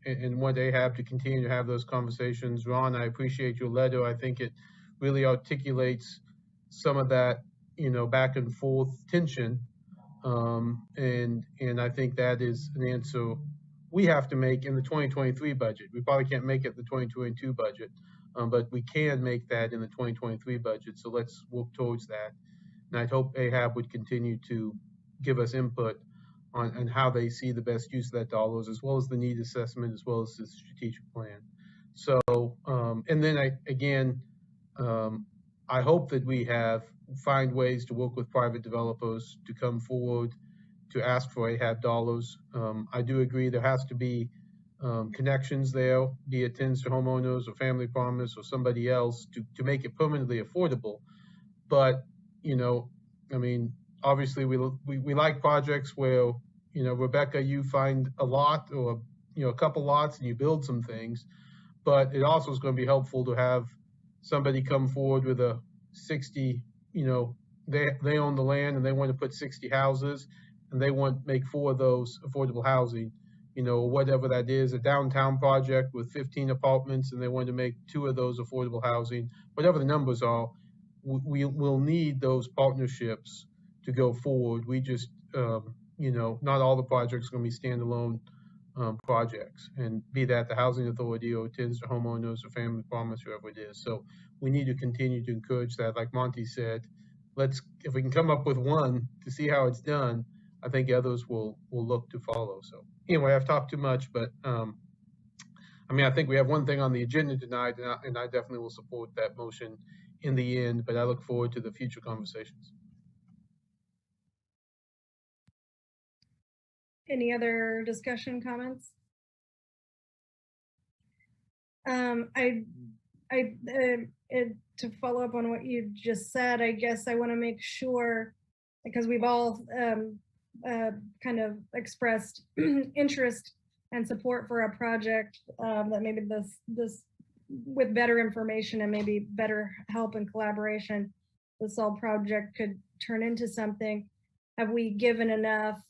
and want AHAB to continue to have those conversations. Ron, I appreciate your letter. I think it really articulates some of that, you know, back and forth tension. And I think that is an answer we have to make in the 2023 budget. We probably can't make it the 2022 budget, but we can make that in the 2023 budget. So let's work towards that. And I'd hope AHAB would continue to give us input on how they see the best use of that dollars, as well as the need assessment, as well as the strategic plan. So, and then I hope that we find ways to work with private developers to come forward to ask for AHAB dollars. I do agree there has to be connections there, be it tends to homeowners or Family Promise or somebody else to make it permanently affordable. But, you know, I mean, obviously we like projects where, you know, Rebecca, you find a lot or, you know, a couple lots and you build some things, but it also is going to be helpful to have somebody come forward with a 60, you know, they own the land and they want to put 60 houses and they want to make 4 of those affordable housing, you know, whatever that is, a downtown project with 15 apartments and they want to make 2 of those affordable housing, whatever the numbers are, we will need those partnerships to go forward. We just, you know, not all the projects are going to be standalone projects, and be that the Housing Authority or tends to homeowners or Family Promise, whoever it is. So we need to continue to encourage that. Like Monty said, if we can come up with one to see how it's done, I think others will look to follow. So anyway, I've talked too much, but I mean, I think we have one thing on the agenda tonight, and I definitely will support that motion in the end, but I look forward to the future conversations. Any other discussion comments? To follow up on what you just said, I guess I want to make sure, because we've all kind of expressed interest and support for a project, that maybe this with better information and maybe better help and collaboration, this all project could turn into something. Have we given enough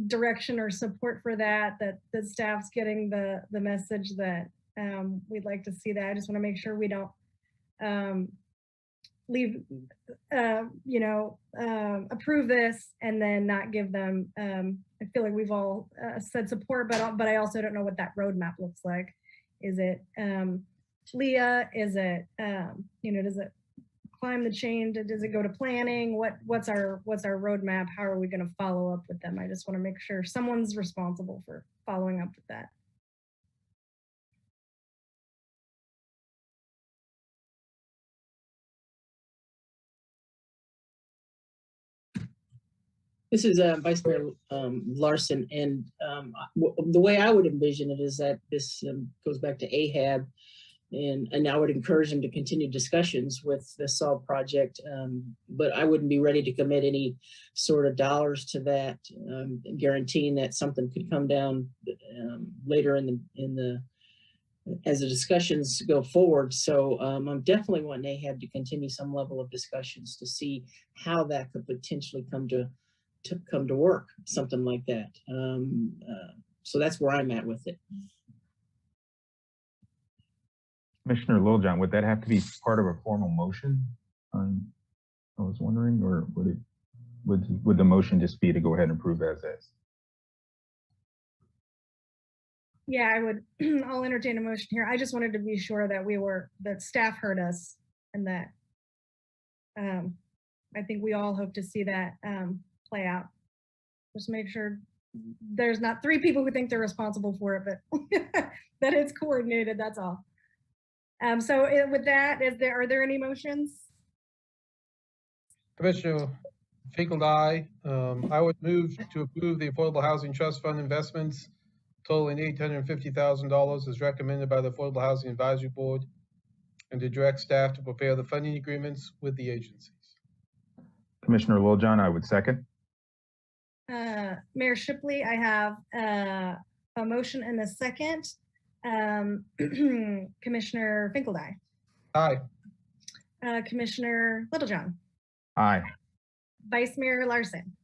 direction or support for that the staff's getting the message that we'd like to see that? I just want to make sure we don't leave, approve this and then not give them. I feel like we've all said support, but I also don't know what that roadmap looks like. Is it Leah? Is it does it climb the chain? Does it go to planning? What's our roadmap? How are we going to follow up with them? I just want to make sure someone's responsible for following up with that. This is Vice Mayor Larson, and the way I would envision it is that this goes back to AHAB, and I would encourage them to continue discussions with the SOLVE project, but I wouldn't be ready to commit any sort of dollars to that, guaranteeing that something could come down later as the discussions go forward. So I'm definitely wanting AHAB to continue some level of discussions to see how that could potentially come to work, something like that. So that's where I'm at with it. Commissioner Littlejohn, would that have to be part of a formal motion? I was wondering, or would the motion just be to go ahead and approve as is? Yeah, I would. I'll entertain a motion here. I just wanted to be sure that that staff heard us, and that I think we all hope to see that play out. Just make sure there's not 3 people who think they're responsible for it, but that it's coordinated. That's all. So with that, are there any motions? Commissioner Finkel, aye. I would move to approve the Affordable Housing Trust Fund investments totaling $850,000 as recommended by the Affordable Housing Advisory Board, and to direct staff to prepare the funding agreements with the agencies. Commissioner Littlejohn, I would second. Mayor Shipley, I have a motion and a second. Commissioner Finkeldye. Aye. Commissioner Littlejohn. Aye. Vice Mayor Larson.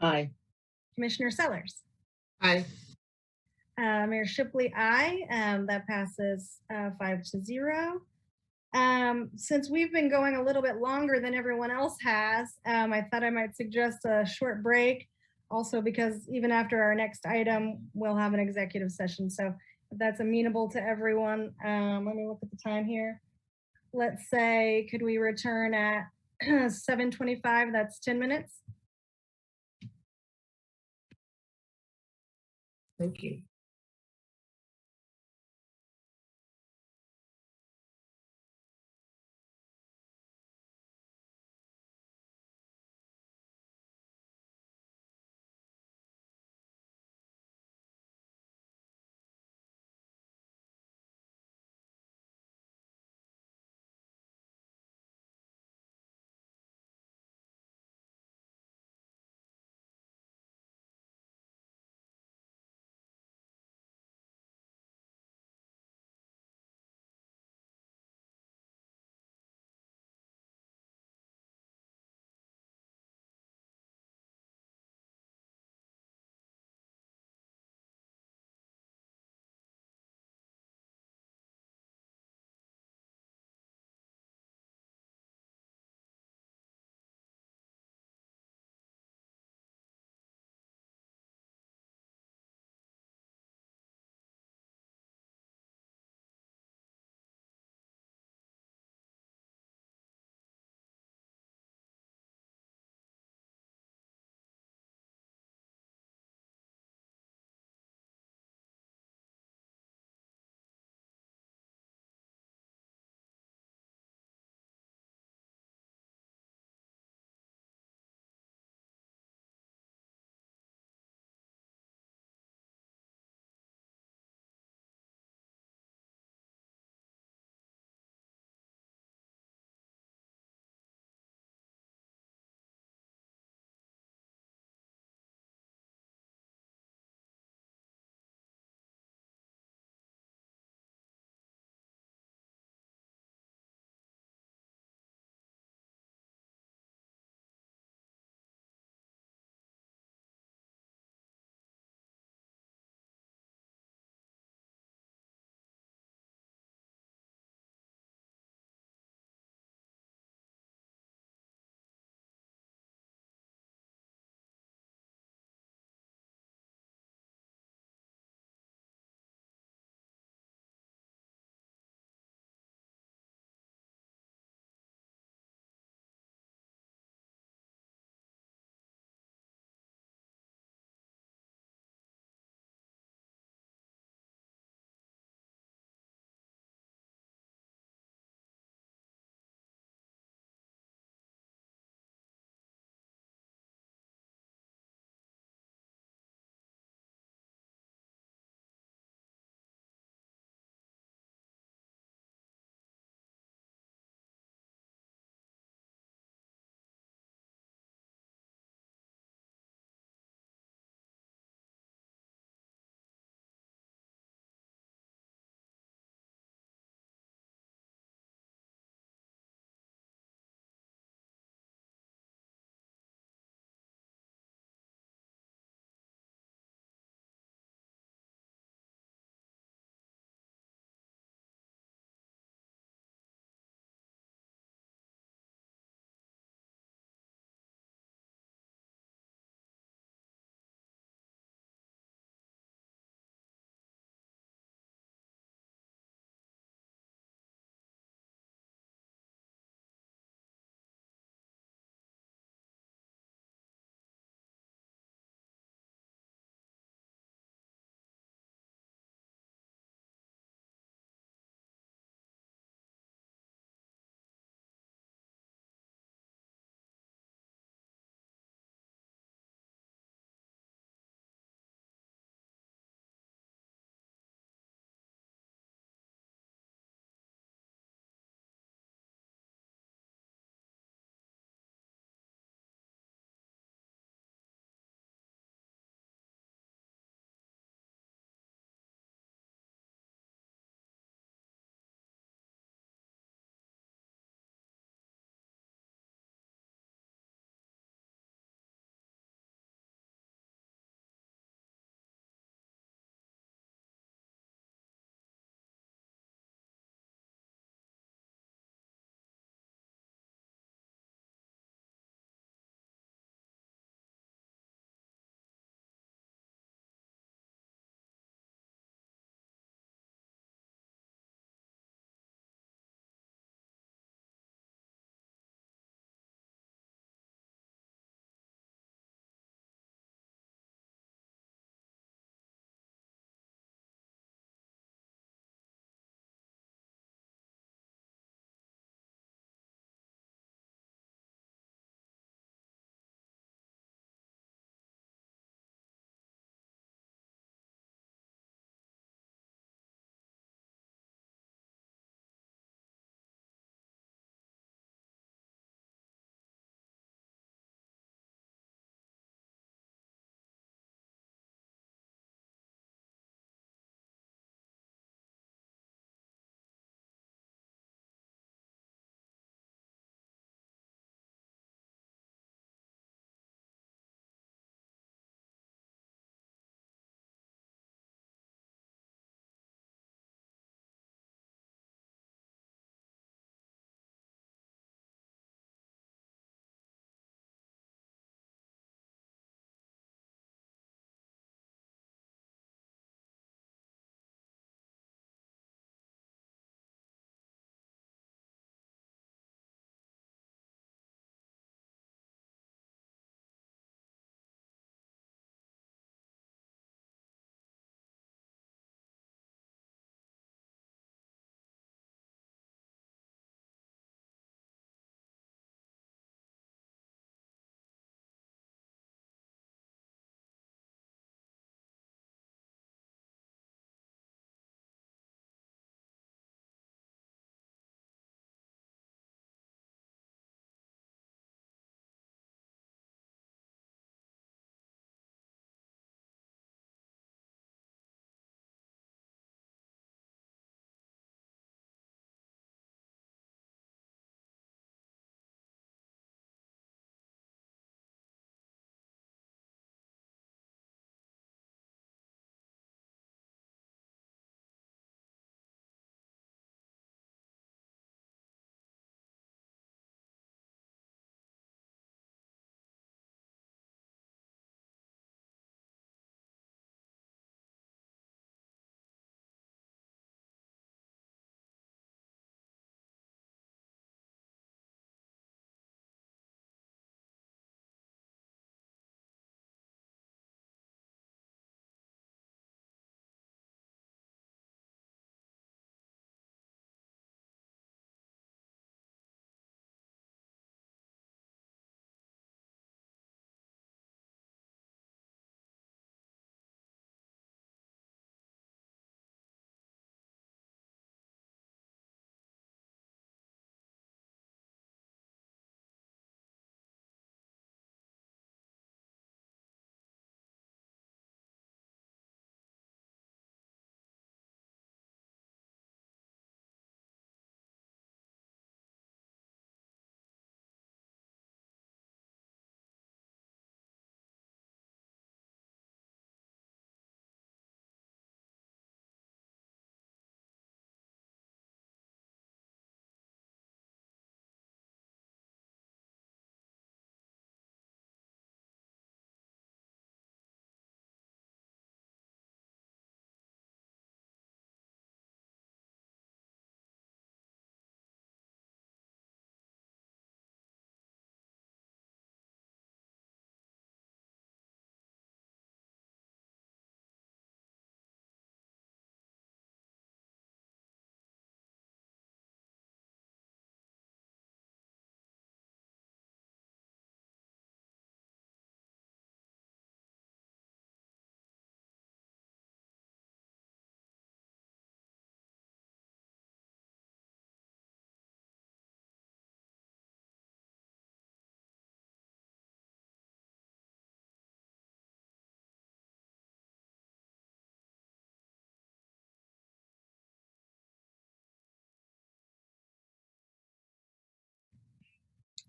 Aye. Commissioner Sellers. Aye. Mayor Shipley, aye. That passes 5-0. Since we've been going a little bit longer than everyone else has, I thought I might suggest a short break, also because even after our next item, we'll have an executive session. So if that's amenable to everyone, let me look at the time here. Let's say, could we return at 7:25? That's 10 minutes. Thank you.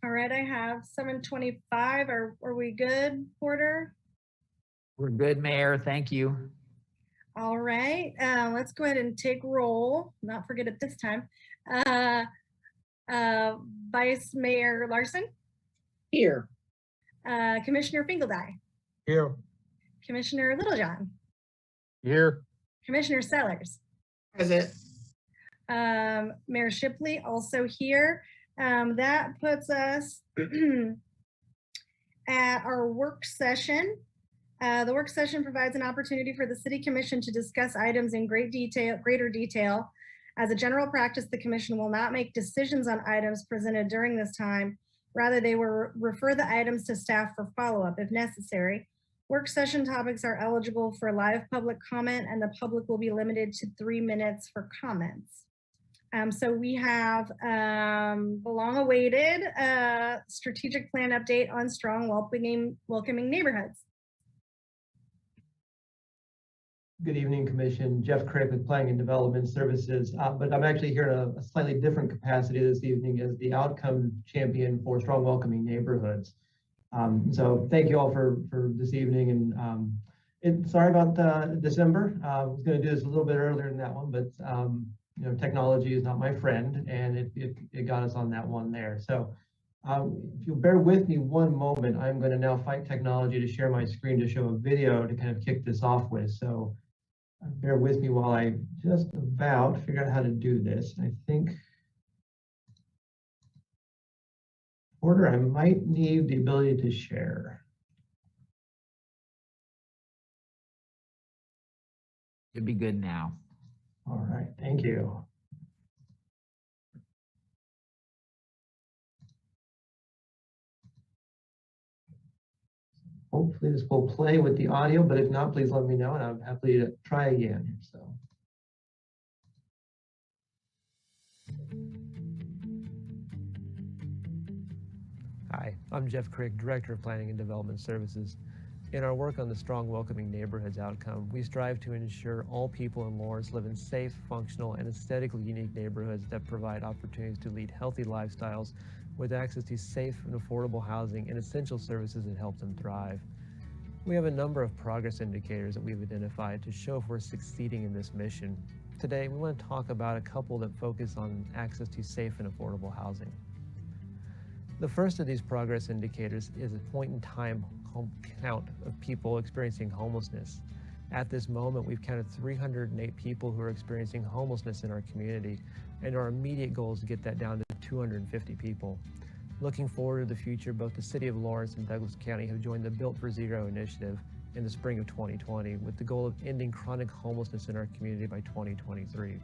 All right, I have 7:25. Are we good, Porter? We're good, Mayor. Thank you. All right, let's go ahead and take roll, not forget it this time. Vice Mayor Larson? Here. Commissioner Finkeldye? Here. Commissioner Littlejohn? Here. Commissioner Sellers? Present. Mayor Shipley also here. That puts us at our work session. The work session provides an opportunity for the City Commission to discuss items in greater detail. As a general practice, the Commission will not make decisions on items presented during this time. Rather, they will refer the items to staff for follow-up if necessary. Work session topics are eligible for live public comment, and the public will be limited to 3 minutes for comments. So we have the long-awaited strategic plan update on strong, welcoming neighborhoods. Good evening, Commission. Jeff Crick with Planning and Development Services, but I'm actually here in a slightly different capacity this evening as the outcome champion for strong, welcoming neighborhoods. So thank you all for this evening, and sorry about December. I was going to do this a little bit earlier than that one, but you know, technology is not my friend, and it got us on that one there. So if you'll bear with me one moment, I'm going to now fight technology to share my screen to show a video to kind of kick this off with. So bear with me while I just about figure out how to do this. I think, Porter, I might need the ability to share. Should be good now. All right, thank you. Hopefully this will play with the audio, but if not, please let me know and I'm happy to try again. So. Hi, I'm Jeff Crick, Director of Planning and Development Services. In our work on the Strong Welcoming Neighborhoods outcome, we strive to ensure all people in Lawrence live in safe, functional, and aesthetically unique neighborhoods that provide opportunities to lead healthy lifestyles with access to safe and affordable housing and essential services that help them thrive. We have a number of progress indicators that we've identified to show if we're succeeding in this mission. Today, we want to talk about a couple that focus on access to safe and affordable housing. The first of these progress indicators is a point-in-time count of people experiencing homelessness. At this moment, we've counted 308 people who are experiencing homelessness in our community, and our immediate goal is to get that down to 250 people. Looking forward to the future, both the City of Lawrence and Douglas County have joined the Built for Zero initiative in the spring of 2020 with the goal of ending chronic homelessness in our community by 2023.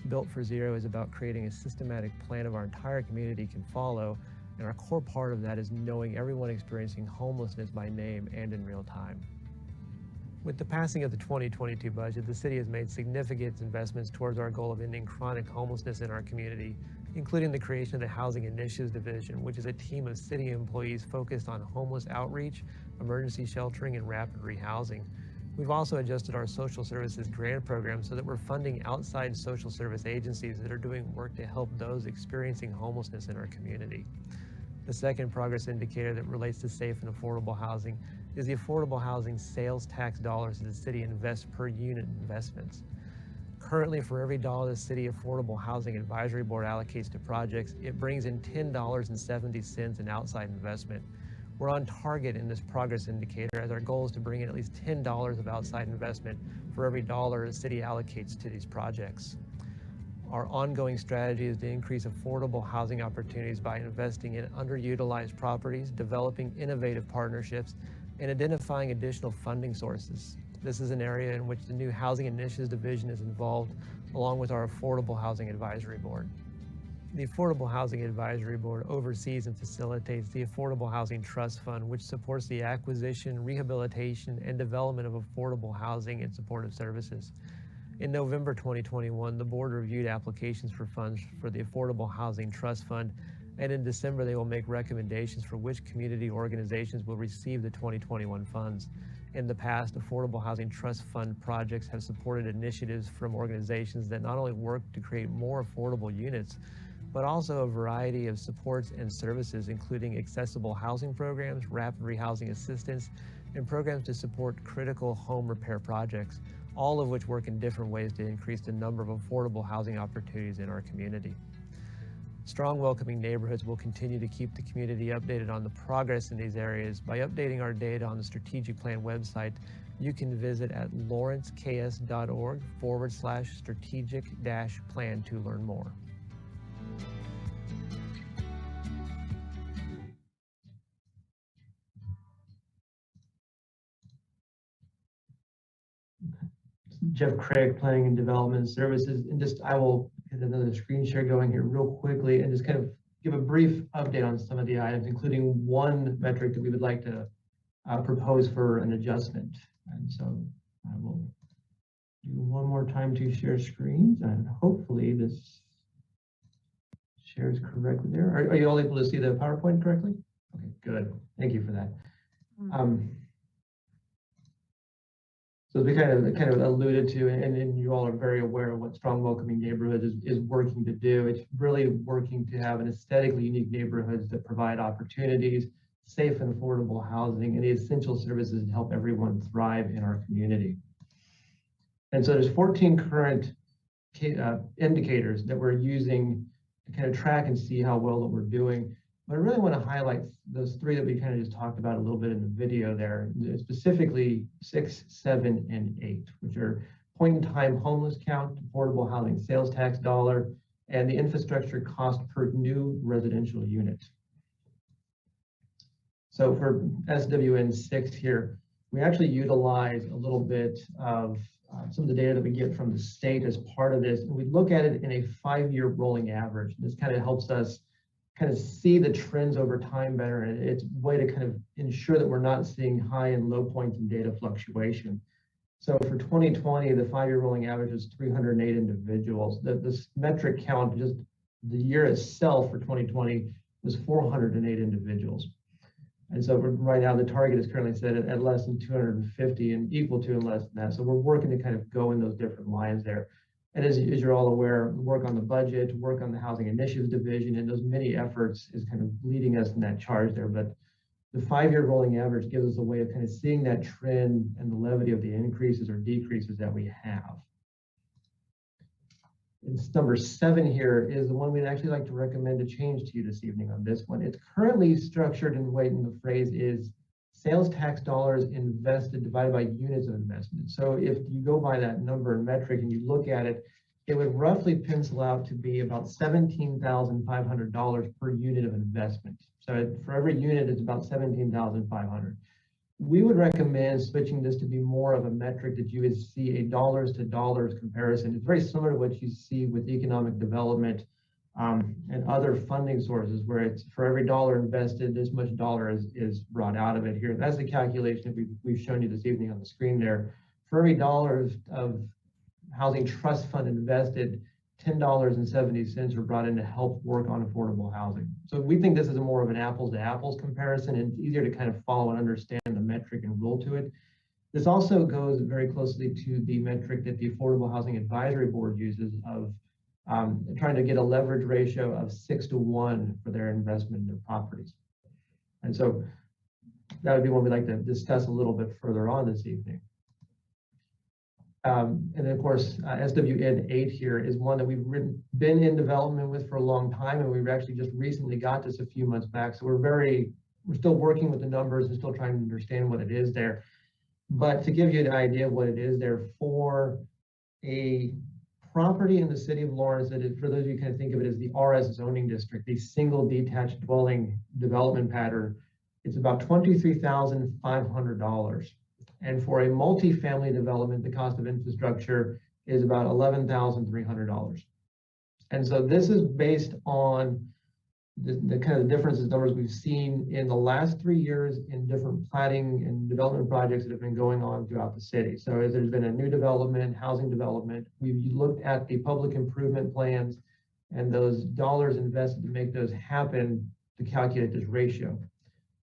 Built for Zero is about creating a systematic plan of our entire community can follow, and our core part of that is knowing everyone experiencing homelessness by name and in real time. With the passing of the 2022 budget, the city has made significant investments towards our goal of ending chronic homelessness in our community, including the creation of the Housing Initiatives Division, which is a team of city employees focused on homeless outreach, emergency sheltering, and rapid rehousing. We've also adjusted our social services grant program so that we're funding outside social service agencies that are doing work to help those experiencing homelessness in our community. The second progress indicator that relates to safe and affordable housing is the affordable housing sales tax dollars that the city invests per unit investments. Currently, for every dollar the City Affordable Housing Advisory Board allocates to projects, it brings in $10.70 in outside investment. We're on target in this progress indicator, as our goal is to bring in at least $10 of outside investment for every dollar the city allocates to these projects. Our ongoing strategy is to increase affordable housing opportunities by investing in underutilized properties, developing innovative partnerships, and identifying additional funding sources. This is an area in which the new Housing Initiatives Division is involved, along with our Affordable Housing Advisory Board. The Affordable Housing Advisory Board oversees and facilitates the Affordable Housing Trust Fund, which supports the acquisition, rehabilitation, and development of affordable housing and supportive services. In November 2021, the board reviewed applications for funds for the Affordable Housing Trust Fund, and in December they will make recommendations for which community organizations will receive the 2021 funds. In the past, Affordable Housing Trust Fund projects have supported initiatives from organizations that not only work to create more affordable units, but also a variety of supports and services, including accessible housing programs, rapid rehousing assistance, and programs to support critical home repair projects, all of which work in different ways to increase the number of affordable housing opportunities in our community. Strong Welcoming Neighborhoods will continue to keep the community updated on the progress in these areas by updating our data on the strategic plan website. You can visit at lawrenceks.org/strategic-plan to learn more. Jeff Craig, Planning and Development Services, and I will get another screen share going here real quickly and just kind of give a brief update on some of the items, including one metric that we would like to propose for an adjustment. And so I will do one more time to share screens, and hopefully this shares correctly there. Are you all able to see the PowerPoint correctly? Okay, good. Thank you for that. So as we kind of alluded to, and you all are very aware of what Strong Welcoming Neighborhoods is working to do. It's really working to have an aesthetically unique neighborhoods that provide opportunities, safe and affordable housing, and the essential services to help everyone thrive in our community. And so there's 14 current indicators that we're using to kind of track and see how well that we're doing. But I really want to highlight those three that we kind of just talked about a little bit in the video there, specifically 6, 7, and 8, which are point-in-time homeless count, affordable housing sales tax dollar, and the infrastructure cost per new residential unit. So for SWN 6 here, we actually utilize a little bit of some of the data that we get from the state as part of this, and we look at it in a 5-year rolling average. This kind of helps us kind of see the trends over time better, and it's a way to kind of ensure that we're not seeing high and low points in data fluctuation. So for 2020, the 5-year rolling average was 308 individuals. This metric count, just the year itself for 2020, was 408 individuals. And so right now the target is currently set at less than 250 and equal to and less than that. So we're working to kind of go in those different lines there. And as you're all aware, work on the budget, work on the Housing Initiatives Division, and those many efforts is kind of leading us in that charge there. But the 5-year rolling average gives us a way of kind of seeing that trend and the levity of the increases or decreases that we have. It's number 7 here is the one we'd actually like to recommend a change to you this evening on this one. It's currently structured in the way the phrase is sales tax dollars invested divided by units of investment. So if you go by that number and metric and you look at it, it would roughly pencil out to be about $17,500 per unit of investment. So for every unit, it's about $17,500. We would recommend switching this to be more of a metric that you would see a dollars to dollars comparison. It's very similar to what you see with economic development and other funding sources, where it's for every dollar invested, this much dollar is brought out of it here. That's the calculation that we've shown you this evening on the screen there. For every dollar of housing trust fund invested, $10.70 are brought in to help work on affordable housing. So we think this is more of an apples to apples comparison, and it's easier to kind of follow and understand the metric and rule to it. This also goes very closely to the metric that the Affordable Housing Advisory Board uses of trying to get a leverage ratio of 6-to-1 for their investment in their properties. And so that would be one we'd like to discuss a little bit further on this evening. And then of course, SWN 8 here is one that we've been in development with for a long time, and we've actually just recently got this a few months back. So we're still working with the numbers and still trying to understand what it is there. But to give you an idea of what it is there, for a property in the city of Lawrence that is, for those of you kind of think of it as the RS zoning district, the single detached dwelling development pattern, it's about $23,500. And for a multifamily development, the cost of infrastructure is about $11,300. And so this is based on the kind of differences numbers we've seen in the last 3 years in different planning and development projects that have been going on throughout the city. So as there's been a new development, housing development, we've looked at the public improvement plans and those dollars invested to make those happen to calculate this ratio.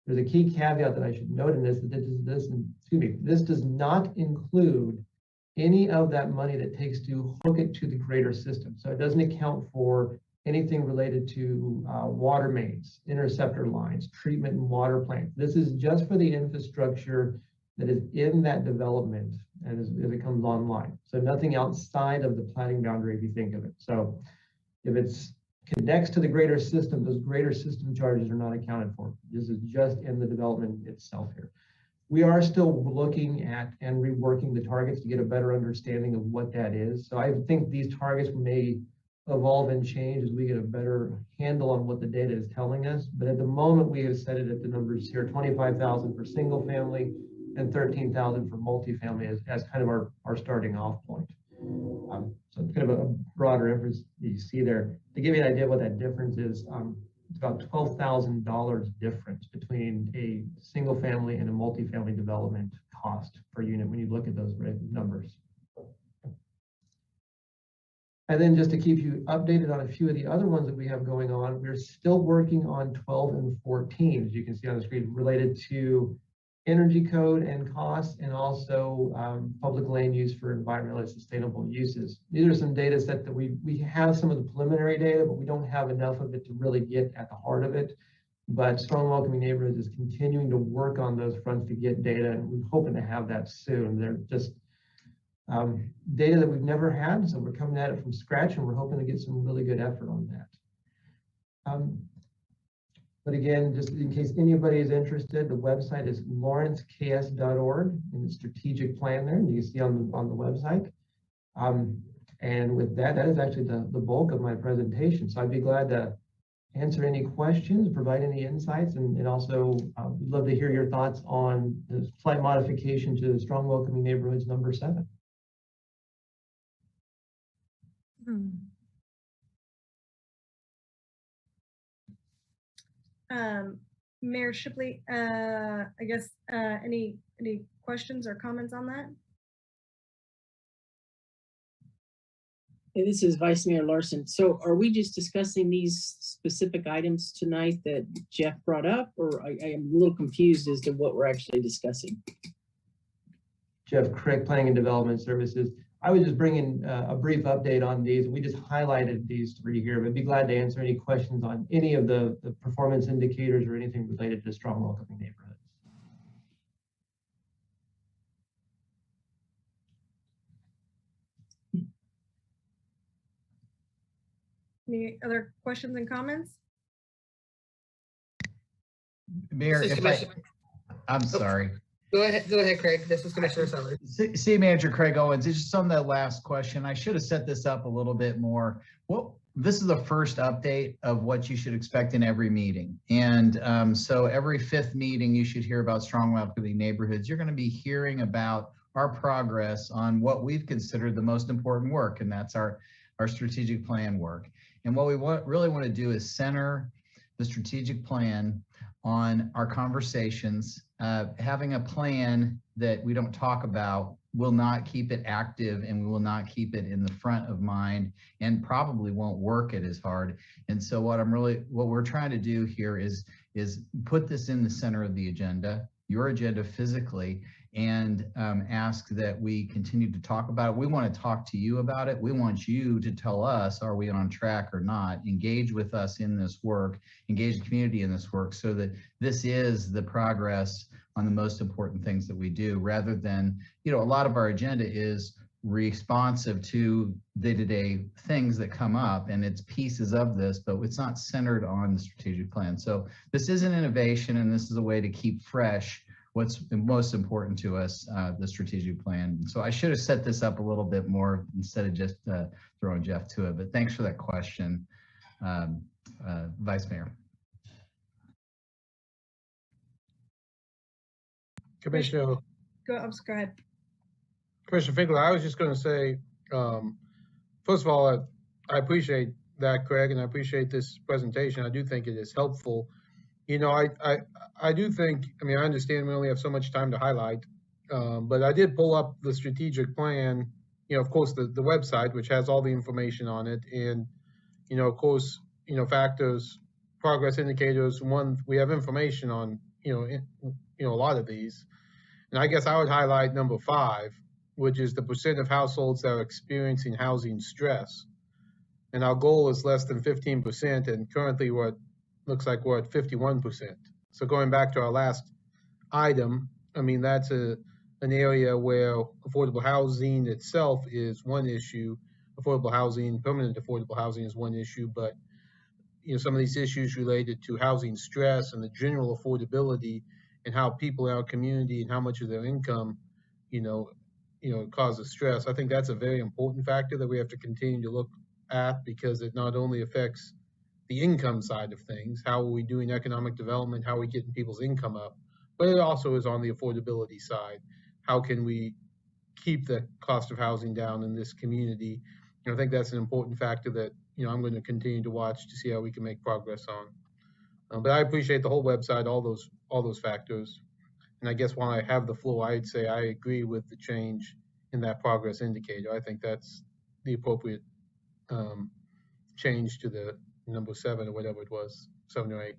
There's a key caveat that I should note in this, that this does not include any of that money that takes to hook it to the greater system. So it doesn't account for anything related to water mains, interceptor lines, treatment and water plants. This is just for the infrastructure that is in that development and as it comes online. So nothing outside of the planning boundary if you think of it. So if it's connects to the greater system, those greater system charges are not accounted for. This is just in the development itself here. We are still looking at and reworking the targets to get a better understanding of what that is. So I think these targets may evolve and change as we get a better handle on what the data is telling us. But at the moment, we have set it at the numbers here, 25,000 for single family and 13,000 for multifamily as kind of our starting off point. So it's kind of a broader inference that you see there. To give you an idea of what that difference is, it's about $12,000 difference between a single family and a multifamily development cost per unit when you look at those numbers. And then just to keep you updated on a few of the other ones that we have going on, we're still working on 12 and 14, as you can see on the screen, related to energy code and costs, and also public land use for environmentally sustainable uses. These are some data set that we have some of the preliminary data, but we don't have enough of it to really get at the heart of it. But Strong Welcoming Neighborhoods is continuing to work on those fronts to get data, and we're hoping to have that soon. They're just data that we've never had, so we're coming at it from scratch, and we're hoping to get some really good effort on that. But again, just in case anybody is interested, the website is lawrenceks.org, and the strategic plan there, and you can see on the website. And with that, that is actually the bulk of my presentation. So I'd be glad to answer any questions, provide any insights, and also we'd love to hear your thoughts on the slight modification to Strong Welcoming Neighborhoods number 7. Mayor Shipley, I guess any questions or comments on that? Hey, this is Vice Mayor Larson. So are we just discussing these specific items tonight that Jeff brought up, or I am a little confused as to what we're actually discussing? Jeff Crick, Planning and Development Services. I was just bringing a brief update on these. We just highlighted these 3 here, but I'd be glad to answer any questions on any of the performance indicators or anything related to Strong Welcoming Neighborhoods. Any other questions and comments? Mayor, I'm sorry. Go ahead, Craig. This is Commissioner Summers. City Manager Craig Owens, just on that last question, I should have set this up a little bit more. Well, this is the first update of what you should expect in every meeting. And so every 5th meeting, you should hear about Strong Welcoming Neighborhoods. You're going to be hearing about our progress on what we've considered the most important work, and that's our strategic plan work. And what we really want to do is center the strategic plan on our conversations. Having a plan that we don't talk about will not keep it active, and we will not keep it in the front of mind, and probably won't work it as hard. And so what we're trying to do here is put this in the center of the agenda, your agenda physically, and ask that we continue to talk about it. We want to talk to you about it. We want you to tell us, are we on track or not? Engage with us in this work, engage the community in this work, so that this is the progress on the most important things that we do, rather than, a lot of our agenda is responsive to day-to-day things that come up, and it's pieces of this, but it's not centered on the strategic plan. So this is an innovation, and this is a way to keep fresh what's most important to us, the strategic plan. So I should have set this up a little bit more instead of just throwing Jeff to it, but thanks for that question, Vice Mayor. Commissioner. Go ahead. Commissioner Finkel, I was just going to say, first of all, I appreciate that, Craig, and I appreciate this presentation. I do think it is helpful. I do think, I understand we only have so much time to highlight, but I did pull up the strategic plan, of course, the website, which has all the information on it. And, of course, factors, progress indicators, we have information on, a lot of these. And I guess I would highlight number 5, which is the % of households that are experiencing housing stress. And our goal is less than 15%, and currently looks like we're at 51%. So going back to our last item, I mean, that's an area where affordable housing itself is one issue. Affordable housing, permanent affordable housing is one issue, but some of these issues related to housing stress and the general affordability and how people in our community and how much of their income, causes stress. I think that's a very important factor that we have to continue to look at, because it not only affects the income side of things, how are we doing economic development, how are we getting people's income up, but it also is on the affordability side. How can we keep the cost of housing down in this community? I think that's an important factor that I'm going to continue to watch to see how we can make progress on. But I appreciate the whole website, all those factors. And I guess while I have the floor, I'd say I agree with the change in that progress indicator. I think that's the appropriate change to the number 7 or whatever it was, 7 or 8.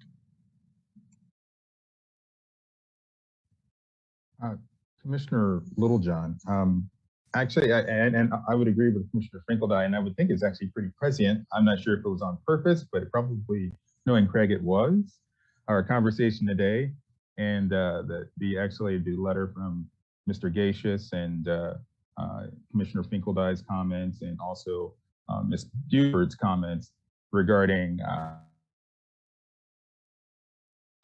Commissioner Littlejohn, actually, and I would agree with Commissioner Finkeldine, and I would think it's actually pretty prescient. I'm not sure if it was on purpose, but it probably, knowing Craig, it was. Our conversation today, and the letter from Mr. Gacious and Commissioner Finkeldine's comments, and also Ms. Buford's comments regarding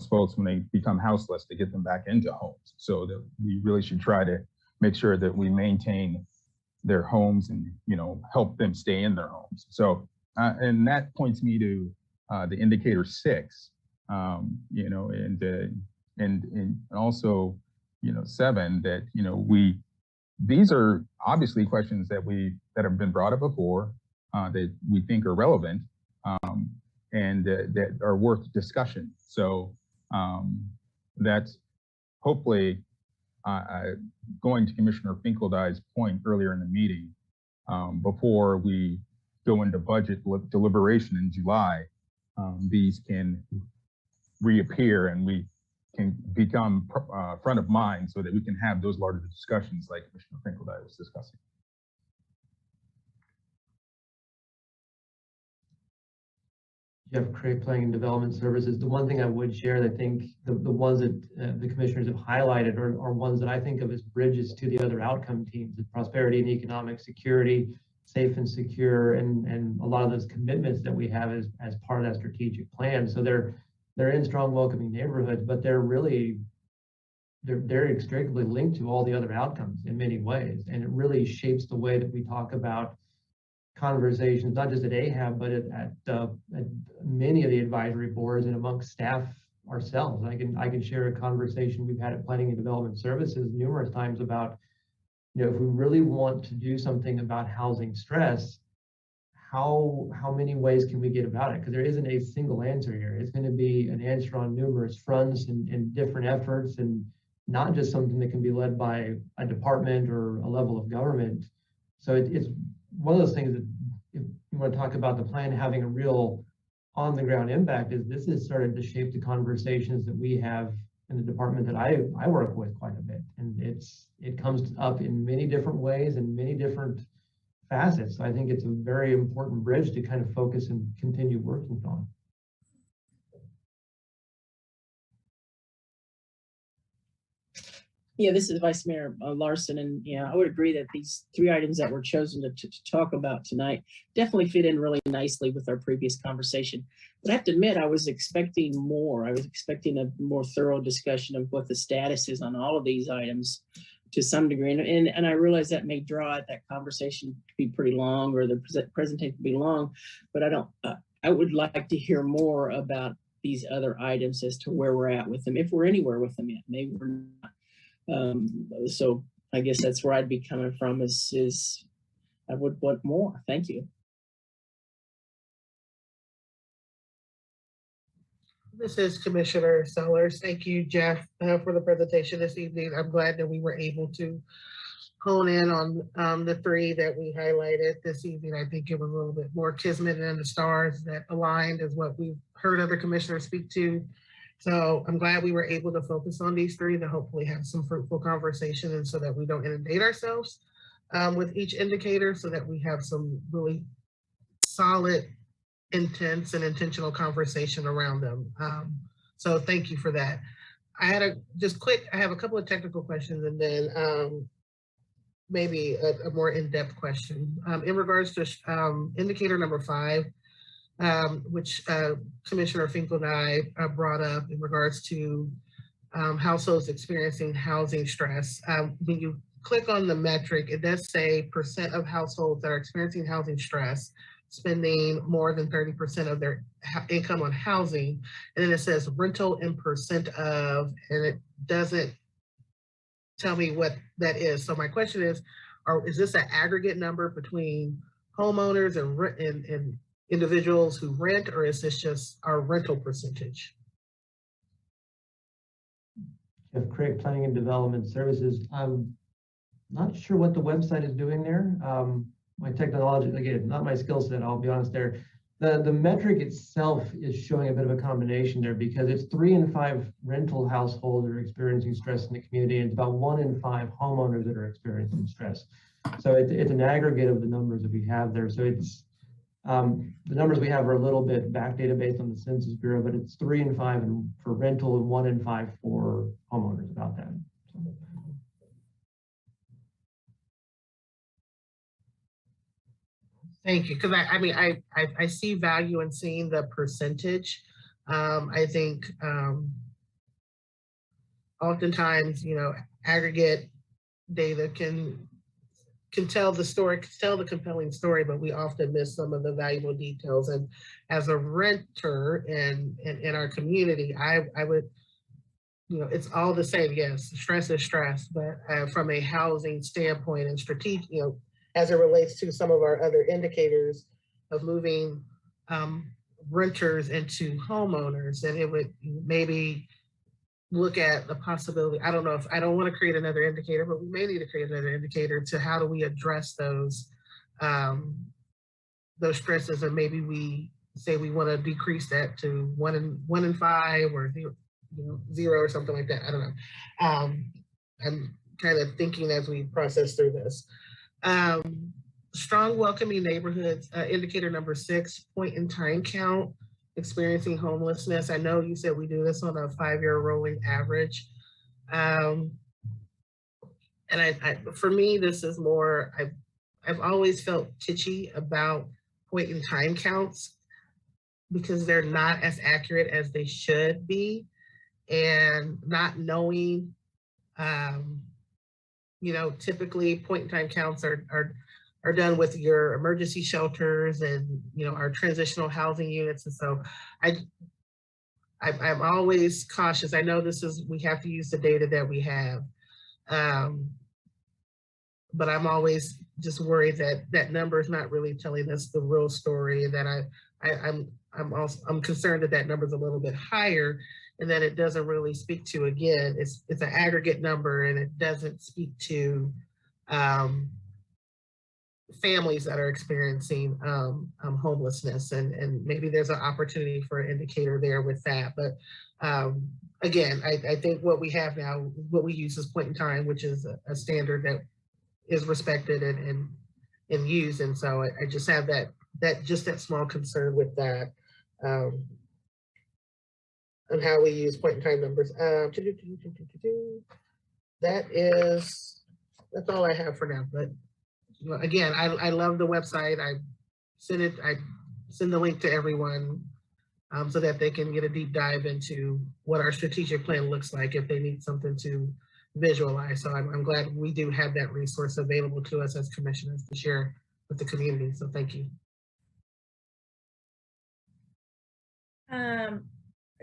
folks when they become houseless, to get them back into homes. So that we really should try to make sure that we maintain their homes and help them stay in their homes. So and that points me to the indicator 6, and also 7, that these are obviously questions that have been brought up before, that we think are relevant, and that are worth discussion. So that's hopefully going to Commissioner Finkeldine's point earlier in the meeting, before we go into budget deliberation in July, these can reappear and we can become front of mind, so that we can have those larger discussions like Commissioner Finkeldine was discussing. Jeff Craig, Planning and Development Services. The one thing I would share, I think the ones that the commissioners have highlighted are ones that I think of as bridges to the other outcome teams: the prosperity and economic security, safe and secure, and a lot of those commitments that we have as part of that strategic plan. So they're in strong, welcoming neighborhoods, but they're inextricably linked to all the other outcomes in many ways, and it really shapes the way that we talk about conversations, not just at AHAB, but at many of the advisory boards and amongst staff ourselves. I can share a conversation we've had at Planning and Development Services numerous times about, if we really want to do something about housing stress, how many ways can we get about it? Because there isn't a single answer here. It's going to be an answer on numerous fronts and different efforts, and not just something that can be led by a department or a level of government. So it's one of those things that, if you want to talk about the plan having a real on the ground impact, is this has started to shape the conversations that we have in the department that I work with quite a bit. And it comes up in many different ways and many different facets. So I think it's a very important bridge to kind of focus and continue working on. Yeah, this is Vice Mayor Larson, and I would agree that these 3 items that were chosen to talk about tonight definitely fit in really nicely with our previous conversation. But I have to admit, I was expecting more. I was expecting a more thorough discussion of what the status is on all of these items to some degree. And I realize that may draw that conversation to be pretty long, or the presentation to be long, but I would like to hear more about these other items as to where we're at with them, if we're anywhere with them yet. Maybe we're not. So I guess that's where I'd be coming from, is I would want more. Thank you. This is Commissioner Sellers. Thank you, Jeff, for the presentation this evening. I'm glad that we were able to hone in on the 3 that we highlighted this evening. I think it was a little bit more kismet and the stars that aligned as what we've heard other commissioners speak to. So I'm glad we were able to focus on these 3 to hopefully have some fruitful conversation, and so that we don't inundate ourselves with each indicator, so that we have some really solid, intense and intentional conversation around them. So thank you for that. I had I have a couple of technical questions and then maybe a more in-depth question. In regards to indicator number 5, which Commissioner Finkel and I brought up in regards to households experiencing housing stress. When you click on the metric, it does say % of households that are experiencing housing stress spending more than 30% of their income on housing. And then it says rental in % of, and it doesn't tell me what that is. So my question is this an aggregate number between homeowners and individuals who rent, or is this just our rental percentage? Jeff Craig, Planning and Development Services. I'm not sure what the website is doing there. My technology, again, not my skill set, I'll be honest there. The metric itself is showing a bit of a combination there because it's 3 in 5 rental households that are experiencing stress in the community, and it's about 1 in 5 homeowners that are experiencing stress. So it's an aggregate of the numbers that we have there. So it's the numbers we have are a little bit backdated based on the Census Bureau, but it's 3 in 5 for rental and 1 in 5 for homeowners, about that. So. Thank you, because I see value in seeing the percentage. I think oftentimes, aggregate data can tell the story, tell the compelling story, but we often miss some of the valuable details. And as a renter in our community, I would, it's all the same. Yes, stress is stress, but from a housing standpoint and strategic, as it relates to some of our other indicators of moving renters into homeowners, and it would maybe look at the possibility. I don't know if I don't want to create another indicator, but we may need to create another indicator to how do we address those stresses, and maybe we say we want to decrease that to 1 in 5 or 0 or something like that. I don't know. I'm kind of thinking as we process through this. Strong welcoming neighborhoods, indicator number 6, point in time count, experiencing homelessness. I know you said we do this on a 5-year rolling average. And for me, this is more, I've always felt titchy about point in time counts because they're not as accurate as they should be, and not knowing, typically point in time counts are done with your emergency shelters and, our transitional housing units. And so I'm always cautious. I know we have to use the data that we have. But I'm always just worried that that number is not really telling us the real story, and that I'm concerned that that number is a little bit higher, and that it doesn't really speak to, again, it's an aggregate number, and it doesn't speak to families that are experiencing homelessness, and maybe there's an opportunity for an indicator there with that. But again, I think what we have now, what we use is point in time, which is a standard that is respected and used. And so I just have that small concern with that, and how we use point in time numbers. That's all I have for now. But again, I love the website. I send the link to everyone so that they can get a deep dive into what our strategic plan looks like if they need something to visualize. So I'm glad we do have that resource available to us as commissioners to share with the community. So thank you.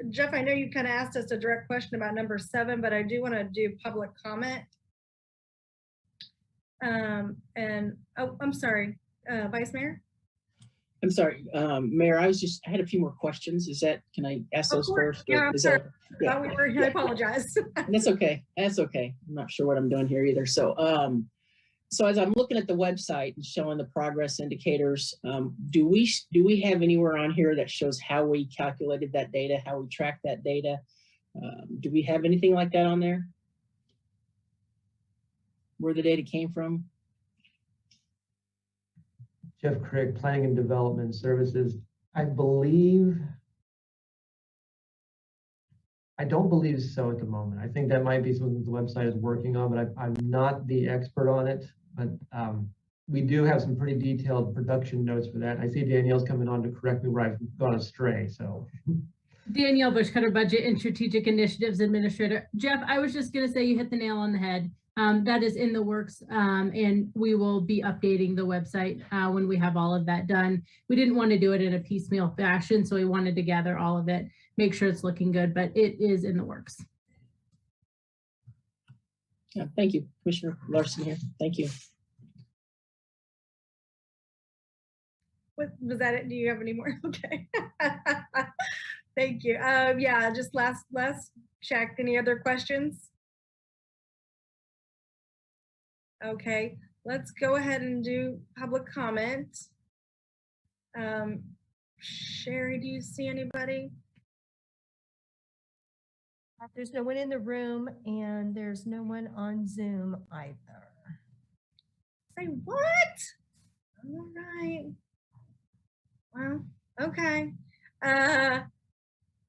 Jeff, I know you kind of asked us a direct question about number 7, but I do want to do public comment. I'm sorry, Vice Mayor? I'm sorry, Mayor, I had a few more questions. Can I ask those first? Yeah, I'm sorry. I apologize. That's okay. That's okay. I'm not sure what I'm doing here either. So, so as I'm looking at the website and showing the progress indicators, do we have anywhere on here that shows how we calculated that data, how we track that data? Do we have anything like that on there? Where the data came from? Jeff Crick, Planning and Development Services. I don't believe so at the moment. I think that might be something the website is working on, but I'm not the expert on it. But we do have some pretty detailed production notes for that. I see Danielle's coming on to correct me where I've gone astray, so. Danielle Bushcutter, Budget and Strategic Initiatives Administrator. Jeff, I was just going to say you hit the nail on the head. That is in the works, and we will be updating the website when we have all of that done. We didn't want to do it in a piecemeal fashion, so we wanted to gather all of it, make sure it's looking good, but it is in the works. Yeah, thank you. Commissioner Larson here. Thank you. Was that it? Do you have any more? Okay. Thank you. Yeah, just last check. Any other questions? Okay, let's go ahead and do public comment. Sherry, do you see anybody? There's no one in the room and there's no one on Zoom either. Say what? All right. Well, okay.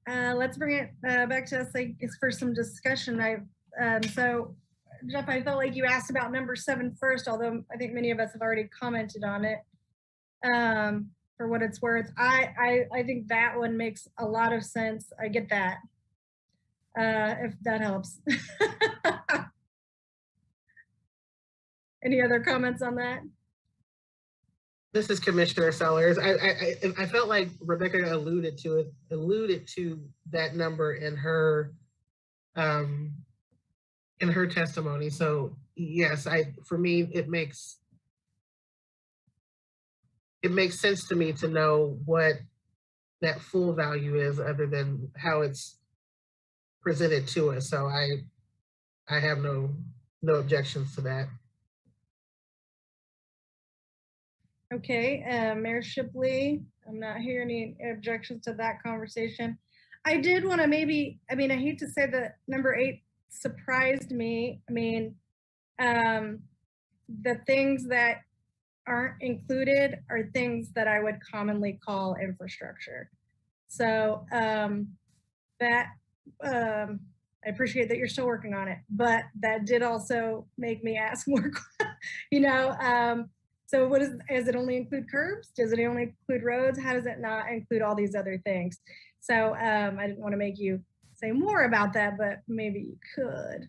Let's bring it back to us, like, it's for some discussion. So Jeff, I felt like you asked about number 7 first, although I think many of us have already commented on it. For what it's worth, I think that one makes a lot of sense. I get that. If that helps. Any other comments on that? This is Commissioner Sellers. I felt like Rebecca alluded to that number in her testimony. So yes, for me it makes sense to me to know what that full value is, other than how it's presented to us. So I have no objections to that. Okay, Mayor Shipley, I'm not hearing any objections to that conversation. I did want to I hate to say that number 8 surprised me. I mean, the things that aren't included are things that I would commonly call infrastructure. So I appreciate that you're still working on it, but that did also make me ask more, so what does it only include curbs? Does it only include roads? How does it not include all these other things? So I didn't want to make you say more about that, but maybe you could.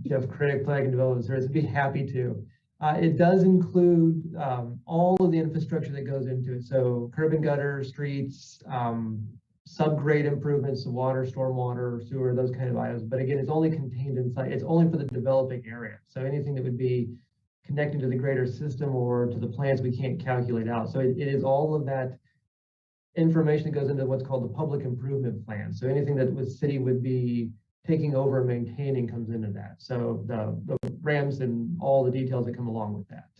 Jeff Crick, Planning and Development Services, be happy to. It does include all of the infrastructure that goes into it. So curb and gutter, streets, subgrade improvements to water, stormwater, sewer, those kind of items. But again, it's only contained inside, it's only for the developing area. So anything that would be connecting to the greater system or to the plants, we can't calculate out. So it is all of that information that goes into what's called the public improvement plan. So anything that the city would be taking over and maintaining comes into that. So the ramps and all the details that come along with that.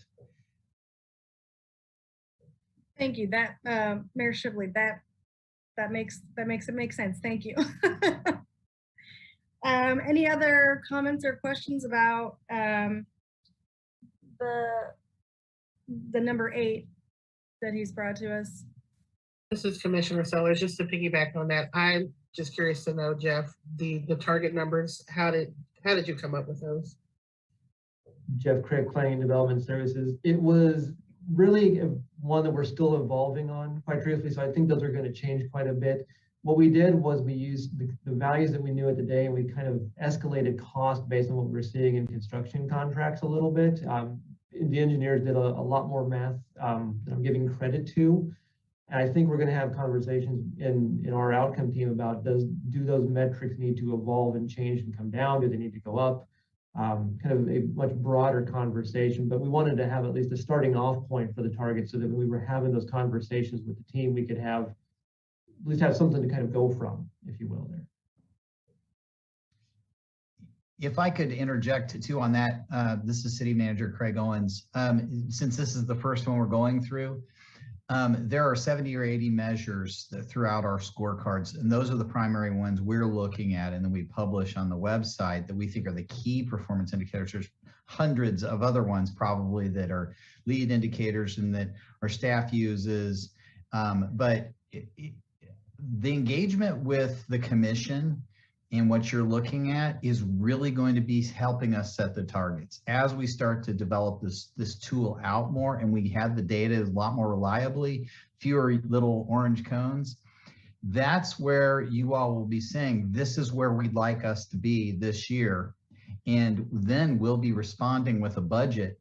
Thank you. That Mayor Shipley, that makes it make sense. Thank you. Any other comments or questions about the number 8 that he's brought to us? This is Commissioner Sellers. Just to piggyback on that, I'm just curious to know, Jeff, the target numbers, how did you come up with those? Jeff Crick, Planning and Development Services. It was really one that we're still evolving on, quite truthfully. So I think those are going to change quite a bit. What we did was we used the values that we knew at the day, and we kind of escalated cost based on what we were seeing in construction contracts a little bit. The engineers did a lot more math that I'm giving credit to. And I think we're going to have conversations in our outcome team about do those metrics need to evolve and change and come down? Do they need to go up? Kind of a much broader conversation, but we wanted to have at least a starting off point for the target so that when we were having those conversations with the team, we could at least have something to kind of go from, if you will, there. If I could interject too on that, this is City Manager Craig Owens. Since this is the first one we're going through, there are 70 or 80 measures throughout our scorecards, and those are the primary ones we're looking at, and then we publish on the website that we think are the key performance indicators. There's hundreds of other ones probably that are lead indicators and that our staff uses. But the engagement with the commission and what you're looking at is really going to be helping us set the targets. As we start to develop this tool out more and we have the data a lot more reliably, fewer little orange cones, that's where you all will be saying, this is where we'd like us to be this year. And then we'll be responding with a budget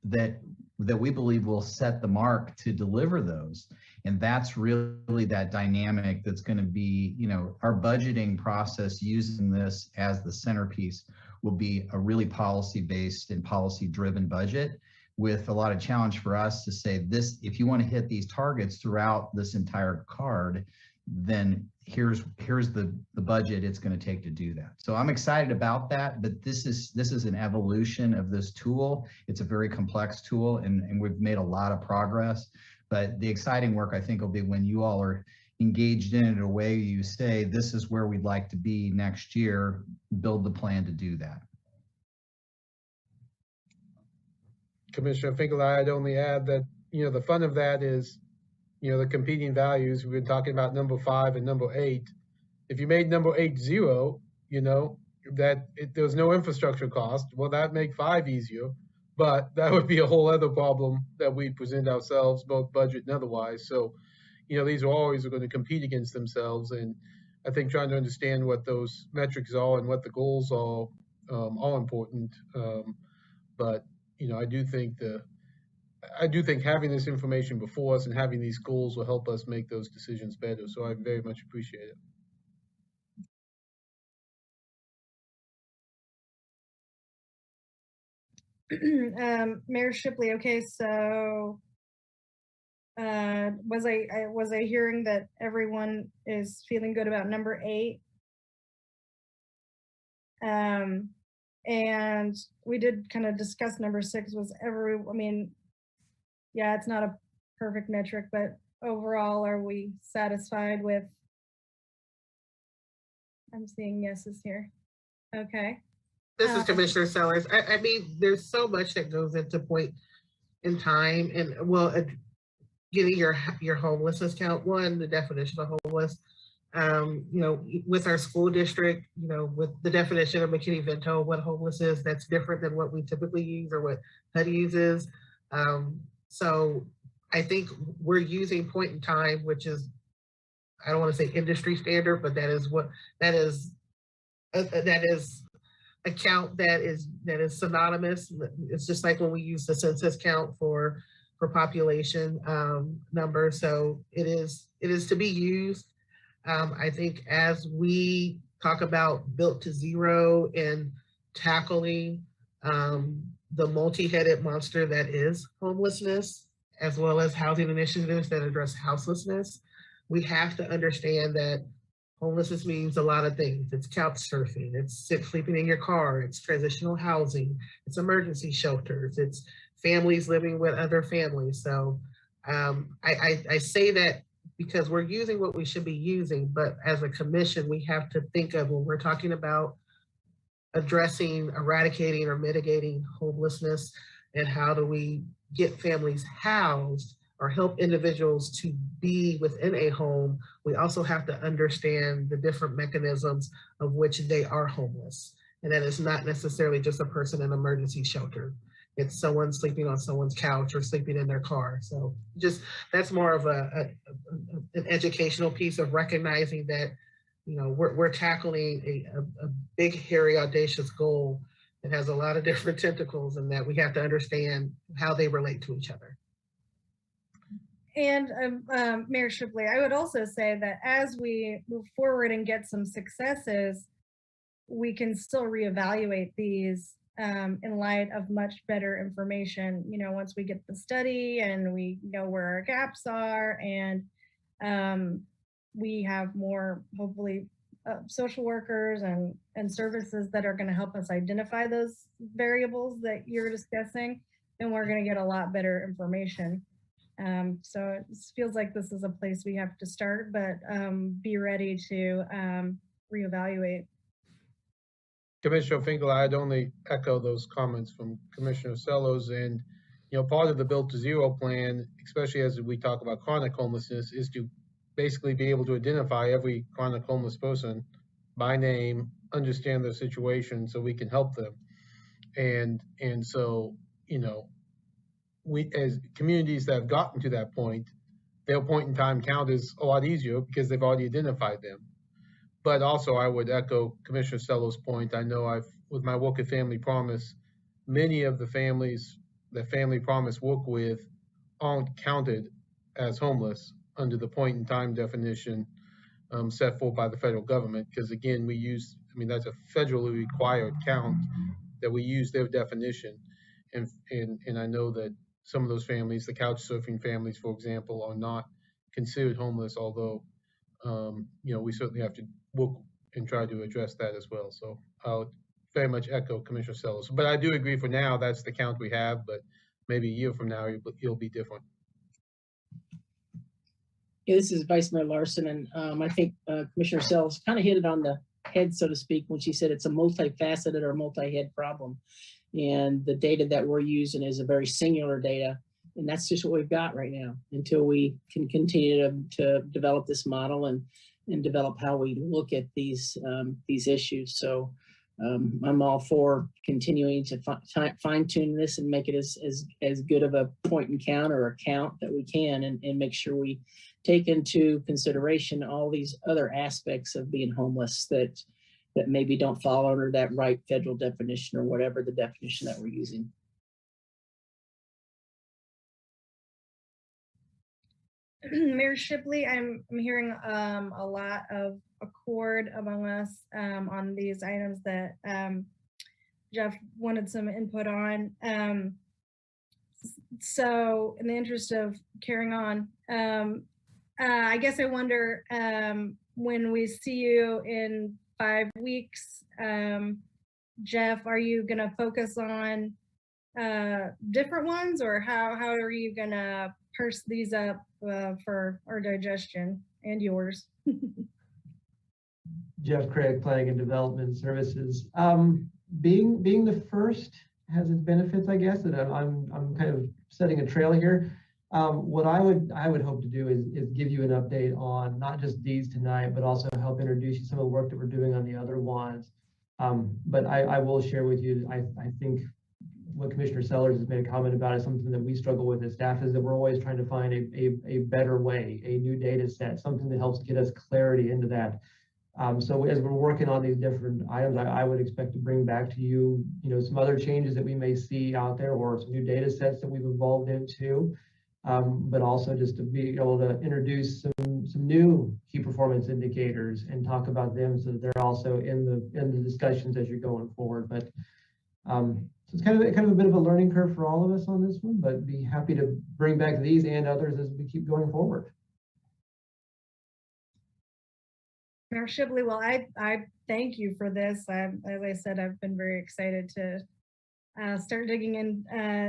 that we believe will set the mark to deliver those. And that's really that dynamic that's going to be, you know, our budgeting process using this as the centerpiece will be a really policy-based and policy-driven budget with a lot of challenge for us to say this, if you want to hit these targets throughout this entire card, then here's the budget it's going to take to do that. So I'm excited about that, but this is an evolution of this tool. It's a very complex tool and we've made a lot of progress, but the exciting work I think will be when you all are engaged in it in a way you say, this is where we'd like to be next year, build the plan to do that. Commissioner Finkelstein, I'd only add that, you know, the fun of that is, you know, the competing values. We've been talking about number 5 and number 8. If you made number 8 0, you know, there's no infrastructure cost, well, that'd make 5 easier, but that would be a whole other problem that we present ourselves, both budget and otherwise. So, you know, these are always going to compete against themselves. And I think trying to understand what those metrics are and what the goals are important. But, you know, I do think having this information before us and having these goals will help us make those decisions better. So I very much appreciate it. Mayor Shipley, okay, so was I hearing that everyone is feeling good about number 8? And we did kind of discuss number 6 was yeah, it's not a perfect metric, but overall, are we satisfied with? I'm seeing yeses here. Okay. This is Commissioner Sellers. I mean, there's so much that goes into point in time, and well, getting your homelessness count. One, the definition of homeless. You know, with our school district, you know, with the definition of McKinney-Vento, what homeless is, that's different than what we typically use or what HUD uses. So I think we're using point in time, which is, I don't want to say industry standard, but that is a count that is synonymous. It's just like when we use the census count for population numbers. So it is to be used. I think as we talk about built to zero and tackling the multi-headed monster that is homelessness, as well as housing initiatives that address houselessness, we have to understand that homelessness means a lot of things. It's couch surfing, it's sleeping in your car, it's transitional housing, it's emergency shelters, it's families living with other families. So I say that because we're using what we should be using, but as a commission, we have to think of when we're talking about addressing, eradicating, or mitigating homelessness, and how do we get families housed or help individuals to be within a home, we also have to understand the different mechanisms of which they are homeless. And that is not necessarily just a person in an emergency shelter. It's someone sleeping on someone's couch or sleeping in their car. So just, that's more of an educational piece of recognizing that, you know, we're tackling a big, hairy, audacious goal that has a lot of different tentacles, and that we have to understand how they relate to each other. And Mayor Shipley, I would also say that as we move forward and get some successes, we can still reevaluate these in light of much better information. You know, once we get the study and we know where our gaps are, and we have more, hopefully, social workers and services that are going to help us identify those variables that you're discussing, then we're going to get a lot better information. So it feels like this is a place we have to start, but be ready to reevaluate. Commissioner Finkel, I'd only echo those comments from Commissioner Sellos. And, you know, part of the Build to Zero plan, especially as we talk about chronic homelessness, is to basically be able to identify every chronic homeless person by name, understand their situation so we can help them. And so, you know, we as communities that have gotten to that point, their point in time count is a lot easier because they've already identified them. But also I would echo Commissioner Sellos' point. I know with my work at Family Promise, many of the families that Family Promise work with aren't counted as homeless under the point in time definition set forth by the federal government. Because again, that's a federally required count that we use their definition. And I know that some of those families, the couch surfing families, for example, are not considered homeless, although, you know, we certainly have to work and try to address that as well. So I'll very much echo Commissioner Sellos. But I do agree for now, that's the count we have, but maybe a year from now, it'll be different. Yeah, this is Vice Mayor Larson, and I think Commissioner Sells kind of hit it on the head, so to speak, when she said it's a multifaceted or multi-head problem. And the data that we're using is a very singular data, and that's just what we've got right now until we can continue to develop this model and develop how we look at these issues. So I'm all for continuing to fine tune this and make it as good of a point and count or a count that we can, and make sure we take into consideration all these other aspects of being homeless that maybe don't fall under that right federal definition or whatever the definition that we're using. Mayor Shipley, I'm hearing a lot of accord among us on these items that Jeff wanted some input on. So in the interest of carrying on, I guess I wonder when we see you in 5 weeks, Jeff, are you going to focus on different ones, or how are you going to purse these up for our digestion and yours? Jeff Craig, Planning and Development Services. Being the first has its benefits, I guess, that I'm kind of setting a trail here. What I would hope to do is give you an update on not just these tonight, but also help introduce you some of the work that we're doing on the other ones. But I will share with you, I think what Commissioner Sellers has made a comment about is something that we struggle with as staff, is that we're always trying to find a better way, a new data set, something that helps get us clarity into that. So as we're working on these different items, I would expect to bring back to you, some other changes that we may see out there, or some new data sets that we've evolved into, but also just to be able to introduce some new key performance indicators and talk about them so that they're also in the discussions as you're going forward. But so it's kind of a bit of a learning curve for all of us on this one, but be happy to bring back these and others as we keep going forward. Mayor Shipley, well, I thank you for this. As I said, I've been very excited to start digging in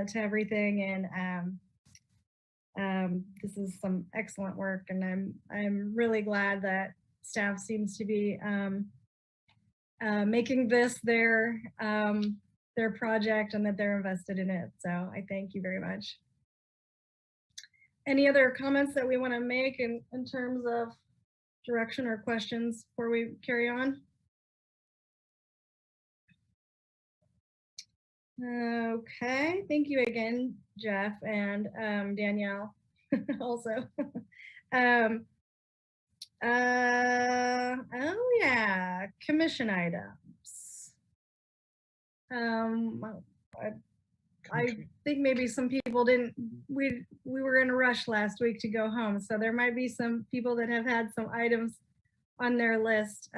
to everything, and this is some excellent work, and I'm really glad that staff seems to be making this their project and that they're invested in it. So I thank you very much. Any other comments that we want to make in terms of direction or questions before we carry on? Okay, thank you again, Jeff, and Danielle also. Oh yeah, commission items. I think maybe some people didn't, we were in a rush last week to go home, so there might be some people that have had some items on their list.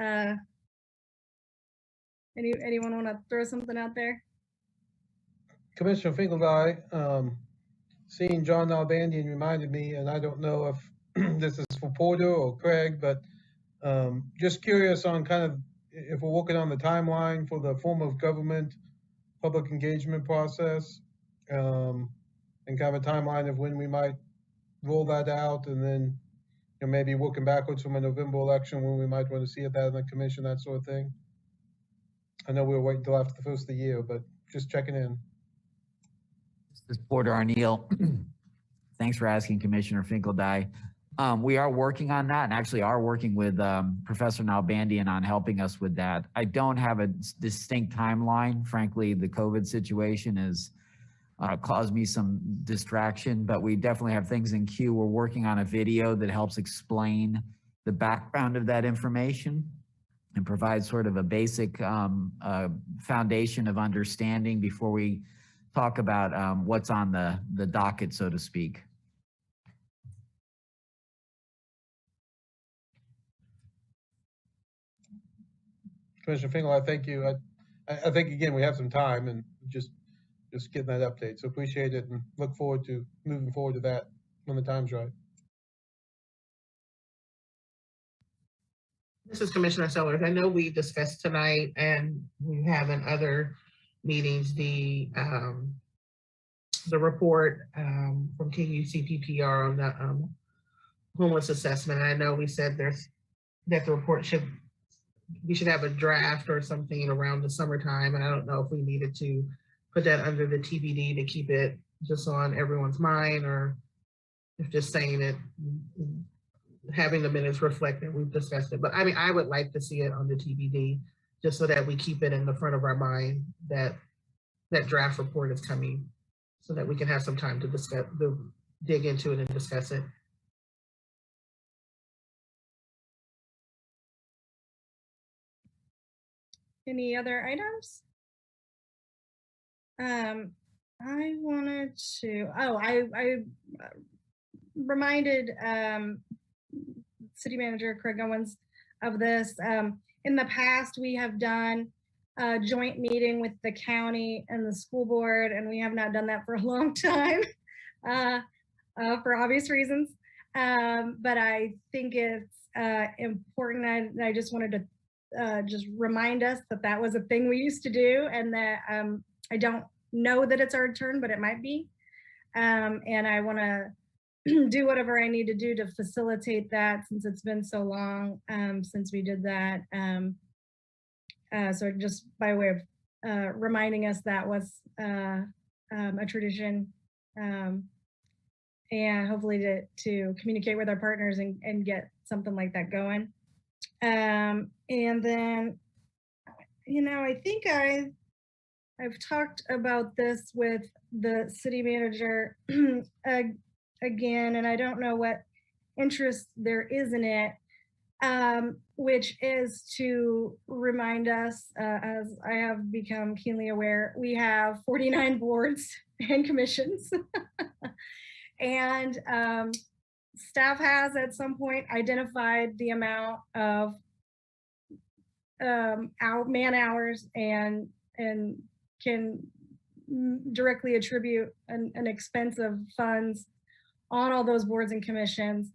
Anyone want to throw something out there? Commissioner Finkelguy, seeing John Nalbandian reminded me, and I don't know if this is for Porter or Craig, but just curious on kind of if we're working on the timeline for the form of government public engagement process, and kind of a timeline of when we might roll that out, and then maybe working backwards from a November election when we might want to see that in the commission, that sort of thing. I know we were waiting till after the first of the year, but just checking in. This is Porter Arneal. Thanks for asking, Commissioner Finkeldye. We are working on that and actually are working with Professor Nalbandian on helping us with that. I don't have a distinct timeline. Frankly, the COVID situation has caused me some distraction, but we definitely have things in queue. We're working on a video that helps explain the background of that information and provide sort of a basic foundation of understanding before we talk about what's on the docket, so to speak. Commissioner Finkel, thank you. I think, again, we have some time and just getting that update. So appreciate it and look forward to moving forward to that when the time's right. This is Commissioner Sellers. I know we discussed tonight and we have in other meetings the report from KUCPPR on the homeless assessment. I know we said that the report we should have a draft or something around the summertime. And I don't know if we needed to put that under the TBD to keep it just on everyone's mind, or if just saying it, having the minutes reflect that we've discussed it. But I mean, I would like to see it on the TBD just so that we keep it in the front of our mind that that draft report is coming, so that we can have some time to discuss, dig into it and discuss it. Any other items? I wanted to, I reminded City Manager Craig Owens of this. In the past, we have done a joint meeting with the county and the school board, and we have not done that for a long time for obvious reasons. But I think it's important. I just wanted to just remind us that that was a thing we used to do, and that I don't know that it's our turn, but it might be. And I want to do whatever I need to do to facilitate that, since it's been so long since we did that. So just by way of reminding us that was a tradition, and hopefully to communicate with our partners and get something like that going. And then, I think I've talked about this with the city manager again, and I don't know what interest there is in it, which is to remind us, as I have become keenly aware, we have 49 boards and commissions. And staff has at some point identified the amount of man hours and can directly attribute an expense of funds on all those boards and commissions.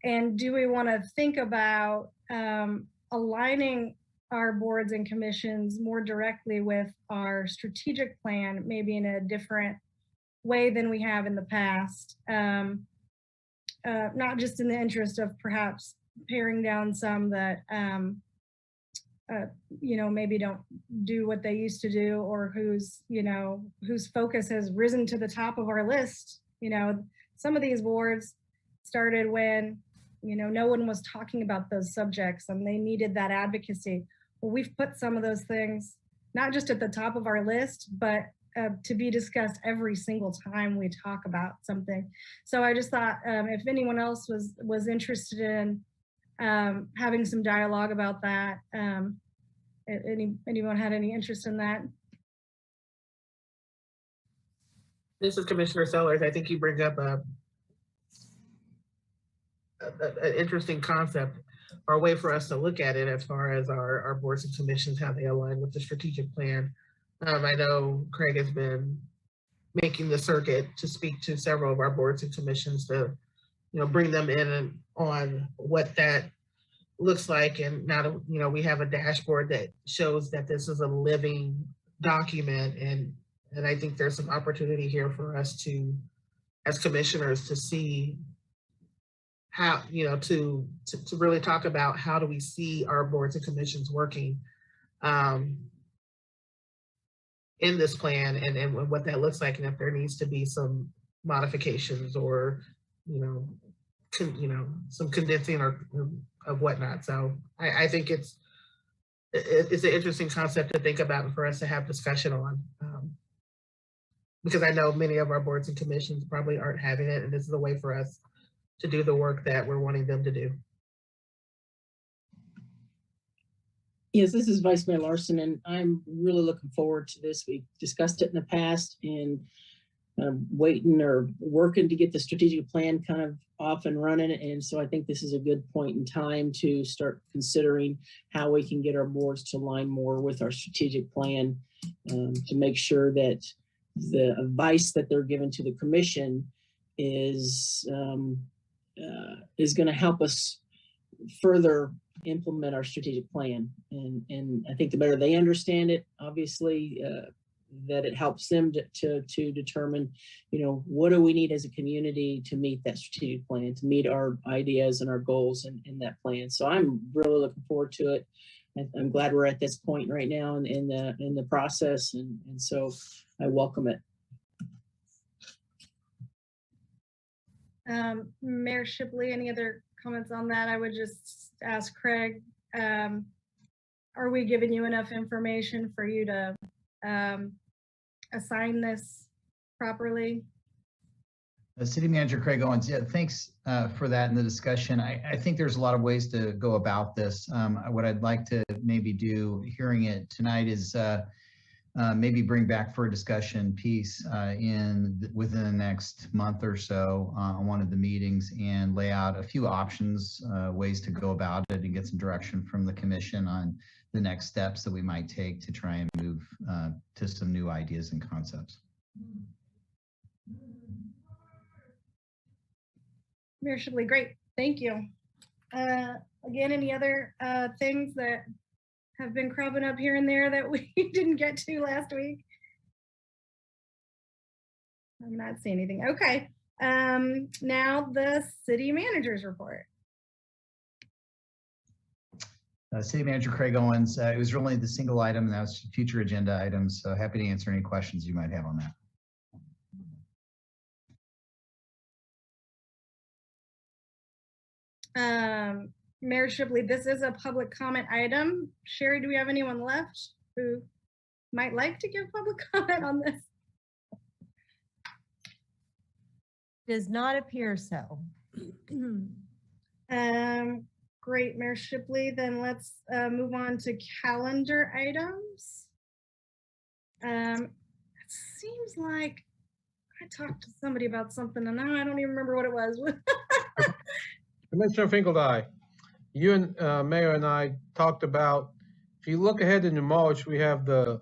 And do we want to think about aligning our boards and commissions more directly with our strategic plan, maybe in a different way than we have in the past? Not just in the interest of perhaps paring down some that maybe don't do what they used to do, or whose focus has risen to the top of our list. Some of these boards started when, no one was talking about those subjects and they needed that advocacy. Well, we've put some of those things, not just at the top of our list, but to be discussed every single time we talk about something. So I just thought if anyone else was interested in having some dialogue about that, anyone had any interest in that? This is Commissioner Sellers. I think you bring up an interesting concept, or a way for us to look at it as far as our boards and commissions, how they align with the strategic plan. I know Craig has been making the circuit to speak to several of our boards and commissions to, bring them in and on what that looks like. And now, we have a dashboard that shows that this is a living document. And I think there's some opportunity here for us to, as commissioners, to see how, to really talk about how do we see our boards and commissions working. in this plan and what that looks like, and if there needs to be some modifications or, some condensing or of whatnot. So I think it's an interesting concept to think about and for us to have discussion on. Because I know many of our boards and commissions probably aren't having it, and this is a way for us to do the work that we're wanting them to do. Yes, this is Vice Mayor Larson, and I'm really looking forward to this. We've discussed it in the past and waiting or working to get the strategic plan kind of off and running. And so I think this is a good point in time to start considering how we can get our boards to align more with our strategic plan to make sure that the advice that they're given to the commission is going to help us further implement our strategic plan. And I think the better they understand it, obviously, that it helps them to determine, what do we need as a community to meet that strategic plan, to meet our ideas and our goals in that plan. So I'm really looking forward to it. I'm glad we're at this point right now in the process, and so I welcome it. Mayor Shipley, any other comments on that? I would just ask Craig, are we giving you enough information for you to assign this properly? City Manager Craig Owens, yeah, thanks for that in the discussion. I think there's a lot of ways to go about this. What I'd like to maybe do, hearing it tonight, is maybe bring back for a discussion piece within the next month or so on one of the meetings and lay out a few options, ways to go about it, and get some direction from the commission on the next steps that we might take to try and move to some new ideas and concepts. Mayor Shipley, great, thank you. Again, any other things that have been cropping up here and there that we didn't get to last week? I'm not seeing anything. Okay. Now the city manager's report. City Manager Craig Owens, it was really the single item, and that was future agenda items. So happy to answer any questions you might have on that. Mayor Shipley, this is a public comment item. Sherry, do we have anyone left who might like to give public comment on this? Does not appear so. Great, Mayor Shipley. Then let's move on to calendar items. It seems like I talked to somebody about something and now I don't even remember what it was. Commissioner Finkeldye, you and Mayor and I talked about, if you look ahead into March, we have the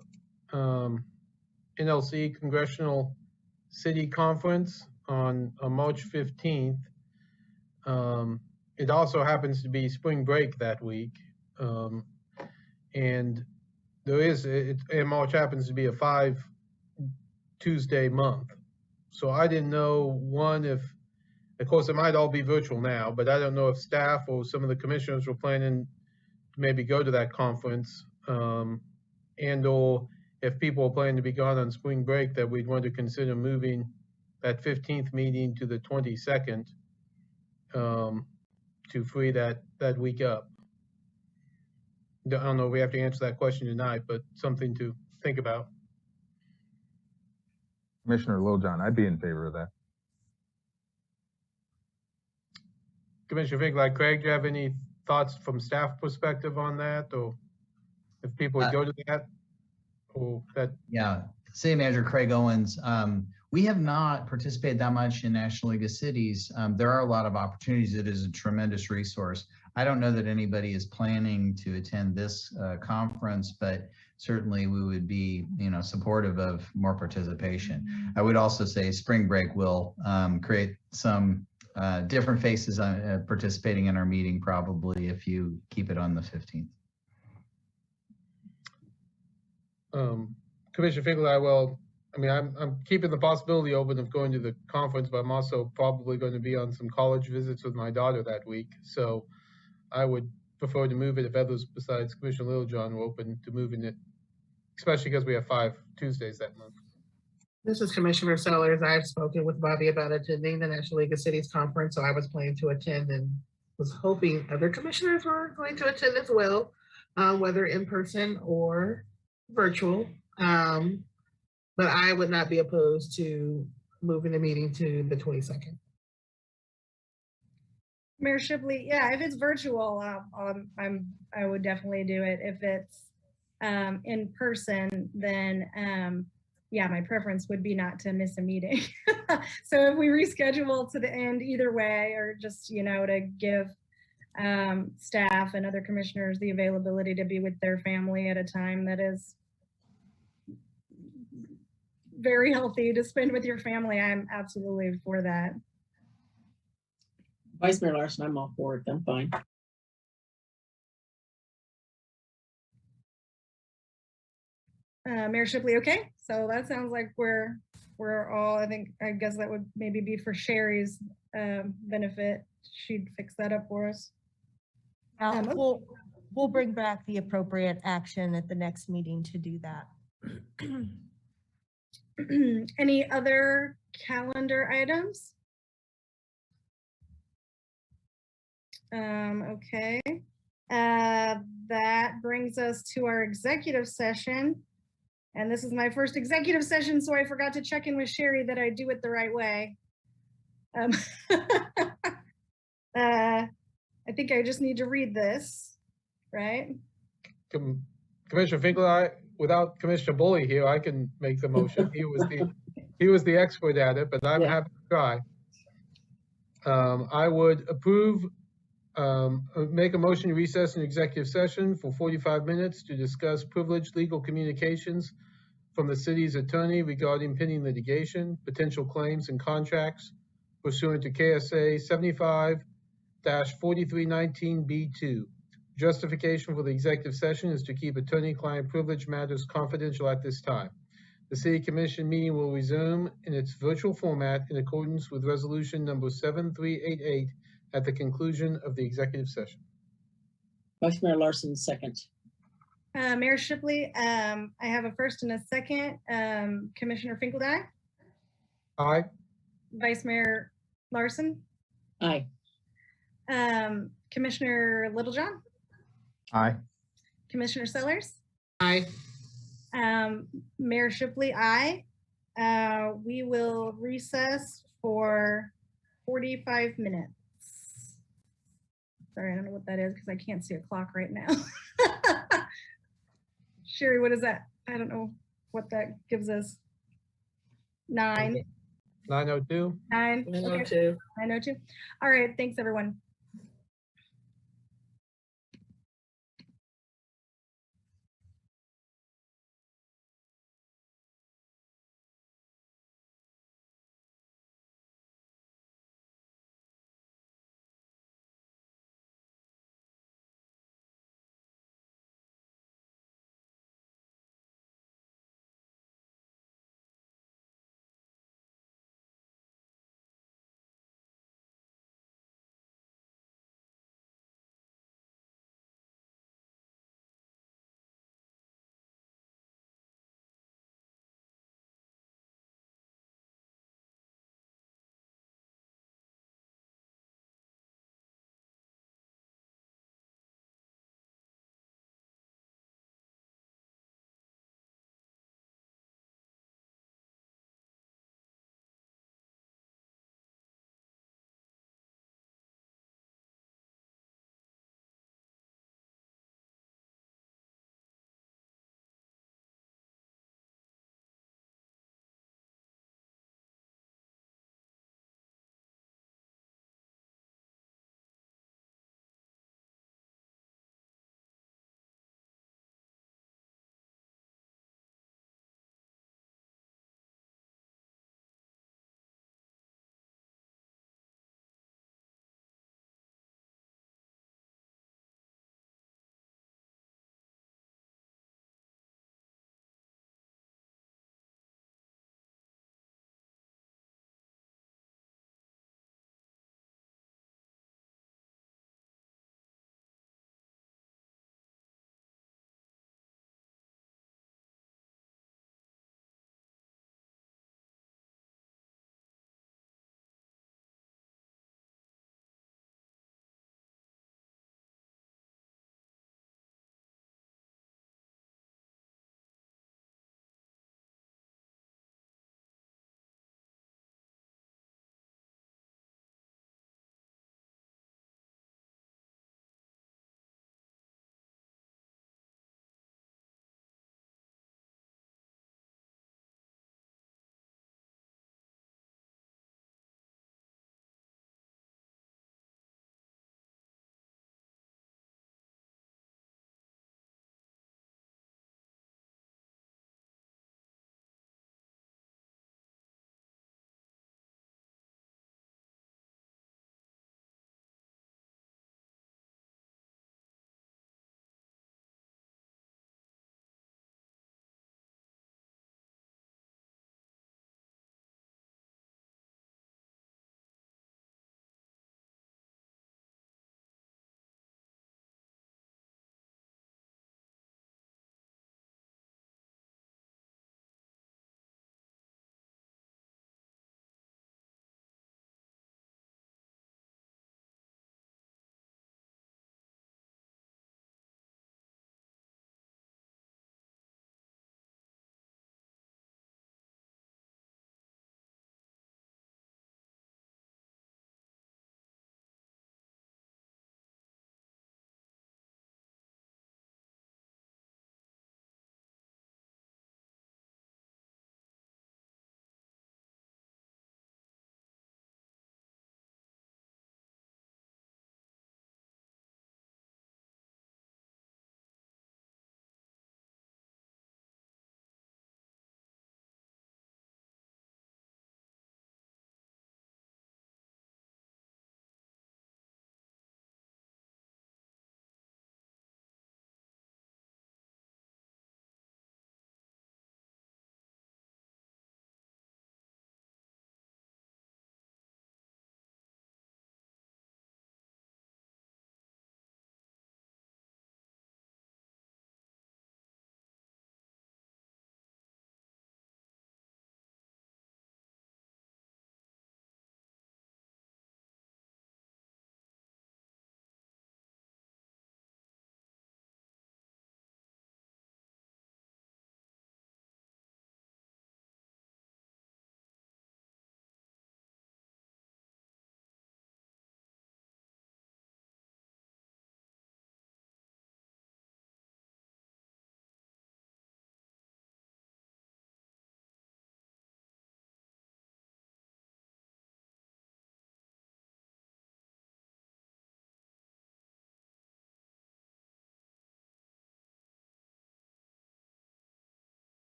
NLC Congressional City Conference on March 15th. It also happens to be spring break that week. And there is, and March happens to be a 5 Tuesday month. So I didn't know, one, if, of course, it might all be virtual now, but I don't know if staff or some of the commissioners were planning to maybe go to that conference, and or if people are planning to be gone on spring break, that we'd want to consider moving that 15th meeting to the 22nd to free that week up. I don't know if we have to answer that question tonight, but something to think about. Commissioner Littlejohn, I'd be in favor of that. Commissioner Finkeldye, Craig, do you have any thoughts from staff perspective on that, or if people would go to that, or that? Yeah, City Manager Craig Owens, we have not participated that much in National League of Cities. There are a lot of opportunities. It is a tremendous resource. I don't know that anybody is planning to attend this conference, but certainly we would be, supportive of more participation. I would also say spring break will create some different faces participating in our meeting, probably, if you keep it on the 15th. Commissioner Finkeldye, well, I mean, I'm keeping the possibility open of going to the conference, but I'm also probably going to be on some college visits with my daughter that week. So I would prefer to move it if others besides Commissioner Littlejohn were open to moving it especially because we have 5 Tuesdays that month. This is Commissioner Sellers. I've spoken with Bobby about attending the National League of Cities Conference, so I was planning to attend and was hoping other commissioners were going to attend as well, whether in person or virtual. But I would not be opposed to moving the meeting to the 22nd. Mayor Shipley, yeah, if it's virtual, I would definitely do it. If it's in person, then yeah, my preference would be not to miss a meeting. So if we reschedule to the end either way, or just, you know, to give staff and other commissioners the availability to be with their family at a time that is very healthy to spend with your family, I'm absolutely for that. Vice Mayor Larson, I'm all for it. I'm fine. Mayor Shipley, okay? So that sounds like we're all, I guess that would maybe be for Sherry's benefit. She'd fix that up for us. We'll bring back the appropriate action at the next meeting to do that. Any other calendar items? Okay. That brings us to our executive session. And this is my first executive session, so I forgot to check in with Sherry that I do it the right way. I think I just need to read this, right? Commissioner Finkel, without Commissioner Bully here, I can make the motion. He was the expert at it, but I'm happy to try. I would approve, make a motion to recess an executive session for 45 minutes to discuss privileged legal communications from the city's attorney regarding pending litigation, potential claims and contracts pursuant to KSA 75-4319B2. Justification for the executive session is to keep attorney-client privilege matters confidential at this time. The City Commission meeting will resume in its virtual format in accordance with resolution number 7388 at the conclusion of the executive session. Vice Mayor Larson, second. Mayor Shipley, I have a first and a second. Commissioner Finkeldine? Aye. Vice Mayor Larson? Aye. Commissioner Littlejohn? Aye. Commissioner Sellers? Aye. Mayor Shipley, aye. We will recess for 45 minutes. Sorry, I don't know what that is because I can't see a clock right now. Sherry, what is that? I don't know what that gives us. 9. 9:02. 9. 9:02. Okay. 9:02. All right. Thanks, everyone.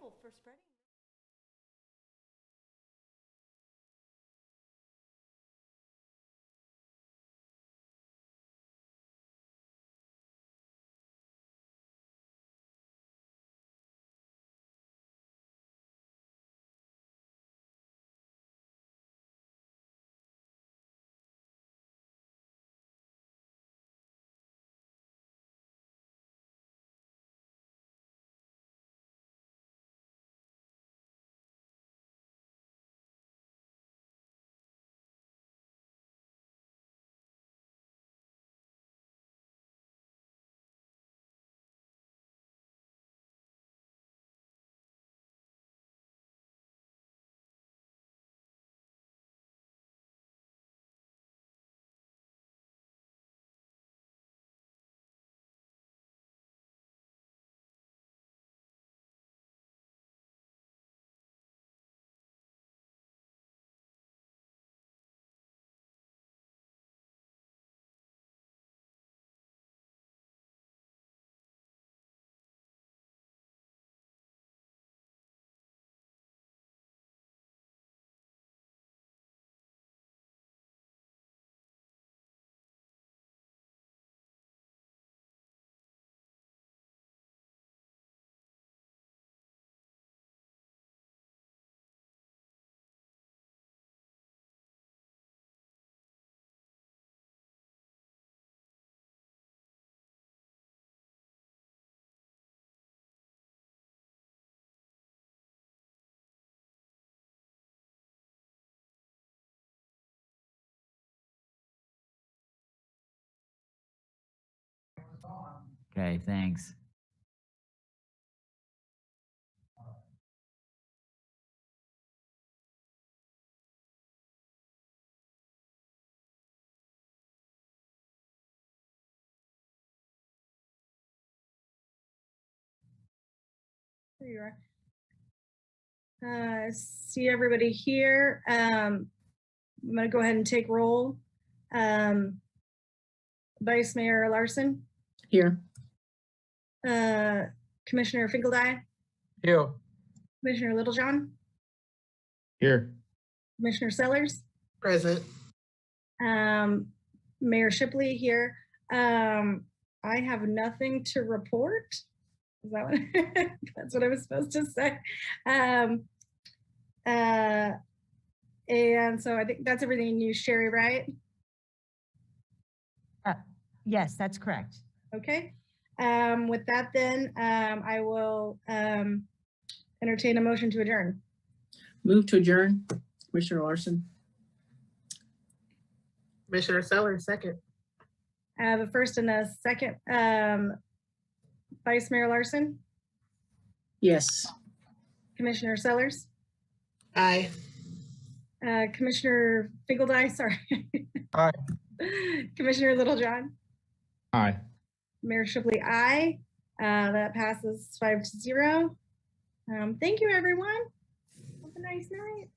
trouble for spreading. Okay, thanks. There you are. See everybody here. I'm going to go ahead and take roll. Vice Mayor Larson. Here. Commissioner Finkeldye. Here. Commissioner Littlejohn. Here. Commissioner Sellers. Present. Mayor Shipley here. I have nothing to report. Is that what that's what I was supposed to say? And so I think that's everything you, Sherry, right? Yes, that's correct. Okay. With that then, I will entertain a motion to adjourn. Move to adjourn. Commissioner Larson. Commissioner Sellers, second. I have a first and a second. Vice Mayor Larson. Yes. Commissioner Sellers. Aye. Commissioner Finkeldye, sorry. Aye. Commissioner Littlejohn. Aye. Mayor Shipley, aye. That passes 5-0. Thank you, everyone. Have a nice night.